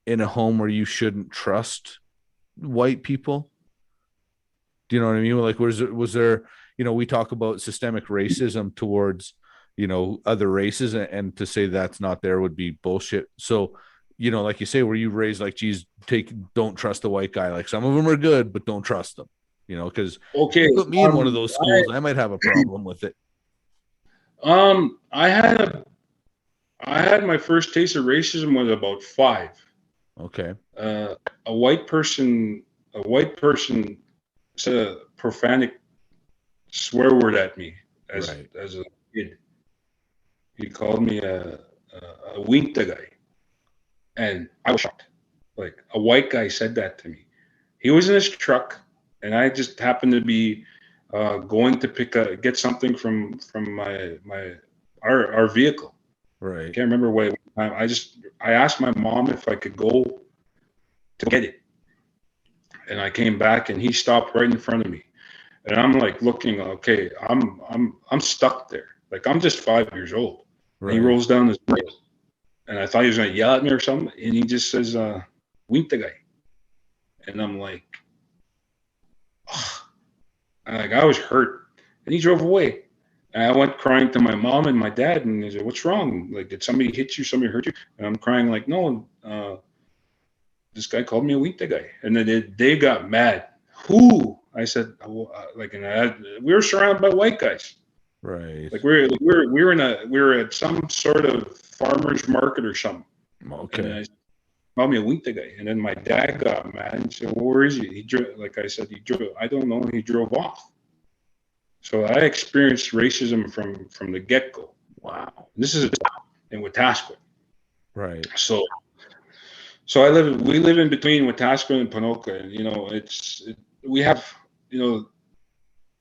in a home where you shouldn't trust white people? Do you know what I mean? Like, was there, we talk about systemic racism towards, other races, and to say that's not there would be bullshit. So, like you say, were you raised like, geez, don't trust the white guy? Like, some of them are good, but don't trust them, because if Okay. you put me in one of those schools, I might have a problem with it. Um, I had I had my first taste of racism when I was about 5. Okay. Uh, a white person said a profanic swear word at me as Right. as a kid. He called me a winta guy, and I was shocked. Like, a white guy said that to me. He was in his truck, and I just happened to be going to get something from our vehicle. I Right. can't remember what. I asked my mom if I could go to get it, and I came back, and he stopped right in front of me, and I'm like looking. Okay, I'm stuck there. Like, I'm just 5 years old, and he Right. rolls down his window, and I thought he was gonna yell at me or something, and he just says, "Wink the guy," and I'm like, I was hurt, and he drove away. And I went crying to my mom and my dad, and they said, "What's wrong? Like, did somebody hit you? Somebody hurt you?" And I'm crying like, "No, this guy called me a weak guy," and then they got mad. Who? I said, like, and we were surrounded by white guys. Right. Like, we were at some sort of farmer's market or something, and then Okay. I said, called me a weak guy, and then my dad got mad and said, "Well, where is he?" He drove. Like I said, he drove. I don't know. He drove off. So I experienced racism from the get go. Wow. This is in Wetaskiwin. Right. So we live in between Wetaskiwin and Ponoka, and we have, you know,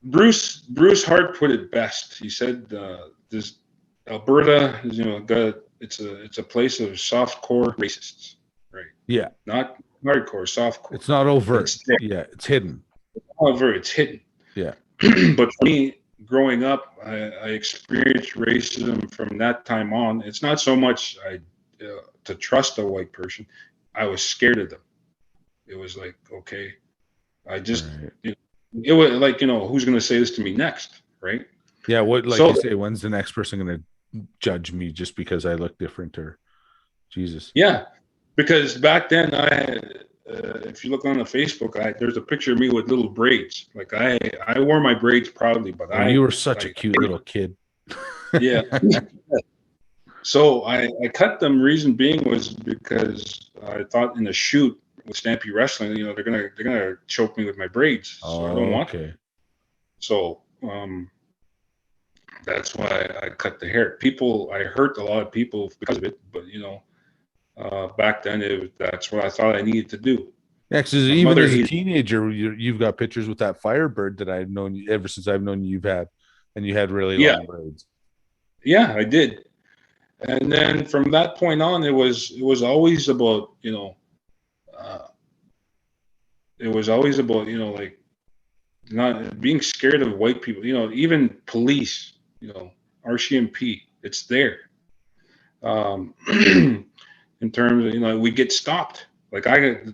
Bruce Hart put it best. He said, this Alberta is, it's a place of soft core racists, right? Yeah. Not hardcore, soft core. It's not And overt. it's there. Yeah. It's hidden. However, it's hidden. Yeah. But for me, growing up, I experienced racism from that time on. It's not so much to trust a white person. I was scared of them. It was like, okay, I just, Right. it was like, who's going to say this to me next, right? Yeah. What, like So, you say, when's the next person going to judge me just because I look different, or Jesus? yeah, because back then if you look on the Facebook, there's a picture of me with little braids. Like, I wore my braids proudly, but Oh, you were such a cute little kid. yeah. So I cut them. Reason being was because I thought in the shoot with Stampy Wrestling, they're gonna choke me with my braids. So I don't Oh, want that. okay. So that's why I cut the hair. I hurt a lot of people because of it. But back then that's what I thought I needed to do. Yeah, because My even mother as a hated. teenager, you've got pictures with that Firebird that I've known you ever since I've known you've had, and you had really Yeah, long braids. yeah, I did. And then from that point on, it was always about uh, like not being scared of white people. Even police. RCMP. It's there. In terms of we get stopped. Like,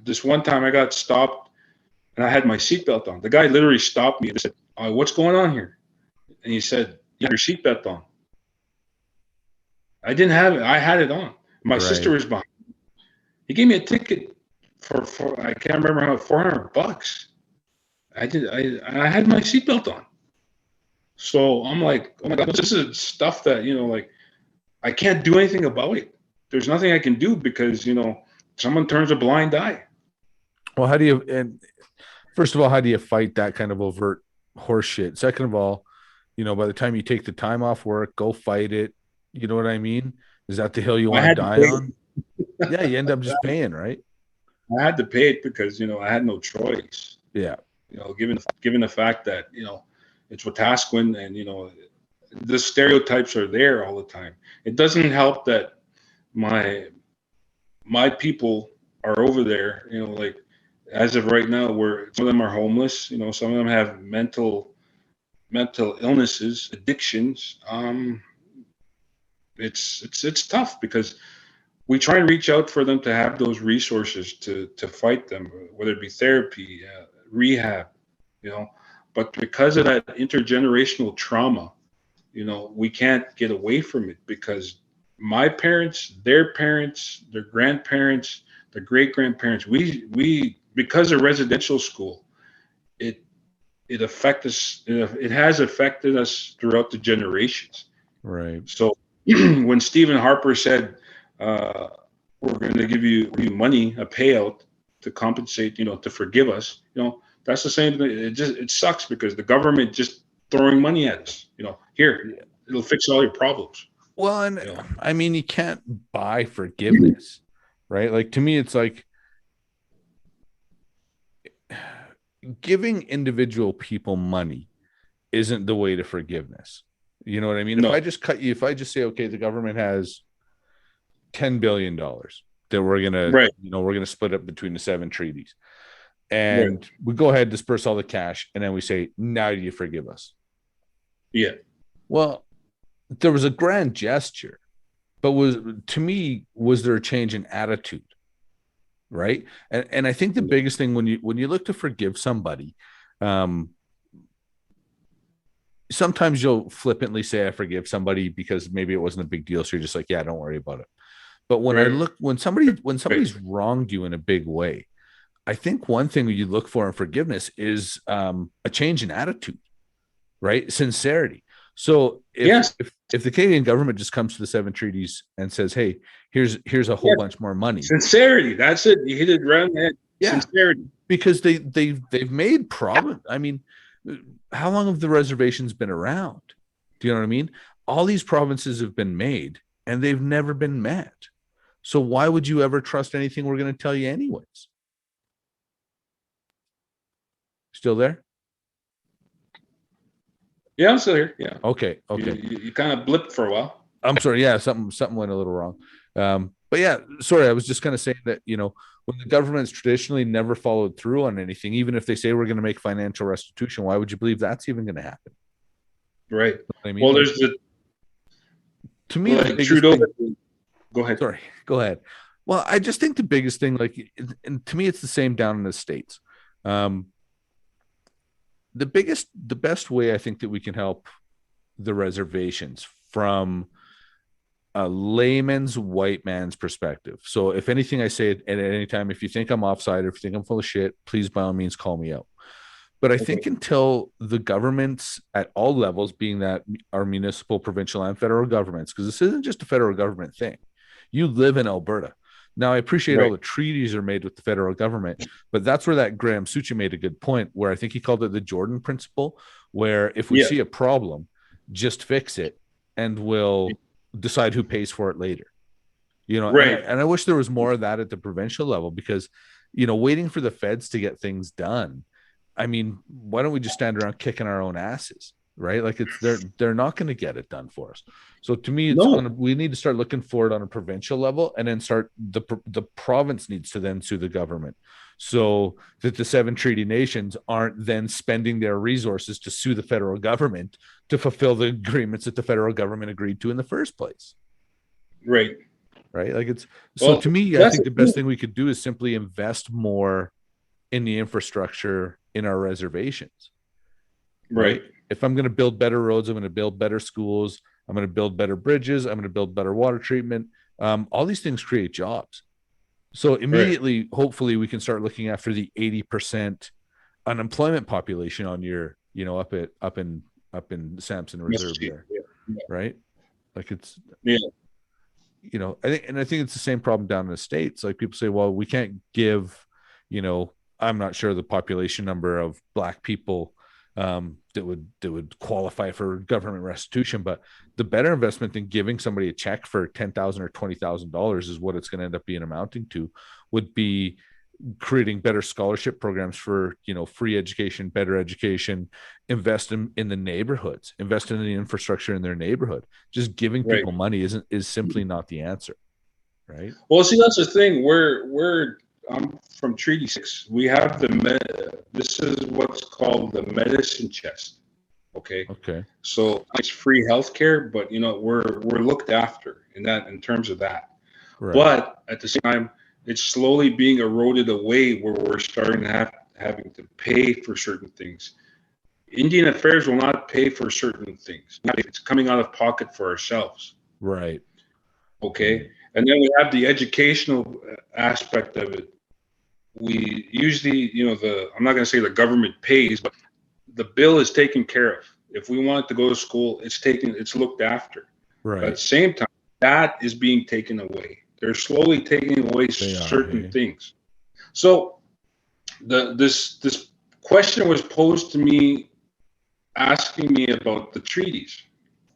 this one time I got stopped and I had my seatbelt on. The guy literally stopped me and said, "What's going on here?" And he said, "You have your seatbelt on." I didn't have it. I had it on. My sister Right. was behind. He gave me a ticket for I can't remember how, $400. I had my seatbelt on. So I'm like, oh my God, this is stuff that, like, I can't do anything about it. There's nothing I can do because, someone turns a blind eye. Well, how do you, and first of all, how do you fight that kind of overt horse shit? Second of all, by the time you take the time off work, go fight it. You know what I mean? Is that the hill you I want to had to die pay on? Yeah, you end up just paying, right? I had to pay it because, I had no choice. Yeah. Given the fact that, it's Wetaskiwin and, the stereotypes are there all the time. It doesn't help that my people are over there, like, as of right now, where some of them are homeless, some of them have mental illnesses, addictions. It's tough because we try and reach out for them to have those resources to fight them, whether it be therapy, rehab, but because of that intergenerational trauma, we can't get away from it because my parents, their grandparents, their great grandparents, we because of residential school, it it affect us. It has affected us throughout the generations. Right. So when Stephen Harper said, uh, "We're going to give you money, a payout to compensate, to forgive us," that's the same thing. It sucks because the government just throwing money at us. Here, it'll fix all your problems. Well, and You know, I mean, you can't buy forgiveness, right? Like to me, it's like giving individual people money isn't the way to forgiveness. You know what I mean? If no, I just cut you, if I just say, okay, the government has $10 billion that right, we're gonna split up between the 7 treaties, right, and we go ahead, disperse all the cash, and then we say, now do you forgive us? yeah, Well, there was a grand gesture, but was there a change in attitude? Right. And I think the biggest thing when you look to forgive somebody, um, sometimes you'll flippantly say I forgive somebody because maybe it wasn't a big deal. So you're just like, yeah, don't worry about it. But right, when right, somebody's wronged you in a big way, I think one thing you look for in forgiveness is a change in attitude, right? Sincerity. So yes, if the Canadian government just comes to the 7 treaties and says, hey, here's a whole yes, bunch more money, sincerity. That's it. You hit it right on the head. yeah, Sincerity. because they've made problem. I mean, how long have the reservations been around? Do you know what I mean? All these provinces have been made and they've never been met. So why would you ever trust anything we're going to tell you anyways? Still there? Yeah, I'm still here. Yeah, Okay, you, okay. you, you kind of blipped for a while. I'm sorry. Yeah, something went a little wrong. But yeah, sorry. I was just kind of saying that when the government's traditionally never followed through on anything, even if they say we're going to make financial restitution, why would you believe that's even going to happen? Right. You know what I mean, Well, like there's the to me, the like biggest Trudeau. thing. Go ahead. Sorry, go ahead. Well, I just think the biggest thing, like, and to me, it's the same down in the States. Um, the best way I think that we can help the reservations from a layman's white man's perspective. So if anything I say at any time, if you think I'm offside or if you think I'm full of shit, please by all means call me out. But I think Okay. until the governments at all levels, being that our municipal, provincial, and federal governments, because this isn't just a federal government thing. You live in Alberta. Now, I appreciate all Right. the treaties are made with the federal government, but that's where that Graham Suchi made a good point, where I think he called it the Jordan principle, where if we Yeah. see a problem, just fix it and we'll decide who pays for it later. Right. And I wish there was more of that at the provincial level because, waiting for the feds to get things done. I mean, why don't we just stand around kicking our own asses, right? Like they're not going to get it done for us. So to me, No. we need to start looking for it on a provincial level, and then the province needs to then sue the government, so that the 7 treaty nations aren't then spending their resources to sue the federal government to fulfill the agreements that the federal government agreed to in the first place. Right. Right? Like so Well, to me, I that's think the the best thing. thing we could do is simply invest more in the infrastructure in our reservations, Right. right? If I'm going to build better roads, I'm going to build better schools, I'm going to build better bridges, I'm going to build better water treatment. All these things create jobs. So Right. immediately, hopefully, we can start looking after the 80% unemployment population on your, up in Sampson Reserve Must there, Yeah. Yeah. right? Like it's Yeah. I think it's the same problem down in the States. Like people say, well, we can't give, I'm not sure the population number of Black people that would qualify for government restitution, but the better investment than giving somebody a check for $10,000 or $20,000 is what it's going to end up being amounting to, would be creating better scholarship programs for free education, better education, invest in the neighborhoods, invest in the infrastructure in their neighborhood. Just giving Right. people money is simply not the answer, right? Well, see, that's the thing. I'm from Treaty 6. We have this is what's called the medicine chest. Okay. Okay. So it's free healthcare, but we're looked after in terms of that. Right. But at the same time, it's slowly being eroded away where we're starting to having to pay for certain things. Indian Affairs will not pay for certain things. It's coming out of pocket for ourselves. Right. Okay. And then we have the educational aspect of it. We usually, I'm not going to say the government pays, but the bill is taken care of. If we want to go to school, it's looked after. Right. But at the same time, that is being taken away. They're slowly taking away certain things. So this question was posed to me, asking me about the treaties.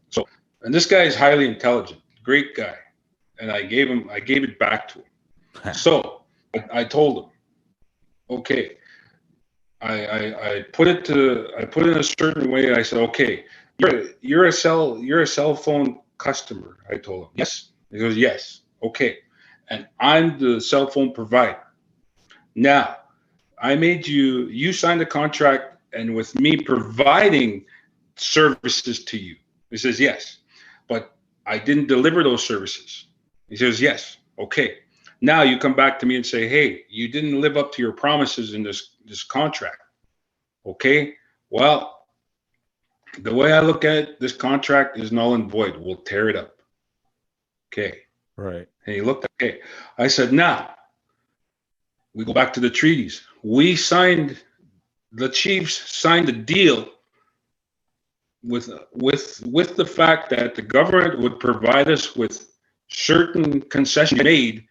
So, and this guy is highly intelligent, great guy, and I gave it back to him. So I told him, okay, I put it in a certain way. I said, okay, you're a cell phone customer. I told him, yes. He goes, yes. Okay, and I'm the cell phone provider. Now, you signed a contract, and with me providing services to you. He says, yes, but I didn't deliver those services. He says, yes. Okay. Now you come back to me and say, hey, you didn't live up to your promises in this contract. Okay. Well, the way I look at it, this contract is null and void. We'll tear it up. Okay. Right. And he looked, okay. I said, now we go back to the treaties. The Chiefs signed a deal with the fact that the government would provide us with certain concessions made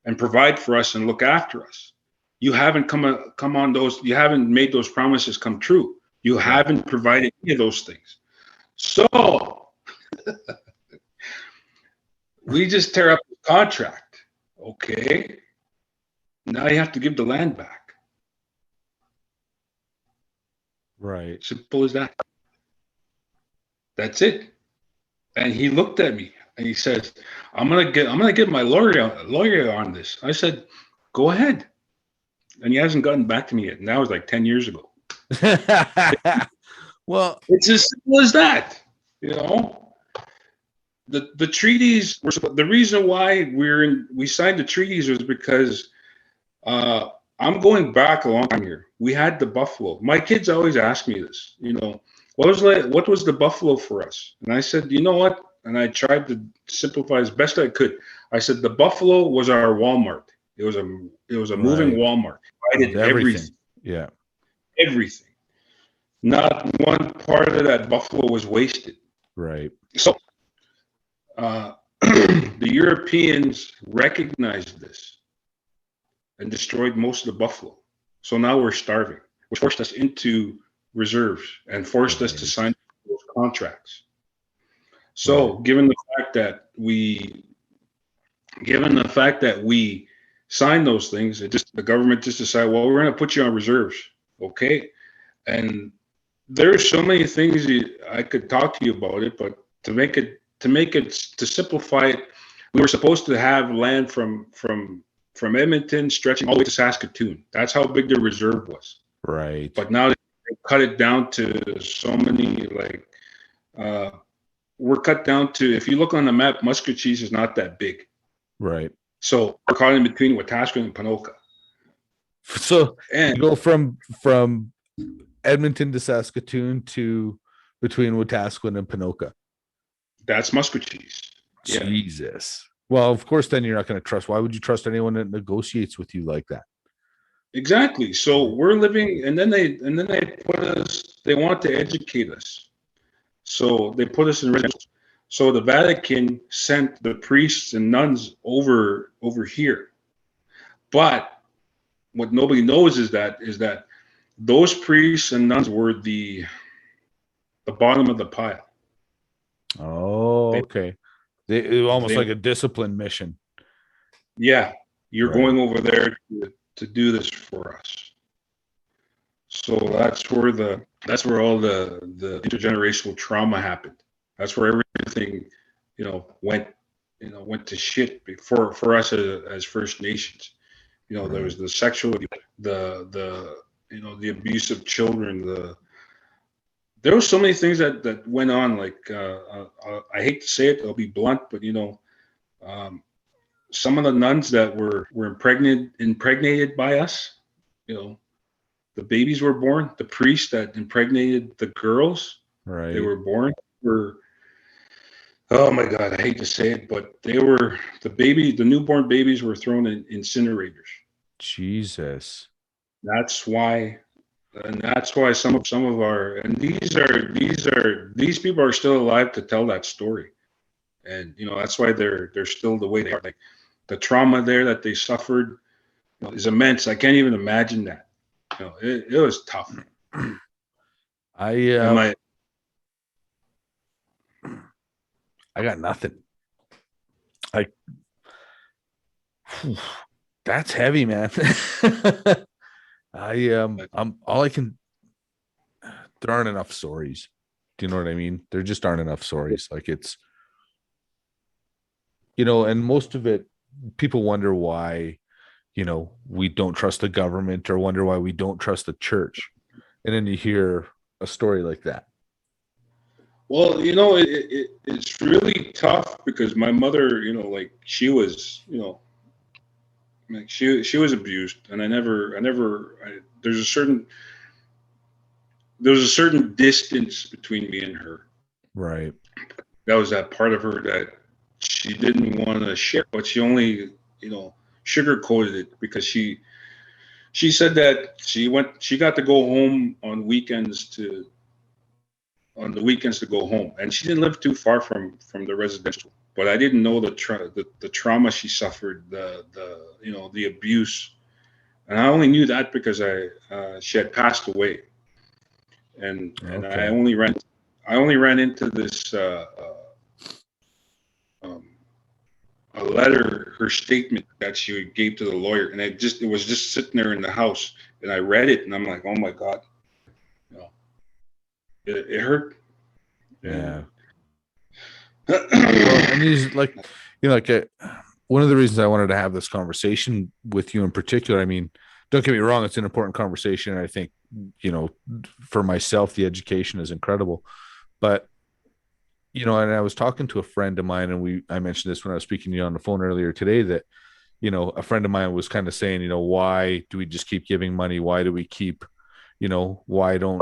and provide for us and look after us. You haven't come on those. You haven't made those promises come true. You haven't provided any of those things. So we just tear up the contract. Okay. Now you have to give the land back. Right. Simple as that. That's it. And he looked at me and he says, I'm gonna get my lawyer on this. I said, go ahead. And he hasn't gotten back to me yet. And that was like 10 years ago. Well, it's as simple as that. The treaties were the reason why we signed the treaties was because I'm going back a long time here. We had the buffalo. My kids always ask me this, what was the buffalo for us? And I said, you know what? And I tried to simplify as best I could. I said the buffalo was our Walmart. It was a moving Walmart. I did everything. Yeah. Everything. Not one part of that buffalo was wasted. Right. So the Europeans recognized this and destroyed most of the buffalo. So now we're starving, which forced us into reserves and forced us to sign those contracts. So given the fact that we signed those things, the government just decided, well, we're going to put you on reserves. Okay. And there's so many things I could talk to you about it, but to simplify it, we were supposed to have land from Edmonton stretching all the way to Saskatoon. That's how big the reserve was. Right. But now they cut it down to so many, we're cut down to, if you look on the map, Muskwacis is not that big. Right. So we're caught in between Wetaskiwin and Ponoka. So you go from Edmonton to Saskatoon to between Wetaskiwin and Ponoka. That's Muskwacis. Jesus. Well, of course, then you're not going to trust. Why would you trust anyone that negotiates with you like that? Exactly. So we're living, and then they put us. They want to educate us, so they put us in residence. So the Vatican sent the priests and nuns over here, but what nobody knows is that those priests and nuns were the bottom of the pile. Oh, okay. It was almost like a discipline mission. Yeah, you're going over there to do this for us. So that's where all the intergenerational trauma happened. That's where everything, went to shit for us as First Nations. There was the sexual, the abuse of children, there were so many things that went on. I hate to say it, I'll be blunt, but some of the nuns that were impregnated by us, the babies were born. The priest that impregnated the girls, Right. they were born, were, oh my God, I hate to say it, but the newborn babies were thrown in incinerators. Jesus. That's why, and that's why some of our, and these people are still alive to tell that story. And that's why they're still the way they are. Like the trauma there that they suffered, is immense. I can't even imagine that. It was tough. And my I got nothing. Like, that's heavy, man. I'm all I can. There aren't enough stories. Do you know what I mean? There just aren't enough stories. Like it's, and most of it, people wonder why, we don't trust the government or wonder why we don't trust the church. And then you hear a story like that. Well, it's really tough because my mother, like she was, like she was abused, and there's a certain distance between me and her. Right. That was that part of her that she didn't want to share, but she only, sugarcoated it because she said that she got to go home on the weekends to go home, and she didn't live too far from the residential. But I didn't know the trauma she suffered, the abuse, and I only knew that because she had passed away, and Okay. I only ran into this a letter, her statement that she gave to the lawyer, and it was just sitting there in the house, and I read it, and I'm like, oh my God, it hurt. Yeah. Well, and these one of the reasons I wanted to have this conversation with you in particular, I mean, don't get me wrong, it's an important conversation. And I think, for myself, the education is incredible. But, and I was talking to a friend of mine, and I mentioned this when I was speaking to you on the phone earlier today, that, a friend of mine was kind of saying, why do we just keep giving money? Why do we keep, why don't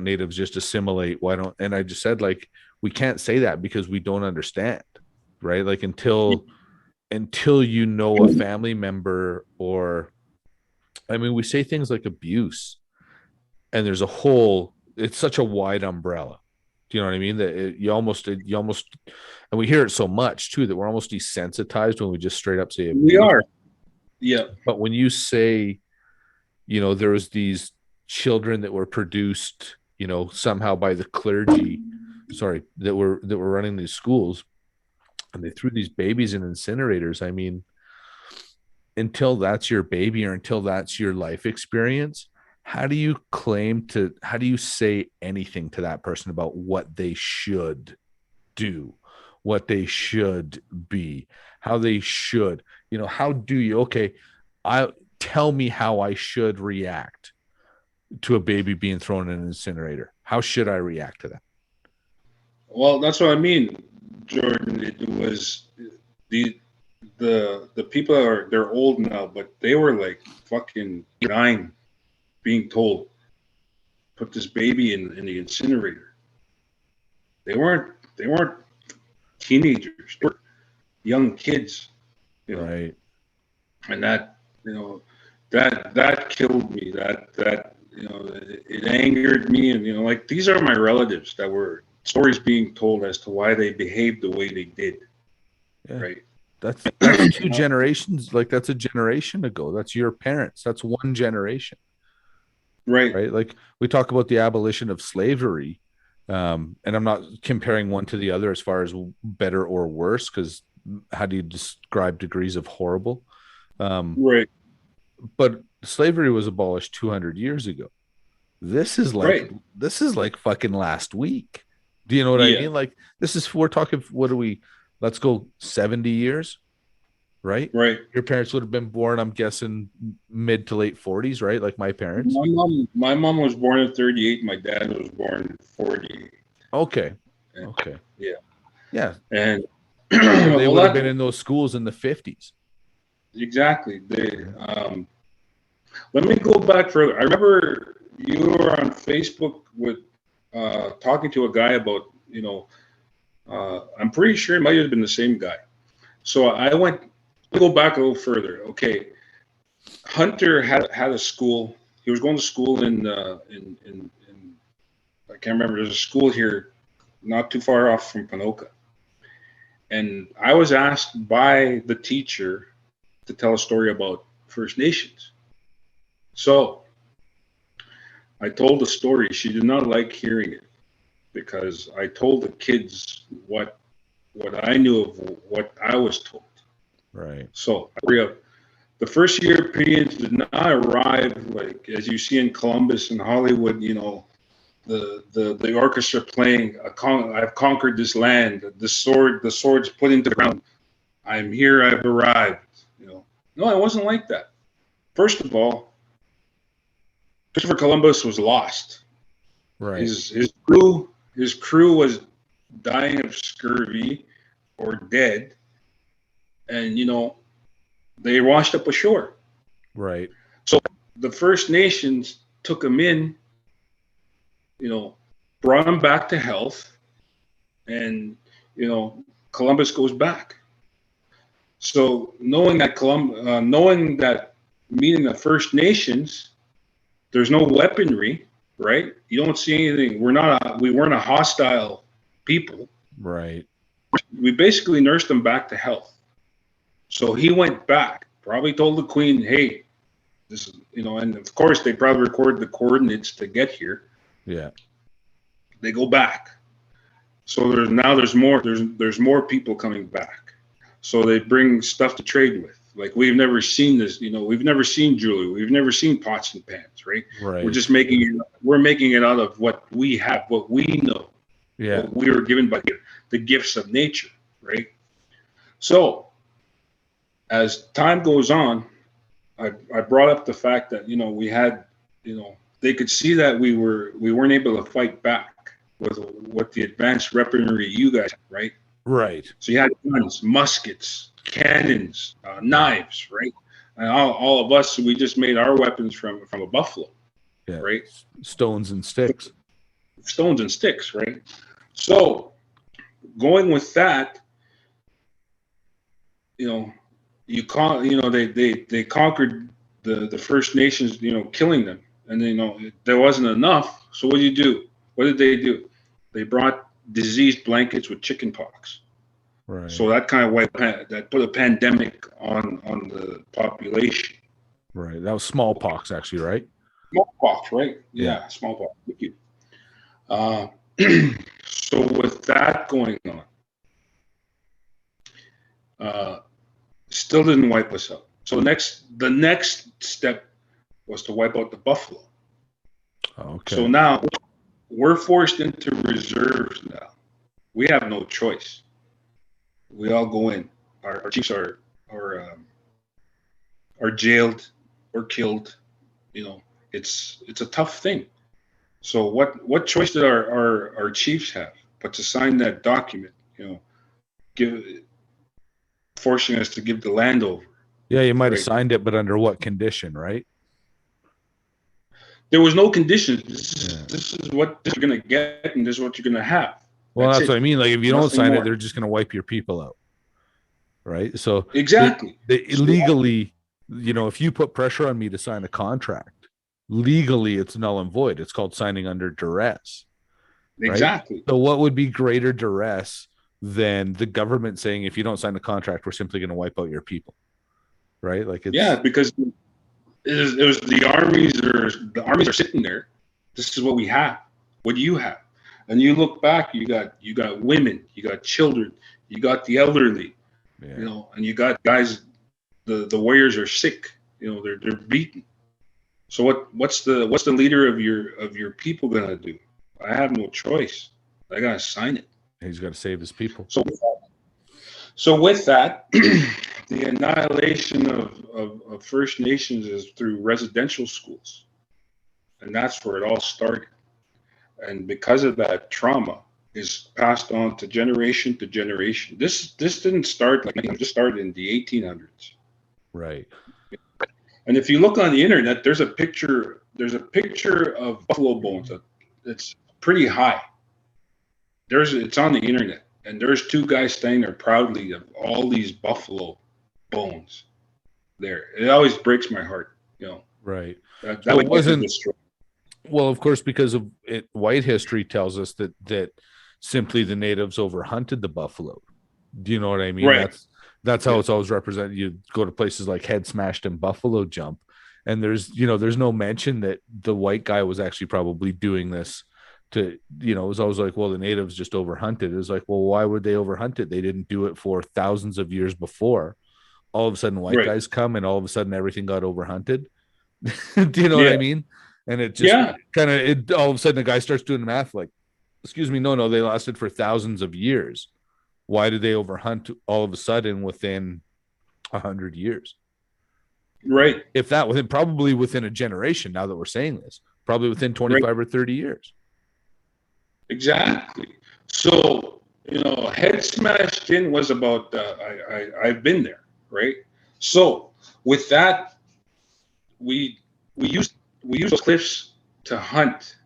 natives just assimilate? And I just said, like, we can't say that because we don't understand, right? Like until a family member, or, I mean, we say things like abuse, and it's such a wide umbrella. Do you know what I mean? That you almost, and we hear it so much too, that we're almost desensitized when we just straight up say abuse. We are. Yeah. But when you say, there was these children that were produced, somehow by the clergy, that were running these schools, and they threw these babies in incinerators. I mean, until that's your baby, or until that's your life experience, how do you say anything to that person about what they should do, what they should be, how they should, how do you, tell me how I should react to a baby being thrown in an incinerator. How should I react to that? Well, that's what I mean, Jordan. It was the people they're old now, but they were like fucking 9, being told, put this baby in the incinerator. They weren't teenagers. They were young kids, Right. And that that killed me. That it angered me, and like these are my relatives that were stories being told as to why they behaved the way they did. Yeah. Right. That's 2 generations. Like that's a generation ago. That's your parents. That's one generation. Right. Right. Like we talk about the abolition of slavery. And I'm not comparing one to the other as far as better or worse, because how do you describe degrees of horrible? Right. But slavery was abolished 200 years ago. This is like fucking last week. Do you know what I mean? Like we're talking, let's go 70 years, right? Right. Your parents would have been born, I'm guessing, mid to late 40s, right? Like my parents. My mom was born in 38. My dad was born in 48. Okay. Yeah. Yeah. And they would have been in those schools in the 50s. Exactly. let me go back further. I remember you were on Facebook with talking to a guy about, I'm pretty sure it might have been the same guy. So go back a little further. Okay. Hunter had a school. He was going to school in I can't remember. There's a school here not too far off from Panoka. And I was asked by the teacher to tell a story about First Nations. So I told the story. She did not like hearing it because I told the kids what I knew of what I was told. Right. So the first Europeans did not arrive like as you see in Columbus and Hollywood. The orchestra playing. I've conquered this land. The sword's put into the ground. I'm here. I've arrived. No, it wasn't like that. First of all, Christopher Columbus was lost. Right. His crew was dying of scurvy or dead, and they washed up ashore. Right. So the First Nations took him in, brought him back to health, and Columbus goes back. So knowing that meeting the First Nations, there's no weaponry, right? You don't see anything. We weren't a hostile people. Right. We basically nursed him back to health. So he went back, probably told the Queen, hey, this is, and of course they probably recorded the coordinates to get here. Yeah. They go back. So there's more people coming back. So they bring stuff to trade with. Like we've never seen this, we've never seen jewelry. We've never seen pots and pans, right? Right. We're making it out of what we have, what we know. Yeah. What we were given by the gifts of nature, right? So as time goes on, I brought up the fact that, we had, they could see that we weren't able to fight back with the advanced weaponry you guys had, right? Right. So you had guns, muskets, cannons, knives, right? And all of us, we just made our weapons from a buffalo, right? Stones and sticks. Stones and sticks, right? So going with that, they conquered the First Nations, killing them, and there wasn't enough. So what do you do? What did they do? They brought diseased blankets with chicken pox. Right. So that kind of that put a pandemic on the population. Right. That was smallpox, actually, right? Smallpox, right? Yeah, smallpox. Thank you. So with that going on, still didn't wipe us out. So the next step was to wipe out the buffalo. Okay. So now we're forced into reserves now. We have no choice. We all go in. Our chiefs are jailed or killed. It's a tough thing. So what choice did our chiefs have but to sign that document? Forcing us to give the land over. Yeah, you might have signed it, but under what condition, right? There was no conditions. This is what you're going to get, and this is what you're going to have. Well, that's what I mean. Like, if you don't sign it, more. they're just going to wipe your people out, right? So exactly, they legally, if you put pressure on me to sign a contract, legally it's null and void. It's called signing under duress. Right? Exactly. So what would be greater duress than the government saying, if you don't sign the contract, we're simply going to wipe out your people, right? Like, because it was the armies are sitting there. This is what we have. What do you have? And you look back, you got women, you got children, you got the elderly, and you got guys. The warriors are sick. They're beaten. So what's the leader of your people gonna do? I have no choice. I gotta sign it. He's got to save his people. So with that, the annihilation of First Nations is through residential schools, and that's where it all started. And because of that, trauma is passed on to generation to generation. This didn't start it just started in the 1800s. Right. And if you look on the internet, there's a picture. There's a picture of buffalo bones that's pretty high. It's on the internet, and there's two guys standing there proudly of all these buffalo bones. There, it always breaks my heart. Right. That So would it wasn't. destroy. Well, of course, because of it, white history tells us that simply the natives overhunted the buffalo. Do you know what I mean? Right. That's how it's always represented. You go to places like Head Smashed and Buffalo Jump, and there's no mention that the white guy was actually probably doing this to, it was always like, well, the natives just overhunted. It was like, well, why would they overhunt it? They didn't do it for thousands of years before. All of a sudden, white guys come, and all of a sudden, everything got overhunted. Do you know what I mean? And it just kind of, all of a sudden, the guy starts doing the math like, excuse me, no, they lasted for thousands of years. Why did they overhunt all of a sudden within 100 years? Right. If that probably within a generation, now that we're saying this, probably within 25 or 30 years. Exactly. So, Head Smashed In was about, I've been there, right? So with that, we used those cliffs to hunt,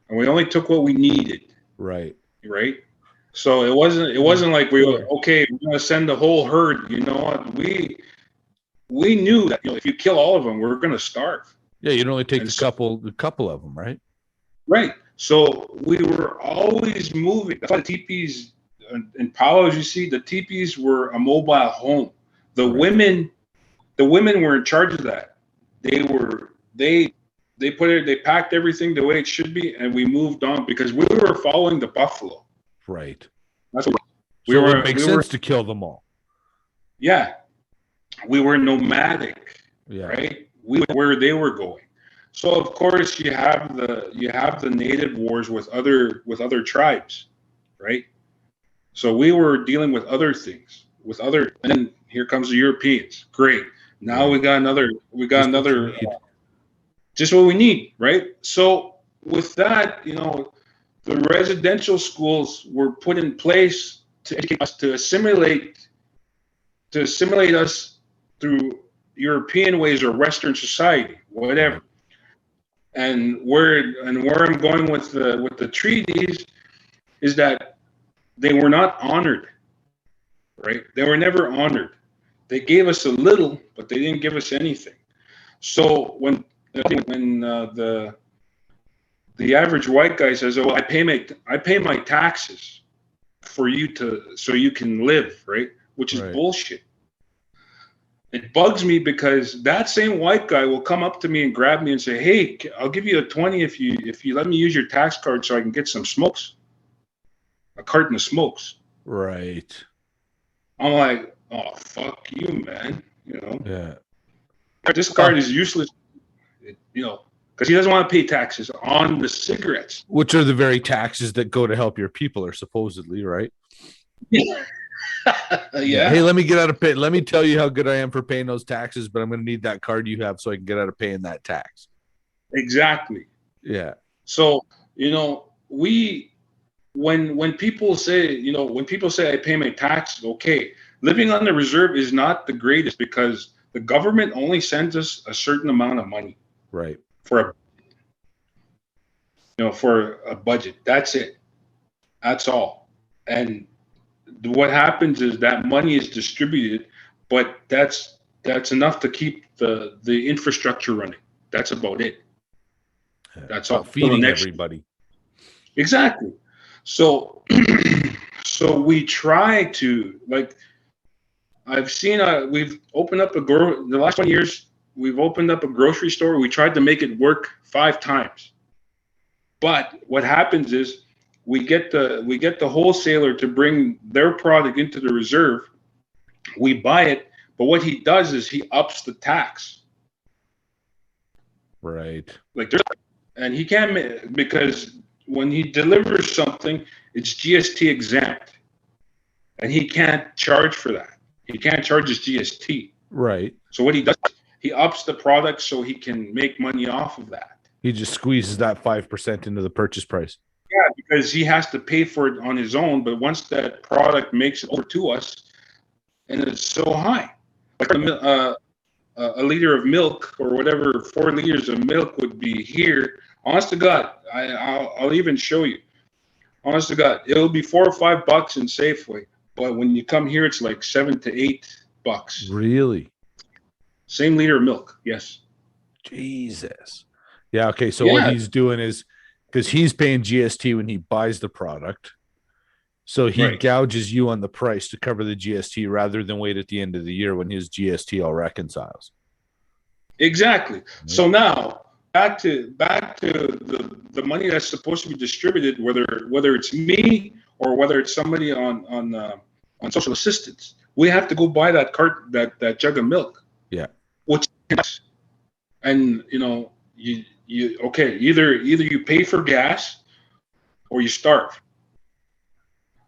and we only took what we needed. Right. So it wasn't like we were okay. We're gonna send the whole herd. You know what? We knew that if you kill all of them, we're gonna starve. Yeah, you'd only take a couple of them, right? Right. So we were always moving. That's why the teepees in Palos, you see, the teepees were a mobile home. The women were in charge of that. They packed everything the way it should be, and we moved on because we were following the buffalo. Right. That's what it would make sense to kill them all. Yeah. We were nomadic. Yeah. Right? We were where they were going. So of course you have the native wars with other tribes, right? So we were dealing with other things, and then here comes the Europeans. Great. Now we got another just what we need, right? So with that, the residential schools were put in place to educate us, to assimilate us through European ways or Western society, whatever. And where I'm going with the treaties is that they were not honored, right? They were never honored. They gave us a little, but they didn't give us anything. So when the average white guy says, "Oh, I pay my taxes for you so you can live," right? Which is bullshit. It bugs me because that same white guy will come up to me and grab me and say, "Hey, I'll give you a 20 if you let me use your tax card so I can get some smokes, a carton of smokes." Right. I'm like, "Oh, fuck you, man!" Yeah. This card is useless, because he doesn't want to pay taxes on the cigarettes, which are the very taxes that go to help your people, are supposedly, right? Yeah. Yeah. Hey, let me get out of pay. Let me tell you how good I am for paying those taxes, but I'm going to need that card you have so I can get out of paying that tax. Exactly. Yeah. So, when people say I pay my taxes, okay, living on the reserve is not the greatest because the government only sends us a certain amount of money. Right. For a budget. That's it. That's all. And what happens is that money is distributed, but that's enough to keep the infrastructure running. That's about it. That's all. Feeding everybody. Exactly. So we try to, like, I've seen we've opened up the last 20 years. We've opened up a grocery store. We tried to make it work 5 times. But what happens is we get the wholesaler to bring their product into the reserve. We buy it, but what he does is he ups the tax. Right. And he can't, because when he delivers something, it's GST exempt. And he can't charge for that. He can't charge his GST. Right. So what he does, he ups the product so he can make money off of that. He just squeezes that 5% into the purchase price. Yeah, because he has to pay for it on his own. But once that product makes it over to us, and it's so high, like a liter of milk or whatever 4 liters of milk would be here. Honest to God, I'll even show you. Honest to God, it'll be $4 or $5 in Safeway, but when you come here, it's like $7 to $8. Really? Same liter of milk, yes. Jesus. Yeah. Okay. So what Yeah, he's doing is because he's paying GST when he buys the product. So he right. gouges you on the price to cover the GST rather than wait at the end of the year when his GST all reconciles. Exactly. Right. So now back to the money that's supposed to be distributed, whether it's me or whether it's somebody on social assistance, we have to go buy that jug of milk. Yeah. Which, and you okay, either you pay for gas or you starve.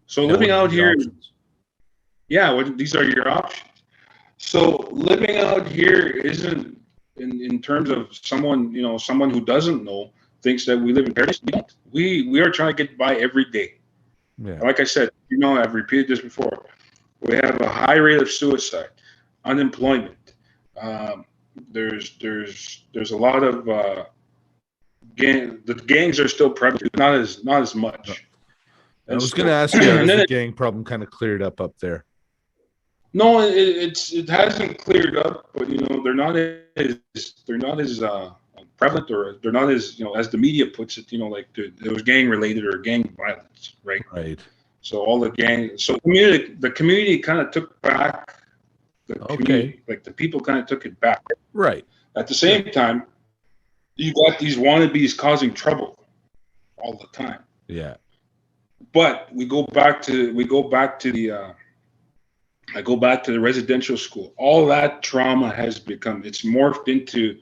So Yeah, living what are out the here, options? yeah, these are your options. So living out here isn't in terms of someone who doesn't know thinks that we live in paradise. We don't. We are trying to get by every day. Yeah. Like I said, I've repeated this before. We have a high rate of suicide, unemployment. There's a lot of the gangs are still prevalent, not as much. I was going to ask you, And has then the gang problem kind of cleared up there? no, it hasn't cleared up, but they're not as prevalent, or they're not as as the media puts it. Like there was gang related or gang violence, right? Right. So all the the community kind of took back the community, like the people kind of took it back. Right. At the same time, you got these wannabes causing trouble all the time. Yeah. But we go back to the. I go back to the residential school. All that trauma it's morphed into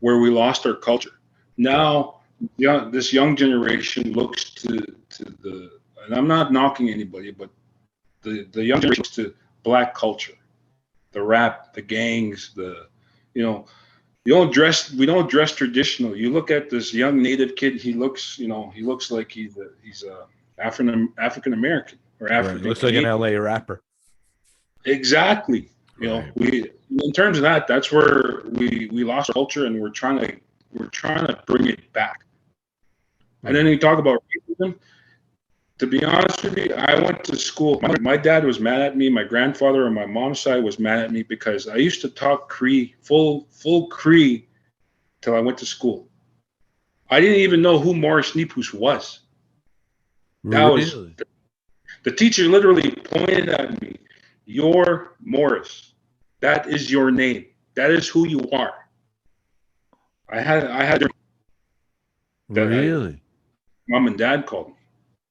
where we lost our culture. Now, this young generation looks to and I'm not knocking anybody, but the young generation looks to black culture, the rap, the gangs, we don't dress traditional. You look at this young native kid, he looks like he's a African American or African. Right. Looks like an LA rapper. Exactly. Right. We in terms of that's where we lost our culture, and we're trying to bring it back. Right. And then you talk about racism. To be honest with you, I went to school. My dad was mad at me. My grandfather on my mom's side was mad at me because I used to talk Cree, full Cree, till I went to school. I didn't even know who Morris Neepus was. That was the teacher literally pointed at me. You're Morris. That is your name. That is who you are. I had Really? Mom and dad called me.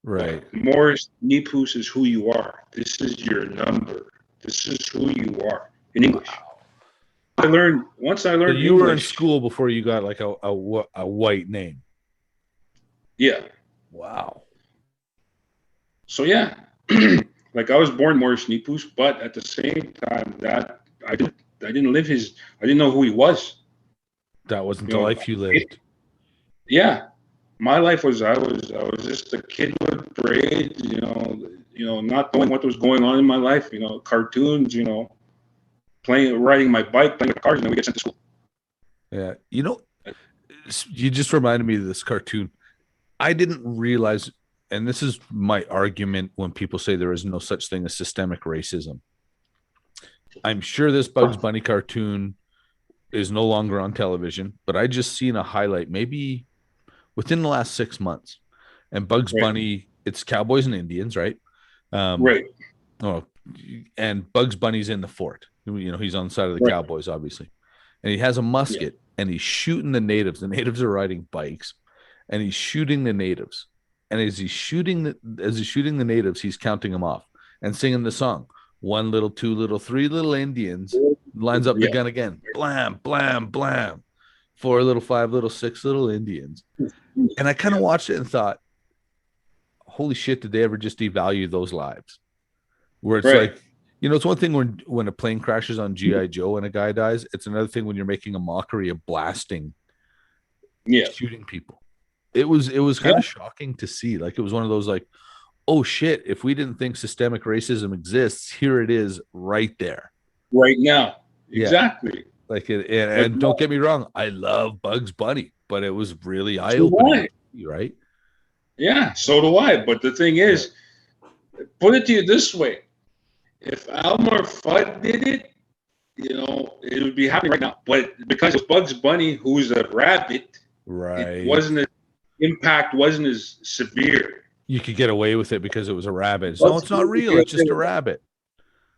Right. Morris Neepus is who you are. This is your number. This is who you are in English. Wow. Once I learned So you English, were in school before you got like a white name. Yeah. Wow. So yeah. Like I was born Morris Neepus, but at the same time that I didn't know who he was. That wasn't the life you lived. Yeah. My life was I was just a kid with braids, not knowing what was going on in my life, cartoons, riding my bike, playing with cars, and then we get sent to school. Yeah. You just reminded me of this cartoon. I didn't realize, and this is my argument when people say there is no such thing as systemic racism. I'm sure this Bugs Bunny cartoon is no longer on television, but I just seen a highlight maybe within the last 6 months. And Bugs Bunny, it's cowboys and Indians, right? Right. Oh, and Bugs Bunny's in the fort. He's on the side of the cowboys, obviously. And he has a musket, and he's shooting the natives. The natives are riding bikes, and he's shooting the natives. And as he's shooting the natives, he's counting them off and singing the song. 1 little, 2 little, 3 little Indians. Lines up the gun again. Blam, blam, blam. 4 little, 5 little, 6 little Indians. And I kind of watched it and thought, holy shit, did they ever just devalue those lives? Where it's like, it's one thing when a plane crashes on G.I. Joe and a guy dies. It's another thing when you're making a mockery of blasting, shooting people. It was kind of shocking to see. Like, it was one of those like, oh shit, if we didn't think systemic racism exists, here it is right there. Right now. Exactly. Like and don't get me wrong, I love Bugs Bunny, but it was really eye So do I. opening, right? Yeah, so do I. But the thing is, put it to you this way: if Elmer Fudd did it, it would be happening right now. But because it's Bugs Bunny, who's a rabbit, Right. it wasn't as impact wasn't as severe. You could get away with it because it was a rabbit. No, it's not real. It's just a rabbit.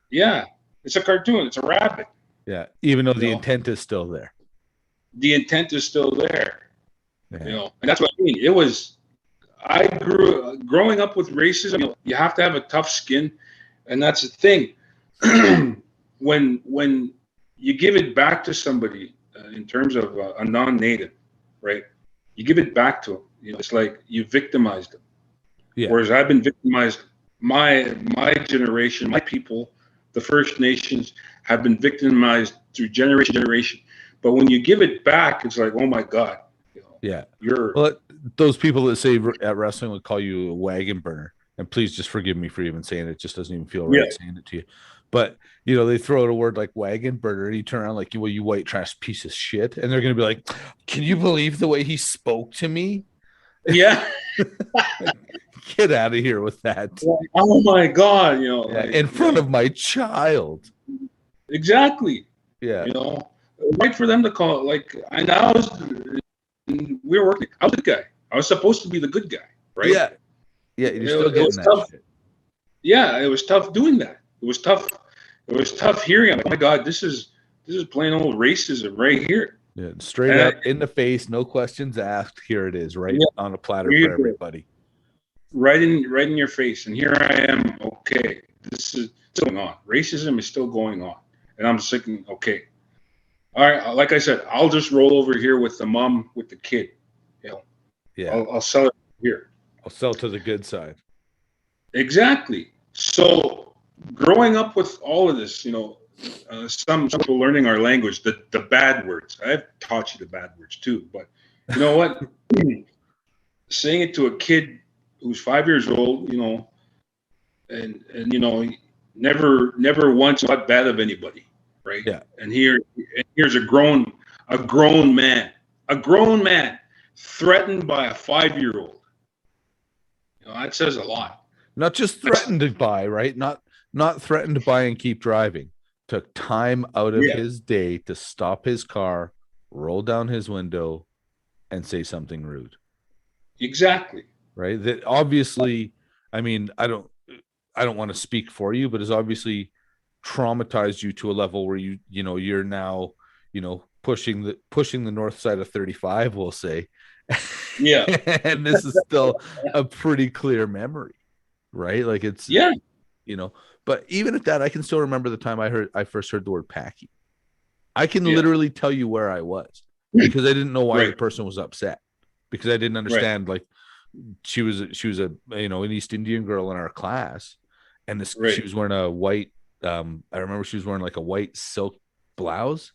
Yeah, it's a cartoon. It's a rabbit. Yeah, even though the intent is still there. The intent is still there. Yeah. And that's what I mean. Growing up with racism. You have to have a tough skin, and that's the thing. when you give it back to somebody in terms of a non-native, right? You give it back to them. It's like you victimized them. Yeah. Whereas I've been victimized. My generation, my people, the First Nations have been victimized through generation to generation. But when you give it back, it's like, oh my God. Yeah. You're those people that say at wrestling would call you a wagon burner. And please just forgive me for even saying it. It just doesn't even feel right saying it to you. But they throw out a word like wagon burner, and you turn around like, well, you white trash piece of shit. And they're gonna be like, can you believe the way he spoke to me? Yeah. Get out of here with that. Oh my God, in front of my child. Exactly. Yeah. Right for them to call it like, and we were working. I was the guy. I was supposed to be the good guy, right? Yeah. Yeah, you're still getting that tough. shit. Yeah, it was tough doing that. It was tough. It was tough hearing. I'm like, oh my God, this is plain old racism right here. Yeah, straight up in the face, no questions asked. Here it is, right on a platter for everybody. Right in your face. And here I am. Okay, this is still going on. Racism is still going on, and I'm just thinking, okay, all right. Like I said, I'll just roll over here with the mom with the kid. Yeah, I'll sell it here. I'll sell to the good side. Exactly. So growing up with all of this, some people learning our language, the bad words. I've taught you the bad words too, but you know what? Saying it to a kid who's 5 years old, and never once thought bad of anybody, right? Yeah. And here's a grown man threatened by a 5-year-old. That says a lot. Not just threatened to buy, right? Not threatened to buy and keep driving. Took time out of his day to stop his car, roll down his window, and say something rude. Exactly. Right? That obviously, I mean, I don't want to speak for you, but it's obviously traumatized you to a level where you're now, pushing the north side of 35, we'll say. Yeah. And this is still a pretty clear memory, right? Like it's but even at that, I can still remember the time I first heard the word "packy." I can literally tell you where I was because I didn't know why the person was upset, because I didn't understand. Like she was a an East Indian girl in our class, and she was wearing a white. I remember she was wearing like a white silk blouse,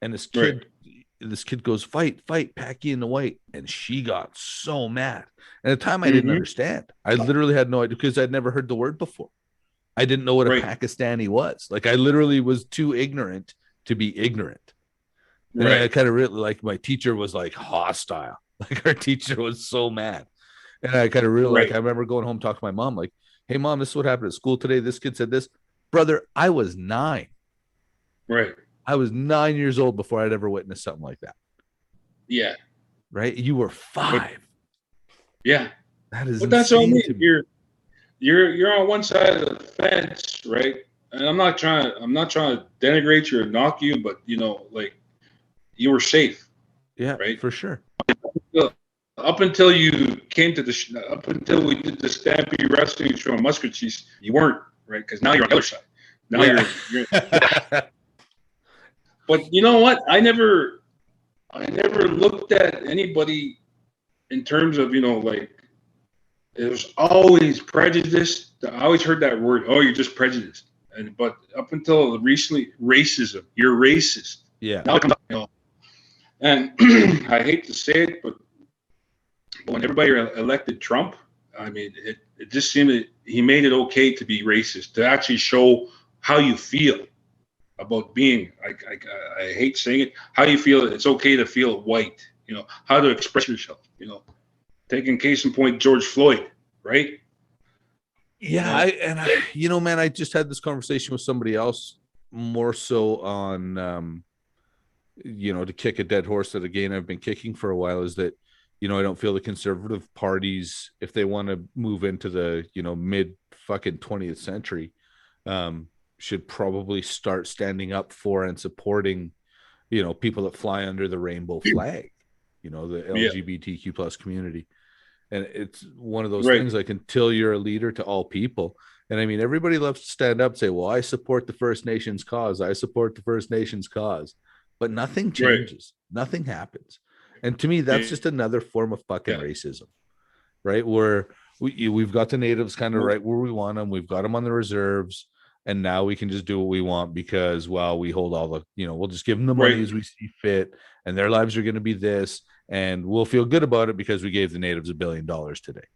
and this kid goes, fight, Packy in the white. And she got so mad. And at the time I didn't understand. I literally had no idea because I'd never heard the word before. I didn't know what a Pakistani was. Like I literally was too ignorant to be ignorant. And I kind of really like my teacher was like hostile. Like our teacher was so mad. And I kind of really like, I remember going home talking to my mom, like, hey mom, this is what happened at school today. This kid said this. Brother, I was 9. Right. I was 9 years old before I'd ever witnessed something like that. Yeah. Right. You were 5. Yeah. That is. But that's what I mean. You're on one side of the fence, right? And I'm not trying to denigrate you or knock you, but like you were safe. Yeah. Right. For sure. Up until you came to up until we did the Stampede Wrestling show on Muskwacis, you weren't, right? Because now you're on the other side. Now you're But you know what? I never looked at anybody in terms of, like, it was always prejudice. I always heard that word, oh, you're just prejudiced. But up until recently, racism, you're racist. Yeah. Now it comes up, And I hate to say it, but when everybody elected Trump, I mean, it just seemed that he made it okay to be racist, to actually show how you feel. about being, I hate saying it, how you feel it's okay to feel white, how to express yourself, taking case in point, George Floyd, right? Yeah, man, I just had this conversation with somebody else more so on to kick a dead horse that again I've been kicking for a while is that, I don't feel the conservative parties, if they want to move into the, mid fucking 20th century, should probably start standing up for and supporting, people that fly under the rainbow flag, the LGBTQ plus community. And it's one of those things like until you're a leader to all people. And I mean, everybody loves to stand up and say, well, I support the First Nations cause. I support the First Nations cause. But nothing changes. Nothing happens. And to me, that's just another form of fucking racism, right? Where we've got the natives kind of right where we want them. We've got them on the reserves. And now we can just do what we want because, well, we hold all the, we'll just give them the money as we see fit. And their lives are going to be this. And we'll feel good about it because we gave the natives $1 billion today.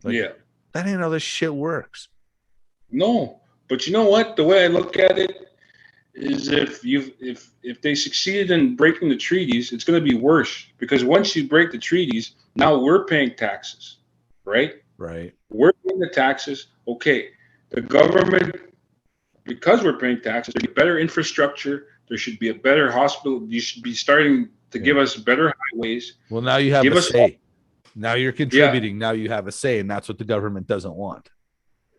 That ain't how this shit works. No, but you know what? The way I look at it is if they succeeded in breaking the treaties, it's going to be worse because once you break the treaties, now we're paying taxes, right? Right. We're paying the taxes. Okay, the government, because we're paying taxes, there should be better infrastructure. There should be a better hospital. You should be starting to give us better highways. Well, now you have a say. Now you're contributing. Yeah. Now you have a say, and that's what the government doesn't want.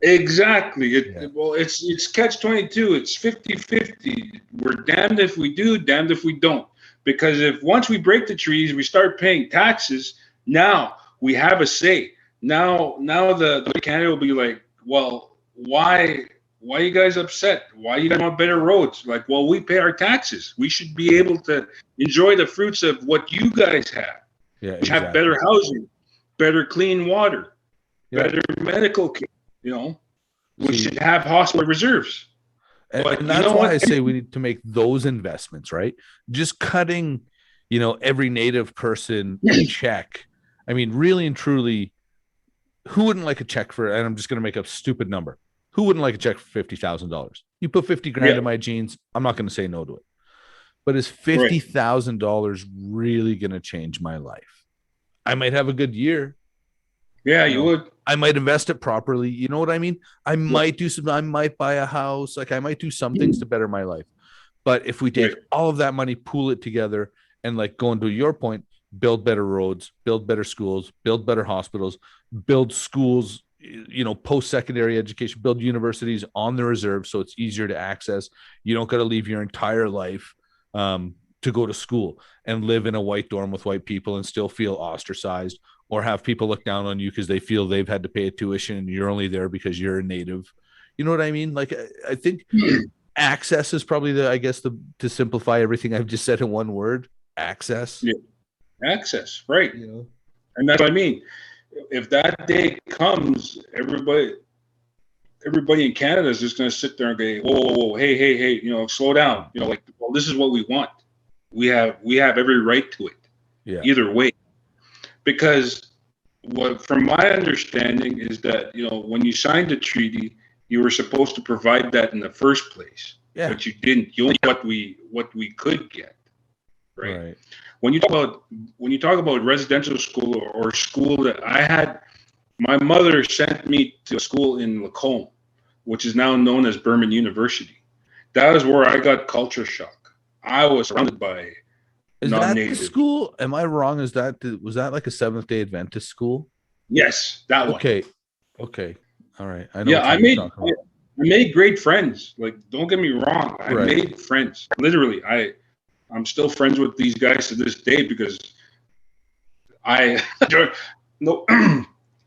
Exactly. Well, it's catch-22. It's 50-50. We're damned if we do, damned if we don't. Because if once we break the treaties, we start paying taxes, now we have a say. Now the Canada will be like, well, why are you guys upset? Why you guys want better roads? Like, well, we pay our taxes. We should be able to enjoy the fruits of what you guys have. Yeah, exactly. Have better housing, better clean water, better medical care. We should have hospital reserves. And that's why I say we need to make those investments, right? Just cutting, every native person a check. I mean, really and truly, who wouldn't like a check for, and I'm just going to make a stupid number. Who wouldn't like a check for $50,000? You put 50 grand in my jeans, I'm not going to say no to it. But is $50,000 really going to change my life? I might have a good year. Yeah, you would. I might invest it properly. You know what I mean? I might do some, I might buy a house. Like I might do some things to better my life. But if we take all of that money, pool it together, and like going to your point, build better roads, build better schools, build better hospitals, build schools, post-secondary education, build universities on the reserve so it's easier to access. You don't got to leave your entire life to go to school and live in a white dorm with white people and still feel ostracized, or have people look down on you because they feel they've had to pay a tuition and you're only there because you're a native. You know what I mean? Like, I think access is probably to simplify everything I've just said in one word, access. Yeah. Access, right. And that's what I mean. If that day comes, everybody in Canada is just going to sit there and go, whoa, hey, slow down. Well, this is what we want. We have every right to it. Yeah. Either way. Because from my understanding is that, when you signed the treaty, you were supposed to provide that in the first place. Yeah. But you didn't. You only got what we could get. Right. When you talk about residential school or school that I had, my mother sent me to a school in Lacombe, which is now known as Burman University. That is where I got culture shock. I was surrounded by non-native. Is that the school? Am I wrong? Was that like a Seventh-day Adventist school? Yes, that one. Okay. All right. I know. Yeah, I made great friends. Like, don't get me wrong. I made friends. Literally, I'm still friends with these guys to this day because no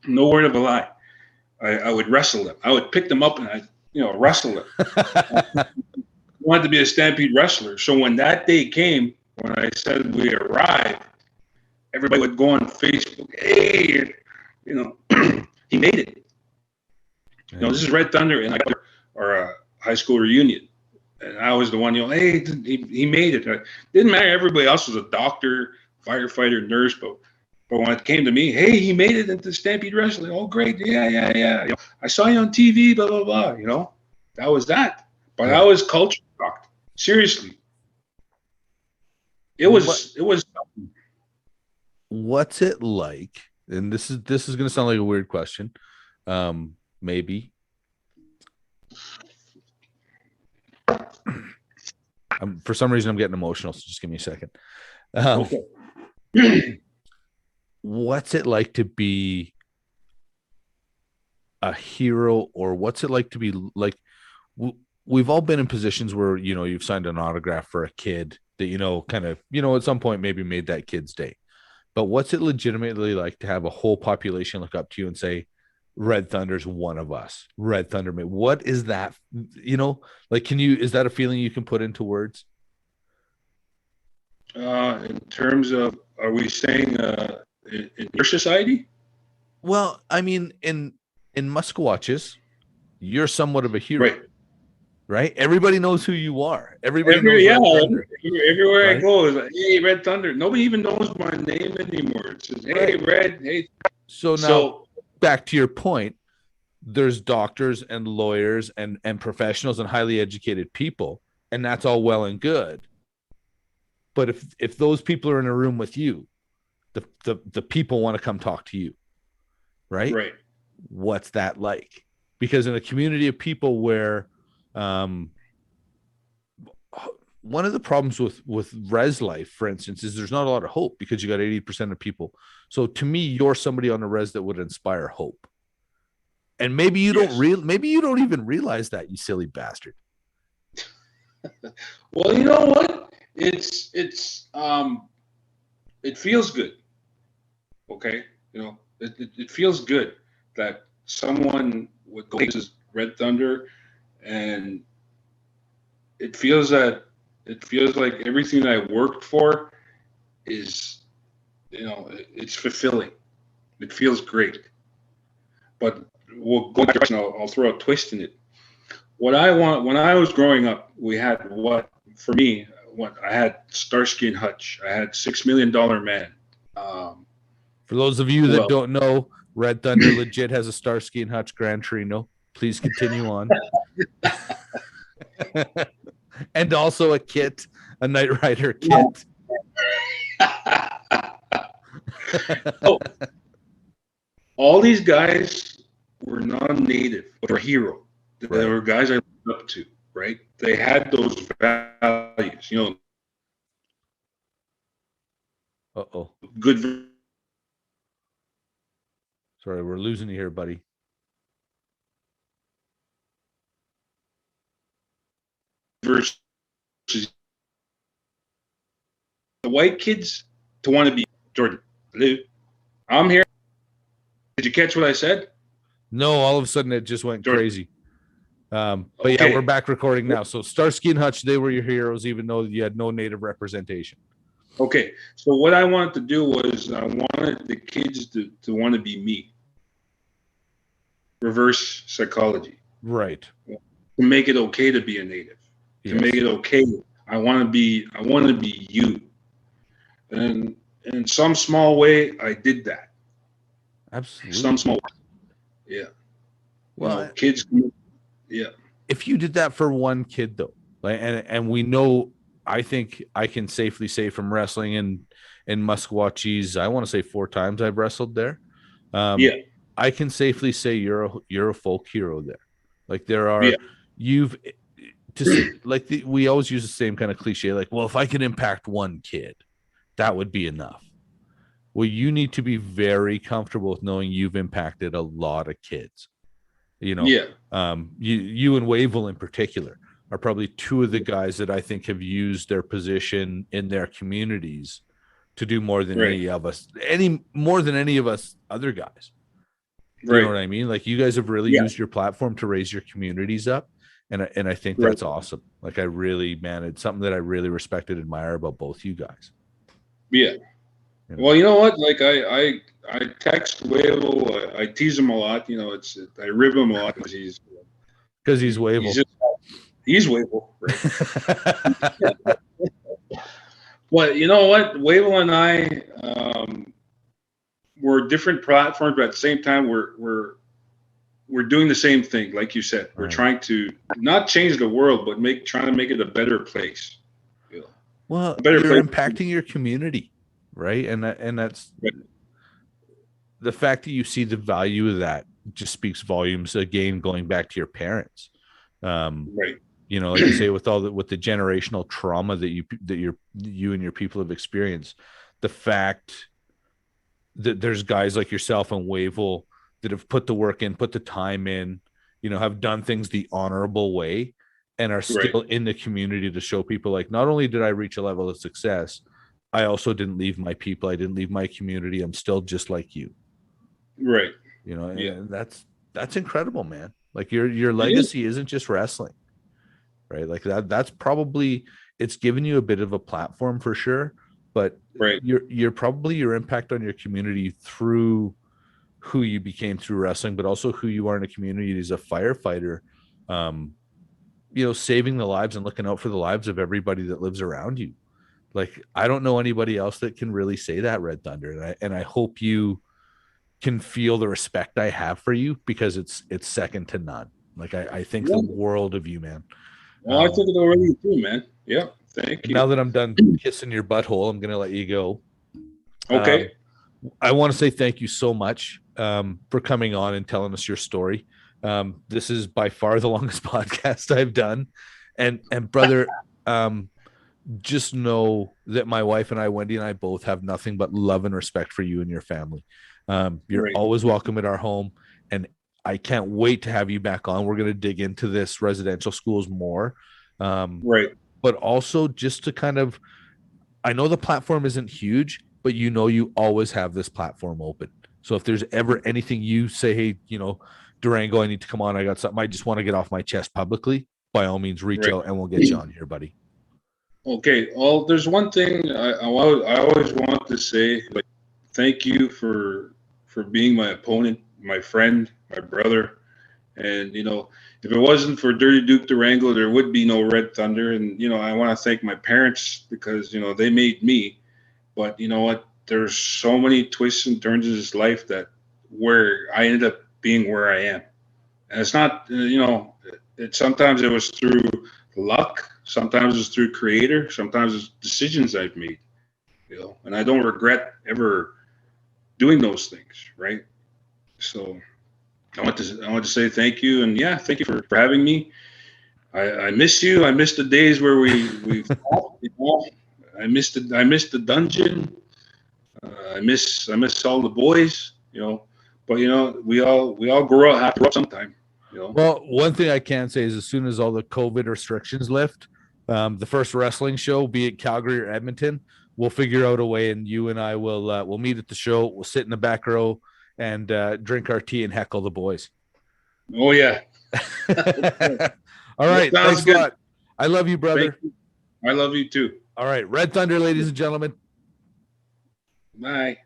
word of a lie. I would wrestle them. I would pick them up and I wrestle them. I wanted to be a Stampede wrestler. So when that day came, when I said we arrived, everybody would go on Facebook. Hey, he made it. This is Red Thunder and our high school reunion. And I was the one, hey, he made it. Didn't matter. Everybody else was a doctor, firefighter, nurse. But when it came to me, hey, he made it into Stampede Wrestling. Oh, great. Yeah. I saw you on TV, blah, blah, blah. That was that. But I was culture shocked. Seriously, it was. What's it like? And this is going to sound like a weird question. Maybe. For some reason I'm getting emotional, so just give me a second. Okay. What's it like to be a hero, or what's it like to be like we've all been in positions where you've signed an autograph for a kid that kind of at some point maybe made that kid's day. But what's it legitimately like to have a whole population look up to you and say, Red Thunder's one of us? Red Thunder, what is that? Like, is that a feeling you can put into words? In terms of, are we saying in your society? Well, I mean, in Muskwacis, you're somewhat of a hero, right? Everybody knows who you are. Everybody knows. Everywhere right? I go is like, hey, Red Thunder. Nobody even knows my name anymore. It says, hey, right. Red. Hey. So now, back to your point, there's doctors and lawyers and professionals and highly educated people, and that's all well and good. But if those people are in a room with you, the people want to come talk to you, right? Right. What's that like? Because in a community of people where one of the problems with res life, for instance, is there's not a lot of hope because you got 80% of people. So to me, you're somebody on the res that would inspire hope. And maybe you don't even realize that, you silly bastard. Well, you know what? It feels good. Okay, it feels good that someone would go to Red Thunder, and it feels like everything I worked for is, it's fulfilling. It feels great. But we'll go back to the question. I'll throw a twist in it. What I want, when I was growing up, we had I had Starsky and Hutch. I had $6 Million Man. For those of you that don't know, Red Thunder legit has a Starsky and Hutch Gran Torino. Please continue on. And also a kit, a Knight Rider kit. All these guys were non-native or hero. They were guys I looked up to, right? They had those values, Good. Sorry, we're losing you here, buddy. Versus the white kids to want to be Jordan. Hello, I'm here. Did you catch what I said? No, all of a sudden it just went crazy. But yeah, we're back recording now. So Starsky and Hutch, they were your heroes, even though you had no native representation. Okay, so what I wanted to do was I wanted the kids to want to be me. Reverse psychology. Right. To make it okay to be a native. Yes. To make it okay. I want to be you. And in some small way, I did that. Absolutely. Some small way. Yeah. Well, kids. Yeah. If you did that for one kid, though, and we know, I think I can safely say from wrestling in Muskwacis, I want to say 4 times I've wrestled there. I can safely say you're a folk hero there. Like there are, we always use the same kind of cliche. Like, well, if I can impact one kid, that would be enough. Well, you need to be very comfortable with knowing you've impacted a lot of kids. You and Wavell in particular are probably 2 of the guys that I think have used their position in their communities to do more than any of us other guys. You know what I mean? Like you guys have really used your platform to raise your communities up. And I think that's awesome. Like it's something that I really respect and admire about both you guys. Yeah. Well, you know what? Like I text Wavell, I tease him a lot. I rib him a lot because he's Wavell. He's Wavell, right? Well, you know what? Wavell and I we're different platforms, but at the same time, we're we're doing the same thing, like you said. We're Right. trying to not change the world, but trying to make it a better place. You know, Well, a better you're place. impacting your community, right? And that's Right. the fact that you see the value of that just speaks volumes. Again, going back to your parents, Right. like you say, with the generational trauma that you and your people have experienced, the fact that there's guys like yourself and Wavell that have put the work in, put the time in, have done things the honorable way and are Right. still in the community to show people like, not only did I reach a level of success, I also didn't leave my people. I didn't leave my community. I'm still just like you, Right. and Yeah. that's incredible, man. Like your It is. legacy isn't just wrestling, right? Like that's probably, it's given you a bit of a platform for sure, but Right. you're probably your impact on your community through who you became through wrestling, but also who you are in a community as a firefighter, saving the lives and looking out for the lives of everybody that lives around you. Like, I don't know anybody else that can really say that, Red Thunder. And I hope you can feel the respect I have for you, because it's second to none. Like, I think Yeah. the world of you, man. Well, I think it already too, man. Yeah. Thank you. Now that I'm done kissing your butthole, I'm going to let you go. Okay. I want to say thank you so much for coming on and telling us your story. This is by far the longest podcast I've done. And brother, just know that my wife and I, Wendy and I, both have nothing but love and respect for you and your family. You're Right. always welcome at our home. And I can't wait to have you back on. We're going to dig into this residential schools more. Right. But also just to kind of, I know the platform isn't huge, but you always have this platform open. So if there's ever anything you say, hey, Durango, I need to come on, I got something I just want to get off my chest publicly, by all means, reach Right. out and we'll get you on here, buddy. Okay. Well, there's one thing I always want to say. Like, thank you for being my opponent, my friend, my brother. And if it wasn't for Dirty Duke Durango, there would be no Red Thunder. And I want to thank my parents, because they made me. But you know what? There's so many twists and turns in this life that where I ended up being where I am. And it's not, sometimes it was through luck, sometimes it's through creator, sometimes it's decisions I've made, and I don't regret ever doing those things, right? So I want to say thank you, and yeah, thank you for having me. I miss you. I miss the days where we fought, I missed the dungeon. I miss all the boys, but we all grow up, have to grow up sometime. Well, one thing I can say is as soon as all the COVID restrictions lift, the first wrestling show, be it Calgary or Edmonton, we'll figure out a way, and you and I we'll meet at the show. We'll sit in the back row and drink our tea and heckle the boys. Oh yeah. All right. Thanks good. a lot. I love you, brother. You. I love you too. All right. Red Thunder, ladies and gentlemen. Bye.